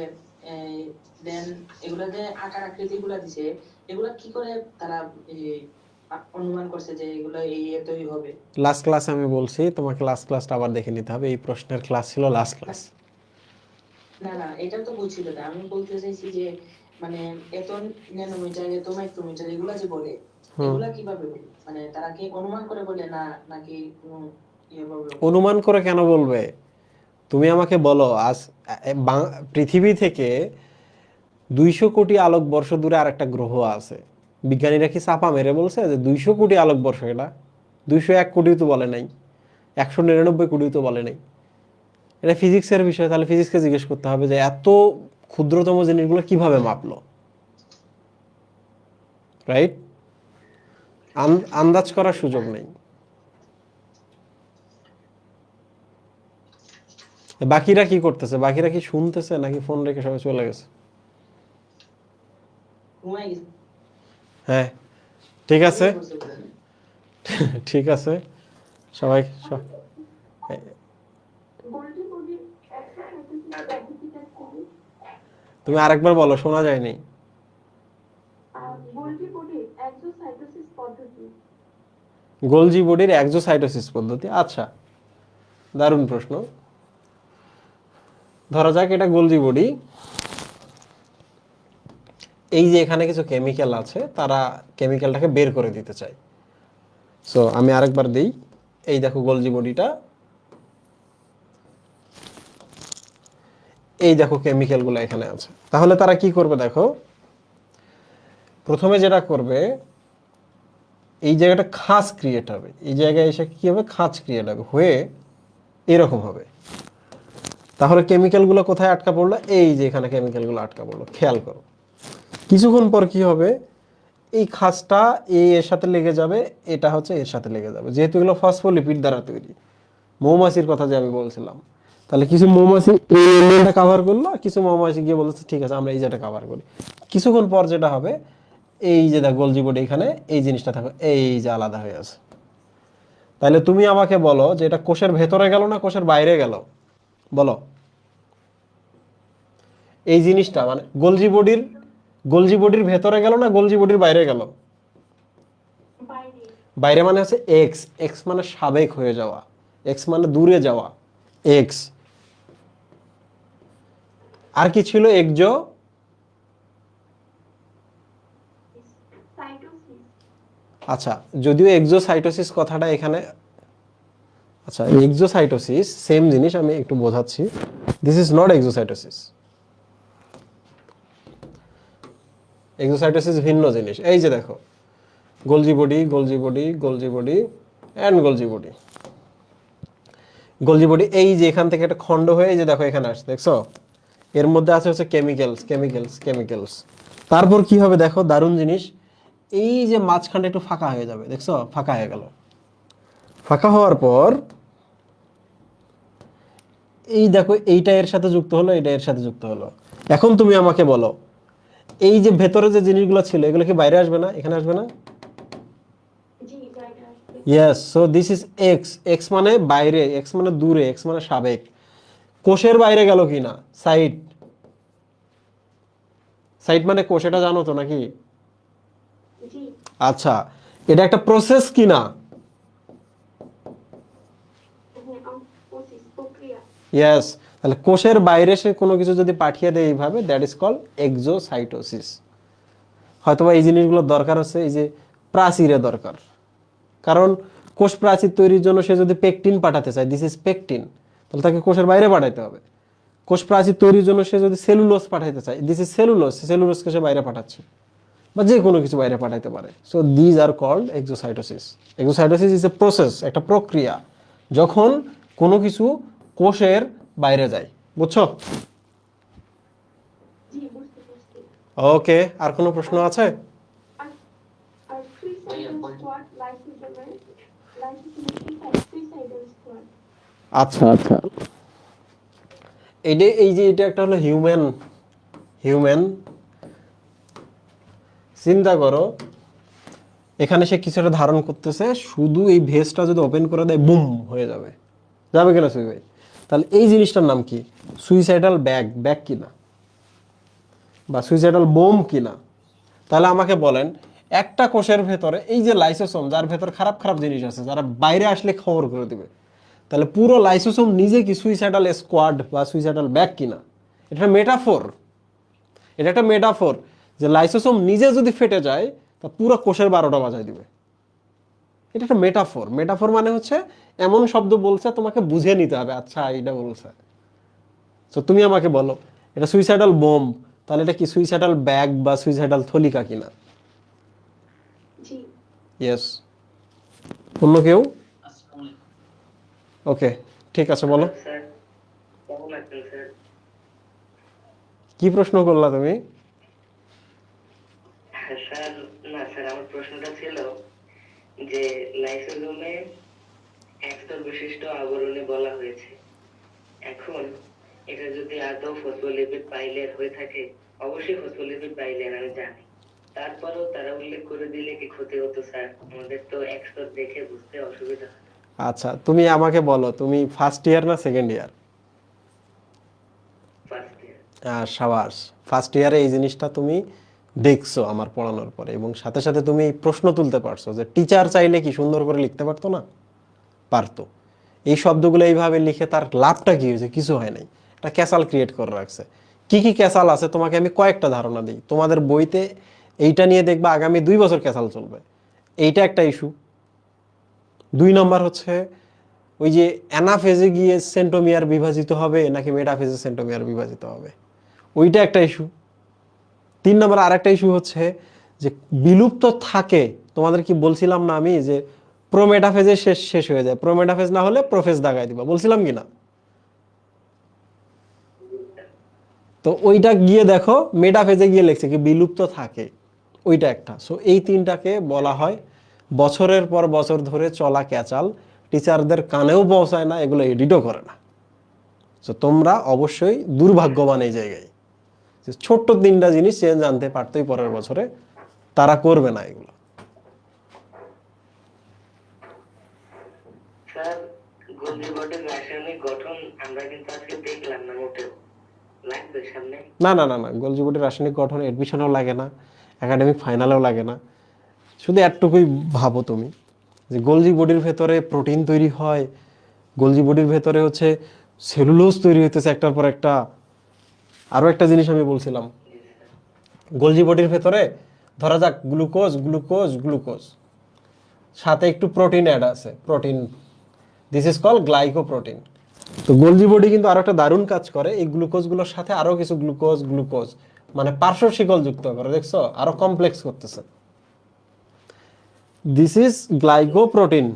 দেন এগুলা যে আকার আকৃতি গুলা দিছে, এগুলা কি করে তারা এই, অনুমান করছে যে এগুলা এই এতই হবে? লাস্ট ক্লাসে আমি বলছি তোমাকে, লাস্ট ক্লাসটা আবার দেখে নিতে হবে। এই প্রশ্নের ক্লাস ছিল লাস্ট ক্লাস। না না, এটা তো বুঝছিল না, আমি বলতে চাইছি যে মানে এত ন্যানোমিটার এত মাইক্রোমিটার এগুলা যে বলে, হুম। এগুলা কিভাবে বলে? মানে তারা কি অনুমান করে বলে না নাকি কোনো ইয়ে ভাবে বলে? অনুমান করে কেন বলবে? তুমি আমাকে বলো, আজ পৃথিবী থেকে 200 কোটি আলোকবর্ষ দূরে আরেকটা গ্রহ আছে। বিজ্ঞানীরা কি চাপা মেরে বলছে যে 200 কোটি আলোকবর্ষ? এটা 201 কোটি তো বলে নাই, 199 কোটি তো বলে নাই। এটা ফিজিক্সের বিষয়, তাহলে ফিজিক্সকে জিজ্ঞেস করতে হবে যে এত ক্ষুদ্রতম জিনিসগুলো কিভাবে মাপলো, রাইট? আন্দাজ করার সুযোগ নেই। বাকিরা কি করতেছে? বাকিরা কি শুনতেছে নাকি ফোন রেখে সবাই চলে গেছে? ঘুমাই গেছে। হ্যাঁ, ঠিক আছে। ঘুমিয়ে পড়ছে বলে। ঠিক আছে সবাই তুমি আরেকবার বলো, শোনা যায়নি। গোলজি বডির এক্সোসাইটোসিস পদ্ধতি। আচ্ছা, দারুণ প্রশ্ন। ধরা যাক এটা গোলজি বডি। এই যে এখানে কিছু কেমিক্যাল আছে, তারা কেমিক্যালটাকে বের করে দিতে চায়। সো আমি আরেকবার দিই। এই দেখো গোলজি বডিটা, এই দেখো কেমিক্যালগুলো এখানে আছে। তাহলে তারা কি করবে দেখো, প্রথমে যেটা করবে, এই জায়গাটা খাঁজ ক্রিয়েট হবে। এই জায়গায় এসে কি হবে? খাঁজ ক্রিয়েট হবে, হয়ে এরকম হবে। তাহলে কেমিক্যালগুলো কোথায় আটকা পড়লো? এই যে এখানে কেমিক্যালগুলো আটকা পড়লো, খেয়াল করো। কিছুক্ষণ পর কি হবে? এই খাঁজটা এর সাথে লেগে যাবে, এটা হচ্ছে এর সাথে লেগে যাবে, যেহেতু এগুলো ফসফোলিপিড দ্বারা তৈরি। মৌমাছির কথা যে আমি বলছিলাম, তাহলে কিছু মৌমাছি এই এলিমেন্টটা কভার করলো, কিছু মৌমাছি গিয়ে বলছে ঠিক আছে আমরা এই যেটা কভার করি। কিছুক্ষণ পর যেটা হবে, এই যে দেখ গোলজি বডি, এখানে এই জিনিসটা থাকবে, এই যে আলাদা হয়ে আছে। তাহলে তুমি আমাকে বলো যে এটা কোষের ভেতরে গেল না কোষের বাইরে গেল? বলো। এই জিনিসটা মানে গোলজি বডির ভেতরে গেল না গোলজি বডির বাইরে গেল? বাইরে মানে হচ্ছে এক্স। এক্স মানে সাবেক হয়ে যাওয়া, এক্স মানে দূরে যাওয়া, এক্স। আর কি ছিল? এক্সো। আচ্ছা, যদিও এক্সোসাইটোসিস কথাটা এখানে, আচ্ছা এক্সোসাইটোসিস সেম জিনিস, আমি একটু বোঝাচ্ছি। This is not exocytosis. Exocytosis ভিন্ন জিনিস। এই যে দেখো Golgi body, Golgi body, Golgi body and Golgi body. Golgi body এই যে এখান থেকে একটা খণ্ড হয়ে এই যে দেখো এখানে আসছে, দেখছো? এর মধ্যে আছে হচ্ছে কেমিক্যালস কেমিক্যালস কেমিক্যালস। তারপর কি হবে দেখো, দারুণ জিনিস, এই যে মাঝখানটা একটু ফাঁকা হয়ে যাবে, দেখছো? ফাঁকা হয়ে গেল। ফাঁকা হওয়ার পর এই দেখো এইটা এর সাথে যুক্ত হলো, এটা এর সাথে যুক্ত হলো। এখন তুমি আমাকে বলো, এই যে ভেতরে যে জিনিসগুলো ছিল এগুলো কি বাইরে আসবে না, এখানে আসবে না? Yes, so this is x. X মানে বাইরে, এক্স মানে দূরে, এক্স মানে সাবেক। কোষের বাইরে গেল কি না? সাইড। সাইড মানে কোষ, এটা জানো তো নাকি? আচ্ছা, এটা একটা প্রসেস কি না? ইয়েস। তাহলে কোষের বাইরে সে কোনো কিছু যদি পাঠিয়ে দেয় এইভাবে, দ্যাট ইজ কল্ড এক্সোসাইটোসিস। হয়তোবা এই জিনিসগুলো দরকার হচ্ছে, এই যে প্রাচীরে দরকার, কারণ কোষ প্রাচীর তৈরির জন্য সে যদি পেকটিন পাঠাতে চায়, দিস ইজ পেকটিন, তাহলে তাকে কোষের বাইরে পাঠাইতে হবে। কোষ প্রাচীর তৈরির জন্য সে যদি সেলুলোজ পাঠাইতে চায়, দিস ইজ সেলুলোজ, সেলুলোজকে সে বাইরে পাঠাচ্ছে, বা যে কোনো কিছু বাইরে পাঠাইতে পারে। So these are called exocytosis. Exocytosis is a process, একটা প্রক্রিয়া, যখন কোনো কিছু কোষের বাইরে যায়। বুঝছো? ওকে, আর কোনো প্রশ্ন আছে? আচ্ছা আচ্ছা, এই যে এটা একটা হলো হিউম্যান। হিউম্যান, চিন্তা করো, এখানে সে কিছুটা ধারণ করতেছে, শুধু এই ভেজটা যদি ওপেন করে দেয় বুম হয়ে যাবে। যাবে কিনা সুই ভাই? তাহলে এই জিনিসটার নাম কি? সুইসাইডাল ব্যাগ, ব্যাগ কিনা, বা সুইসাইডাল বোম কিনা? তাহলে আমাকে বলেন, একটা কোষের ভেতরে এই যে লাইসোসোম, যার ভেতর খারাপ খারাপ জিনিস আছে, যারা বাইরে আসলে খবর করে দিবে, তাহলে পুরো লাইসোসোম নিজে কি সুইসাইডাল স্কোয়াড বা সুইসাইডাল ব্যাগ কিনা? এটা মেটাফোর। এটা একটা মেটাফোর, যে লাইসোসোম নিজে যদি ফেটে যায় তা পুরো কোষের 12টা বাজায় দিবে। এটা একটা মেটাফোর। মেটাফোর মানে হচ্ছে এমন শব্দ বলছে, তোমাকে বুঝে নিতে হবে, আচ্ছা এটা বলছে। তো তুমি আমাকে বলো, এটা সুইসাইডাল বোম, তাহলে এটা কি সুইসাইডাল ব্যাগ বা সুইসাইডাল থলিকা কিনা? ইয়েস। অন্য কেউ? ওকে, ঠিক আছে, বলো। কি প্রশ্ন করলা তুমি? স্যার, না স্যার, আমার প্রশ্নটা ছিল যে লাইসোজোমে একস্তর বিশিষ্ট আবরণী বলা হয়েছে। এখন এটা যদি আদৌ ফসফোলিপিড বাইলেয়ার হয়ে থাকে, অবশ্যই ফসফোলিপিড বাইলেয়ার আমি জানি, তারপরেও তারা উল্লেখ করে দিলে কি ক্ষতি হতো স্যার? আমাদের তো একস্তর দেখে বুঝতে অসুবিধা হয়। আচ্ছা, তুমি আমাকে বলো, তুমি ফার্স্ট ইয়ার না সেকেন্ড ইয়ার? First year. সাবাস। ফার্স্ট ইয়ারে এই জিনিসটা তুমি দেখছো আমার পড়ানোর পরে, এবং সাথে সাথে তুমি প্রশ্ন তুলতে পারছো, যে টিচার চাইলে কি সুন্দর করে লিখতে পারতো না? পারতো। এই শব্দগুলো এইভাবে লিখে তার লাভটা কি হয়েছে? কিছু হয় নাই, একটা ক্যাসাল ক্রিয়েট করে রাখছে। কি কি ক্যাসাল আছে তোমাকে আমি কয়েকটা ধারণা দিই। তোমাদের বইতে এইটা নিয়ে দেখবা আগামী 2 বছর ক্যাসাল চলবে, এইটা একটা ইস্যু। 2 নম্বর হচ্ছে ওই যে অ্যানাফেজে গিয়ে সেন্টোমিয়ার বিভাজিত হবে নাকি মেটাফেজে সেন্টোমিয়ার বিভাজিত হবে, ওইটা একটা ইস্যু। 3 নম্বর আরেকটা ইস্যু হচ্ছে যে বিলুপ্ত থাকে, তোমাদের কি বলছিলাম না আমি যে প্রোমেটাফেজে শেষ শেষ হয়ে যায়, প্রোমেটাফেজ না হলে প্রোফেজ দাগায় দিবা, বলছিলাম কি না? তো ওইটা গিয়ে দেখো মেটাফেজে গিয়ে লিখছে কি বিলুপ্ত থাকে, ওইটা একটা। সো এই 3টাকে বলা হয় বছরের পর বছর ধরে চলা ক্যাচাল, টিচারদের কানেও পৌঁছায় না, এগুলো এডিটও করে না। তো তোমরা অবশ্যই দুর্ভাগ্যবান এই জায়গায়, যে ছোট্ট 3টা জিনিস চেঞ্জ আনতে পারতোই পরের বছরে, তারা করবে না এগুলো। স্যার, গোলজি বডির রাসায়নিক গঠন আমরা কিন্তু আজকে দেখলাম না মোটেও, লাগবে সামনে? না না না না, গোলজি বডির রাসায়নিক গঠন এডমিশনেও লাগে না, একাডেমিক ফাইনালেও লাগে না। শুধু একটুকুই ভাবো তুমি, যে গোলজি বডির ভেতরে প্রোটিন তৈরি হয়, গোলজি বডির ভেতরে হচ্ছে সেলুলোজ তৈরি হইতেছে একটার পর একটা। আরও একটা জিনিস আমি বলছিলাম, গোলজি বডির ভেতরে ধরা যাক গ্লুকোজ গ্লুকোজ গ্লুকোজ, সাথে একটু প্রোটিন অ্যাড আছে, protein, this is call glycoprotein. তো গোলজি বডি কিন্তু আরো একটা দারুণ কাজ করে, এই গ্লুকোজগুলোর সাথে আরো কিছু গ্লুকোজ গ্লুকোজ মানে পার্শ্ব শিকল যুক্ত করে, দেখছো? আরো কমপ্লেক্স করতেছে। This is glycoprotein.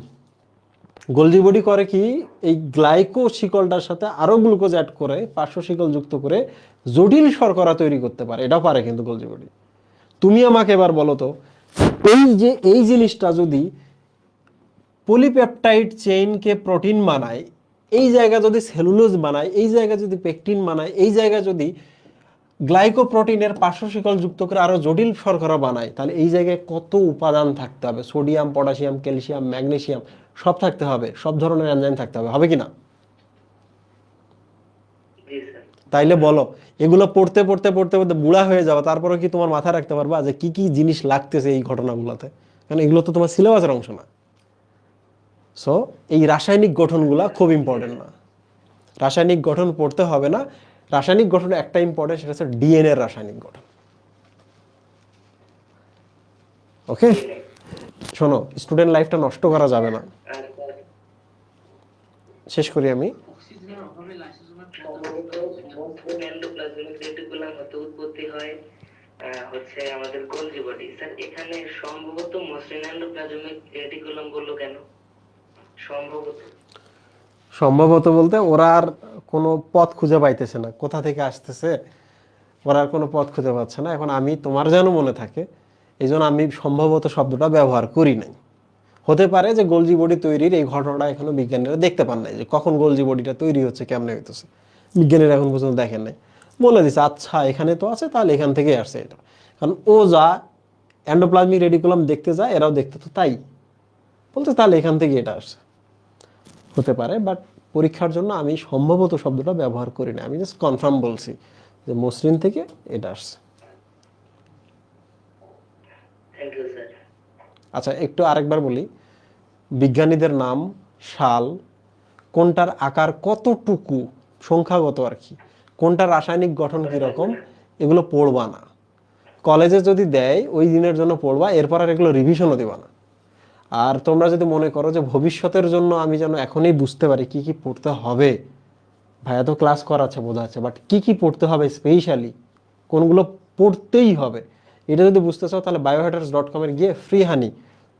Golgi body করে কি, এই গ্লাইকো শিকলটার সাথে আরো গ্লুকোজ অ্যাড করে, পার্শ্ব শিকল যুক্ত করে জটিল শর্করা তৈরি করতে পারে, এটাও পারে কিন্তু গোলজি বডি। তুমি আমাকে এবার বলো তো, এই জিনিসটা যদি পলিপেপটাইড চেইনকে প্রোটিন বানায়, এই জায়গা যদি সেলুলোজ বানায়, এই জায়গা যদি পেকটিন বানায়, এই জায়গা যদি গ্লাইকোপ্রোটিনের পার্শ্ব শিকল যুক্ত করে আরো জটিল শর্করা বানায়, তাহলে এই জায়গায় কত উপাদান থাকতে হবে, সোডিয়াম, পটাশিয়াম, ক্যালসিয়াম, ম্যাগনেসিয়াম সব থাকতে হবে, সব ধরনের এনজাইম থাকতে হবে, হবে কি না? জি স্যার। তাইলে বলো, এগুলো পড়তে পড়তে পড়তে পড়তে বুড়া হয়ে যাবে, তারপরে কি তোমার মাথায় রাখতে পারবা যে কি কি জিনিস লাগতেছে এই ঘটনাগুলোতে? কারণ এগুলো তো তোমার সিলেবাসের অংশ না। সো এই রাসায়নিক গঠনগুলা খুব ইম্পর্টেন্ট না, রাসায়নিক গঠন পড়তে হবে না। রাসায়নিক গঠন একটা ইম্পর্টেন্ট, সেটা হচ্ছে ডিএনএ রাসায়নিক গঠন। ওকে, শোনো, স্টুডেন্ট লাইফটা নষ্ট করা যাবে না। আর স্যার শেষ করি আমি। সম্ভবত মোস্ট এন্ডোপ্লাজমিক রেটিকুলাম হতে উৎপত্তি হয় হচ্ছে আমাদের গোলজি বডি। স্যার এখানে সম্ভবত মোস্ট এন্ডোপ্লাজমিক রেটিকুলাম বললো কেন? সম্ভবত সম্ভবত বলতে ওরা আর কোনো পথ খুঁজে পাইতেছে না, কোথা থেকে আসতেছে, ওরা আর কোনো পথ খুঁজে পাচ্ছে না। এখন আমি তোমার যেন মনে থাকে, এই জন্য আমি সম্ভবত শব্দটা ব্যবহার করি নাই। হতে পারে যে গোলজি বডি তৈরির এই ঘটনাটা এখনো বিজ্ঞানীরা দেখতে পান নাই, যে কখন গোলজি বডিটা তৈরি হচ্ছে, কেমনে হইতেছে, বিজ্ঞানীরা এখন পর্যন্ত দেখেন নাই। বলে দিচ্ছে আচ্ছা এখানে তো আছে, তাহলে এখান থেকেই আসছে এটা। কারণ ও যা এন্ডোপ্লাজমিক রেডিকুলাম দেখতে যায়, এরাও দেখতে তো তাই, বলতে তাহলে এখান থেকে এটা আসছে। হতে পারে, বাট পরীক্ষার জন্য আমি সম্ভবত শব্দটা ব্যবহার করি না, আমি জাস্ট কনফার্ম বলছি যে মসৃণ থেকে এটা আসছে। Thank you sir. আচ্ছা একটু আরেকবার বলি, বিজ্ঞানীদের নাম, সাল, কোনটার আকার কতটুকু, সংখ্যাগত আর কি, কোনটার রাসায়নিক গঠন কীরকম, এগুলো পড়বা না। কলেজে যদি দেয় ওই দিনের জন্য পড়বা, এরপর আর এগুলো রিভিশনও দিবা না। আর তোমরা যদি মনে করো যে ভবিষ্যতের জন্য আমি যেন এখনই বুঝতে পারি কি কি পড়তে হবে, ভাইয়া তো ক্লাস করাচ্ছে বোঝাচ্ছে, বাট কি কি পড়তে হবে স্পেশালি, কোনগুলো পড়তেই হবে, এটা যদি বুঝতে চাও তাহলে biohackers.com এর গিয়ে ফ্রি হানি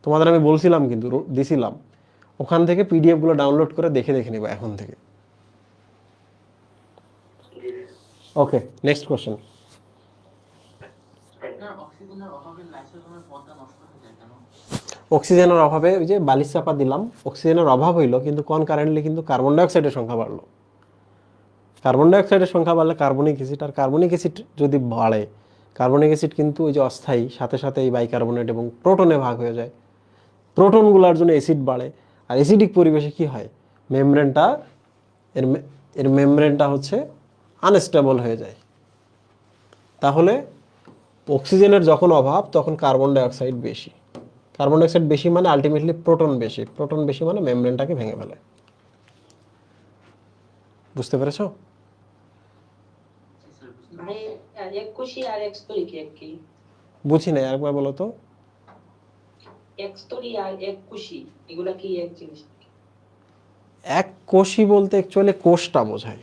তোমাদের আমি বলছিলাম কিন্তু দিছিলাম, ওখান থেকে পিডিএফগুলো ডাউনলোড করে দেখে দেখে নিবা এখন থেকে। জি স্যার। ওকে, নেক্সট কোশ্চেন। অক্সিজেনের অভাবে ওই যে বালিশ চাপা দিলাম, অক্সিজেনের অভাব হইলো, কিন্তু কনকারেন্টলি কিন্তু কার্বন ডাইঅক্সাইডের সংখ্যা বাড়লো। কার্বন ডাইঅক্সাইডের সংখ্যা বাড়লে কার্বনিক অ্যাসিড, আর কার্বনিক অ্যাসিড যদি বাড়ে, কার্বনিক অ্যাসিড কিন্তু ওই যে অস্থায়ী, সাথে সাথে এই বাইকার্বনেট এবং প্রোটনে ভাগ হয়ে যায়, প্রোটনগুলোর জন্য অ্যাসিড বাড়ে। আর অ্যাসিডিক পরিবেশে কি হয়, মেমব্রেনটা এর মেমব্রেনটা হচ্ছে আনস্টেবল হয়ে যায়। তাহলে অক্সিজেনের যখন অভাব তখন কার্বন ডাইঅক্সাইড বেশি, কার্বন ডাইঅক্সাইড বেশি মানে আলটিমেটলি প্রোটন বেশি, প্রোটন বেশি মানে মেমব্রেনটাকে ভেঙে ফেলে। বুঝতে পেরেছো? ভাই এক কোষী আর এক স্তরী কি এক কি? বুঝি না, একবার বলো তো। এক স্তরী আর এক কোষী এগুলা কি এক জিনিস? এক কোষই বলতে অ্যাকচুয়ালি কোষটা বোঝায়,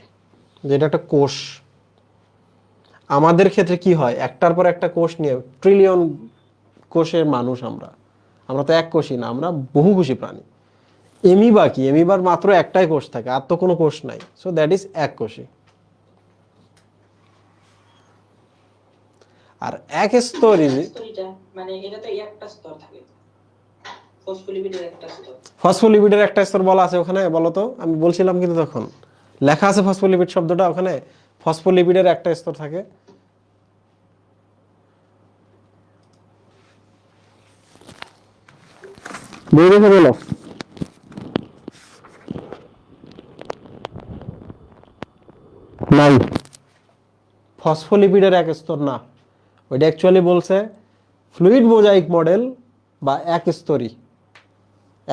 যেটা একটা কোষ। আমাদের ক্ষেত্রে কি হয়, একটার পর একটা কোষ নিয়ে ট্রিলিয়ন কোষের মানুষ আমরা, আমরা তো এক কোষই না, আমরা বহুকোষী প্রাণী। এমিবা কি, এমিবার মাত্র একটাই কোষ থাকে, আর তো কোনো কোষ নাই, সো দ্যাট ইজ এক কোষী। আর এক স্তরী, স্তরীটা মানে এটা তো একটা স্তর থাকে, ফসফোলিপিডের একটা স্তর। ফসফোলিপিডের একটা স্তর বলা আছে ওখানে, বলো তো, আমি বলছিলাম কিন্তু তখন লেখা আছে ফসফোলিপিড শব্দটা ওখানে, ফসফোলিপিডের একটা স্তর থাকে। বলো নাই, ফসফোলিপিডের এক স্তর না, ওইটা অ্যাকচুয়ালি বলছে ফ্লুইড মোজাইক মডেল বা এক স্তরী।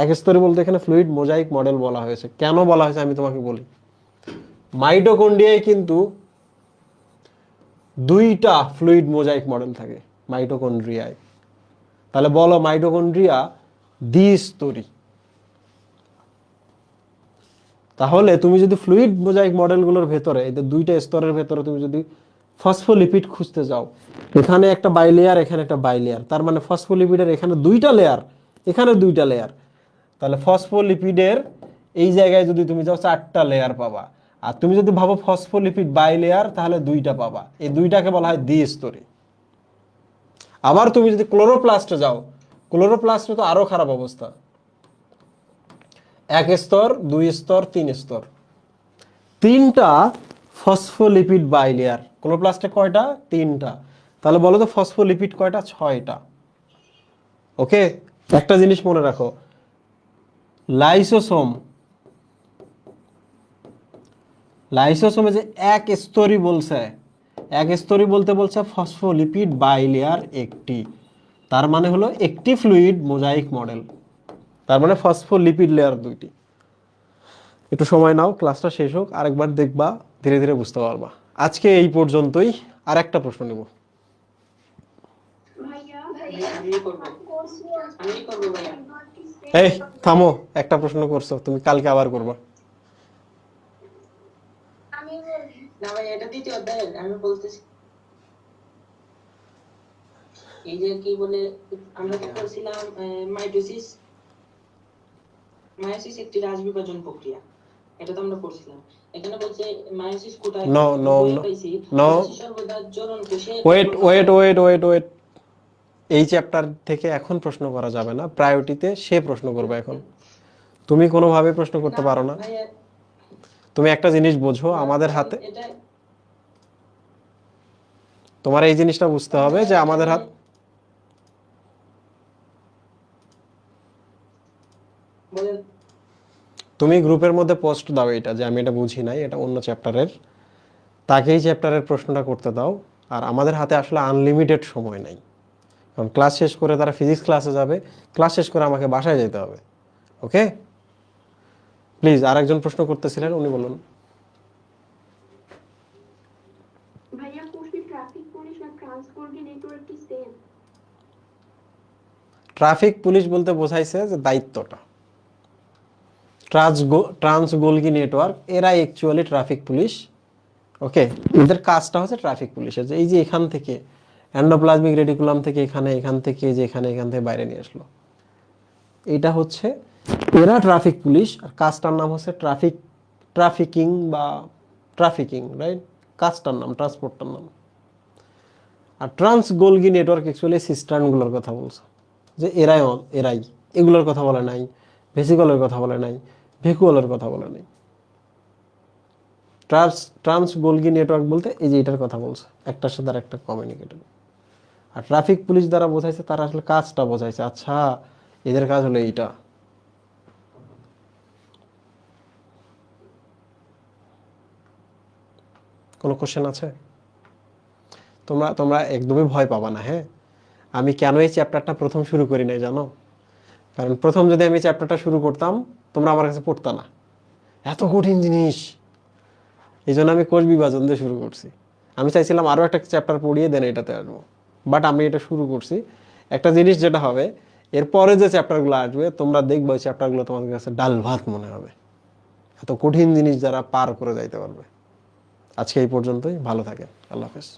এক স্তরী বলতে এখানে ফ্লুইড মোজাইক মডেল বলা হয়েছে। কেন বলা হয়েছে আমি তোমাকে বলি। মাইটোকন্ড্রিয়ায় কিন্তু দুইটা ফ্লুইড মোজাইক মডেল থাকে মাইটোকন্ড্রিয়ায়। তাহলে বলো মাইটোকন্ড্রিয়া দ্বিস্তরী। তাহলে তুমি যদি ফ্লুইড মোজাইক মডেলগুলোর ভেতরে, এদের দুইটা স্তরের ভেতরে তুমি যদি ফসফোলিপিড খুঁজতে যাও, এখানে একটা বাইলেয়ার, এখানে একটা বাইলেয়ার, তার মানে ফসফোলিপিডের এখানে দুইটা লেয়ার, এখানে দুইটা লেয়ার, তাহলে ফসফোলিপিডের এই জায়গায় যদি তুমি যাও 4টা লেয়ার পাবা, আর তুমি যদি ভাবো ফসফোলিপিড বাই লেয়ার তাহলে 2টা পাবা। এই 2টাকে বলা হয় দ্বিস্তরী। আবার তুমি যদি ক্লোরোপ্লাস্টে যাও, ক্লোরোপ্লাস্টে তো আরো খারাপ অবস্থা, 1 স্তর 2 স্তর 3 স্তর, 3টা ফসফোলিপিড বাই লেয়ার। ক্লোরোপ্লাস্টে কয়টা? 3টা। তাহলে বলো তো ফসফোলিপিড কয়টা? 6টা। ওকে, একটা জিনিস মনে রাখো, লাইসোসোম, লাইসোসোমে যে 1 স্তরই বলছে, 1 স্তরই বলতে বলছে ফসফোলিপিড বাই লেয়ার একটি, তার মানে হলো একটি ফ্লুইড মোজাইক মডেল, তার মানে ফসফোলিপিড লেয়ার 2টি। একটু সময় নাও, ক্লাসটা শেষ হোক, আরেকবার দেখবা, ধীরে ধীরে বুঝতে পারবা। আজকে এই পর্যন্তই, আর একটা প্রশ্ন নেব। আমি করবো ভাইয়া। এই থামো, একটা প্রশ্ন করছো তুমি, কালকে আবার করবা। না ভাই, এটা দ্বিতীয় অধ্যায়ের আমি বলতেছি। এই যে কি বলে, আমরা তো করছিলাম মাইটোসিস, মায়োসিস একটি রাজবিভাজন প্রক্রিয়া, এটা তো আমরা করছিলাম। এখানে বলছে মায়োসিস কোথায় নো নো বইয়ে নো পাইছি, নো, মায়োসিস সর্বদা জ্বলন কোষে wait wait wait wait wait, এই চ্যাপ্টার থেকে এখন প্রশ্ন করা যাবে না, প্রায়োরিটিতে সে প্রশ্ন করবে এখন। তুমি কোনোভাবে প্রশ্ন করতে পারো না। ভাইয়া, তুমি একটা জিনিস বোঝো, আমাদের হাতে, এটা তোমার এই জিনিসটা বুঝতে হবে যে আমাদের হাত, বলেন। তুমি গ্রুপের মধ্যে পোস্ট দাও এটা, যে আমি এটা বুঝি নাই, এটা অন্য চ্যাপ্টারের, তাকে এই চ্যাপ্টারের প্রশ্নটা করতে দাও। আর আমাদের হাতে আসলে আনলিমিটেড সময় নাই, কারণ ক্লাস শেষ করে তারা ফিজিক্স ক্লাসে যাবে, ক্লাস শেষ করে আমাকে বাসায় যেতে হবে। ওকে, প্লিজ। আরেকজন প্রশ্ন করতেছিলেন, উনি বলুন। ভাইয়া কোর্সে ট্রাফিক পুলিশ আর ট্রান্সপোর্ট নেটওয়ার্ক কি সেম? ট্রাফিক পুলিশ বলতে বোঝাইছে যে দায়িত্বটা, ট্রান্সগোলগি নেটওয়ার্ক, এরা অ্যাকচুয়ালি ট্রাফিক পুলিশ। ওকে, এদের কাজটা হচ্ছে ট্রাফিক পুলিশের, যে এই যে এখান থেকে এন্ডোপ্লাজমিক রেটিকুলাম থেকে এখানে, এখান থেকে যে এখানে, এখান থেকে বাইরে নিয়ে আসলো, এটা হচ্ছে এরা ট্রাফিক পুলিশ। আর কাজটার নাম হচ্ছে ট্রাফিকিং, রাইট? কাজটার নাম, ট্রান্সপোর্টটার নাম। আর ট্রান্সগোলগি নেটওয়ার্ক অ্যাকচুয়ালি সিস্টার্নগুলোর কথা বলছে, যে এরাই এগুলোর কথা বলে নাই, ভেসিকলের কথা বলে নাই, ভেকুয়ালের কথা বলে নাই। ট্রান্সগোলগি নেটওয়ার্ক বলতে এই যে এটার কথা বলছে, একটার সাথে আর একটা কমিউনিকেটর। আর ট্রাফিক পুলিশ দ্বারা বোঝাইছে, তারা আসলে কাজটা বোঝাইছে, আচ্ছা এদের কাজ হলো এইটা। কোনো কোশ্চেন আছে? তোমরা তোমরা একদমই ভয় পাবা না, হ্যাঁ? আমি কেন এই চ্যাপ্টারটা প্রথম শুরু করি নাই জানো? কারণ প্রথম যদি আমি চ্যাপ্টারটা শুরু করতাম, তোমরা আমার কাছে পড়তা না, এত কঠিন জিনিস। এই জন্য আমি কোষ বিভাজন দিয়ে শুরু করছি। আমি চাইছিলাম আরও একটা চ্যাপ্টার পড়িয়ে দেন এটাতে আসবো, বাট আমি এটা শুরু করছি। একটা জিনিস যেটা হবে, এরপরে যে চ্যাপ্টারগুলো আসবে তোমরা দেখবে ওই চ্যাপ্টারগুলো তোমাদের কাছে ডাল ভাত মনে হবে, এত কঠিন জিনিস যারা পার করে যাইতে পারবে। আজকে এই পর্যন্তই, ভালো থাকেন, আল্লাহ হাফেজ।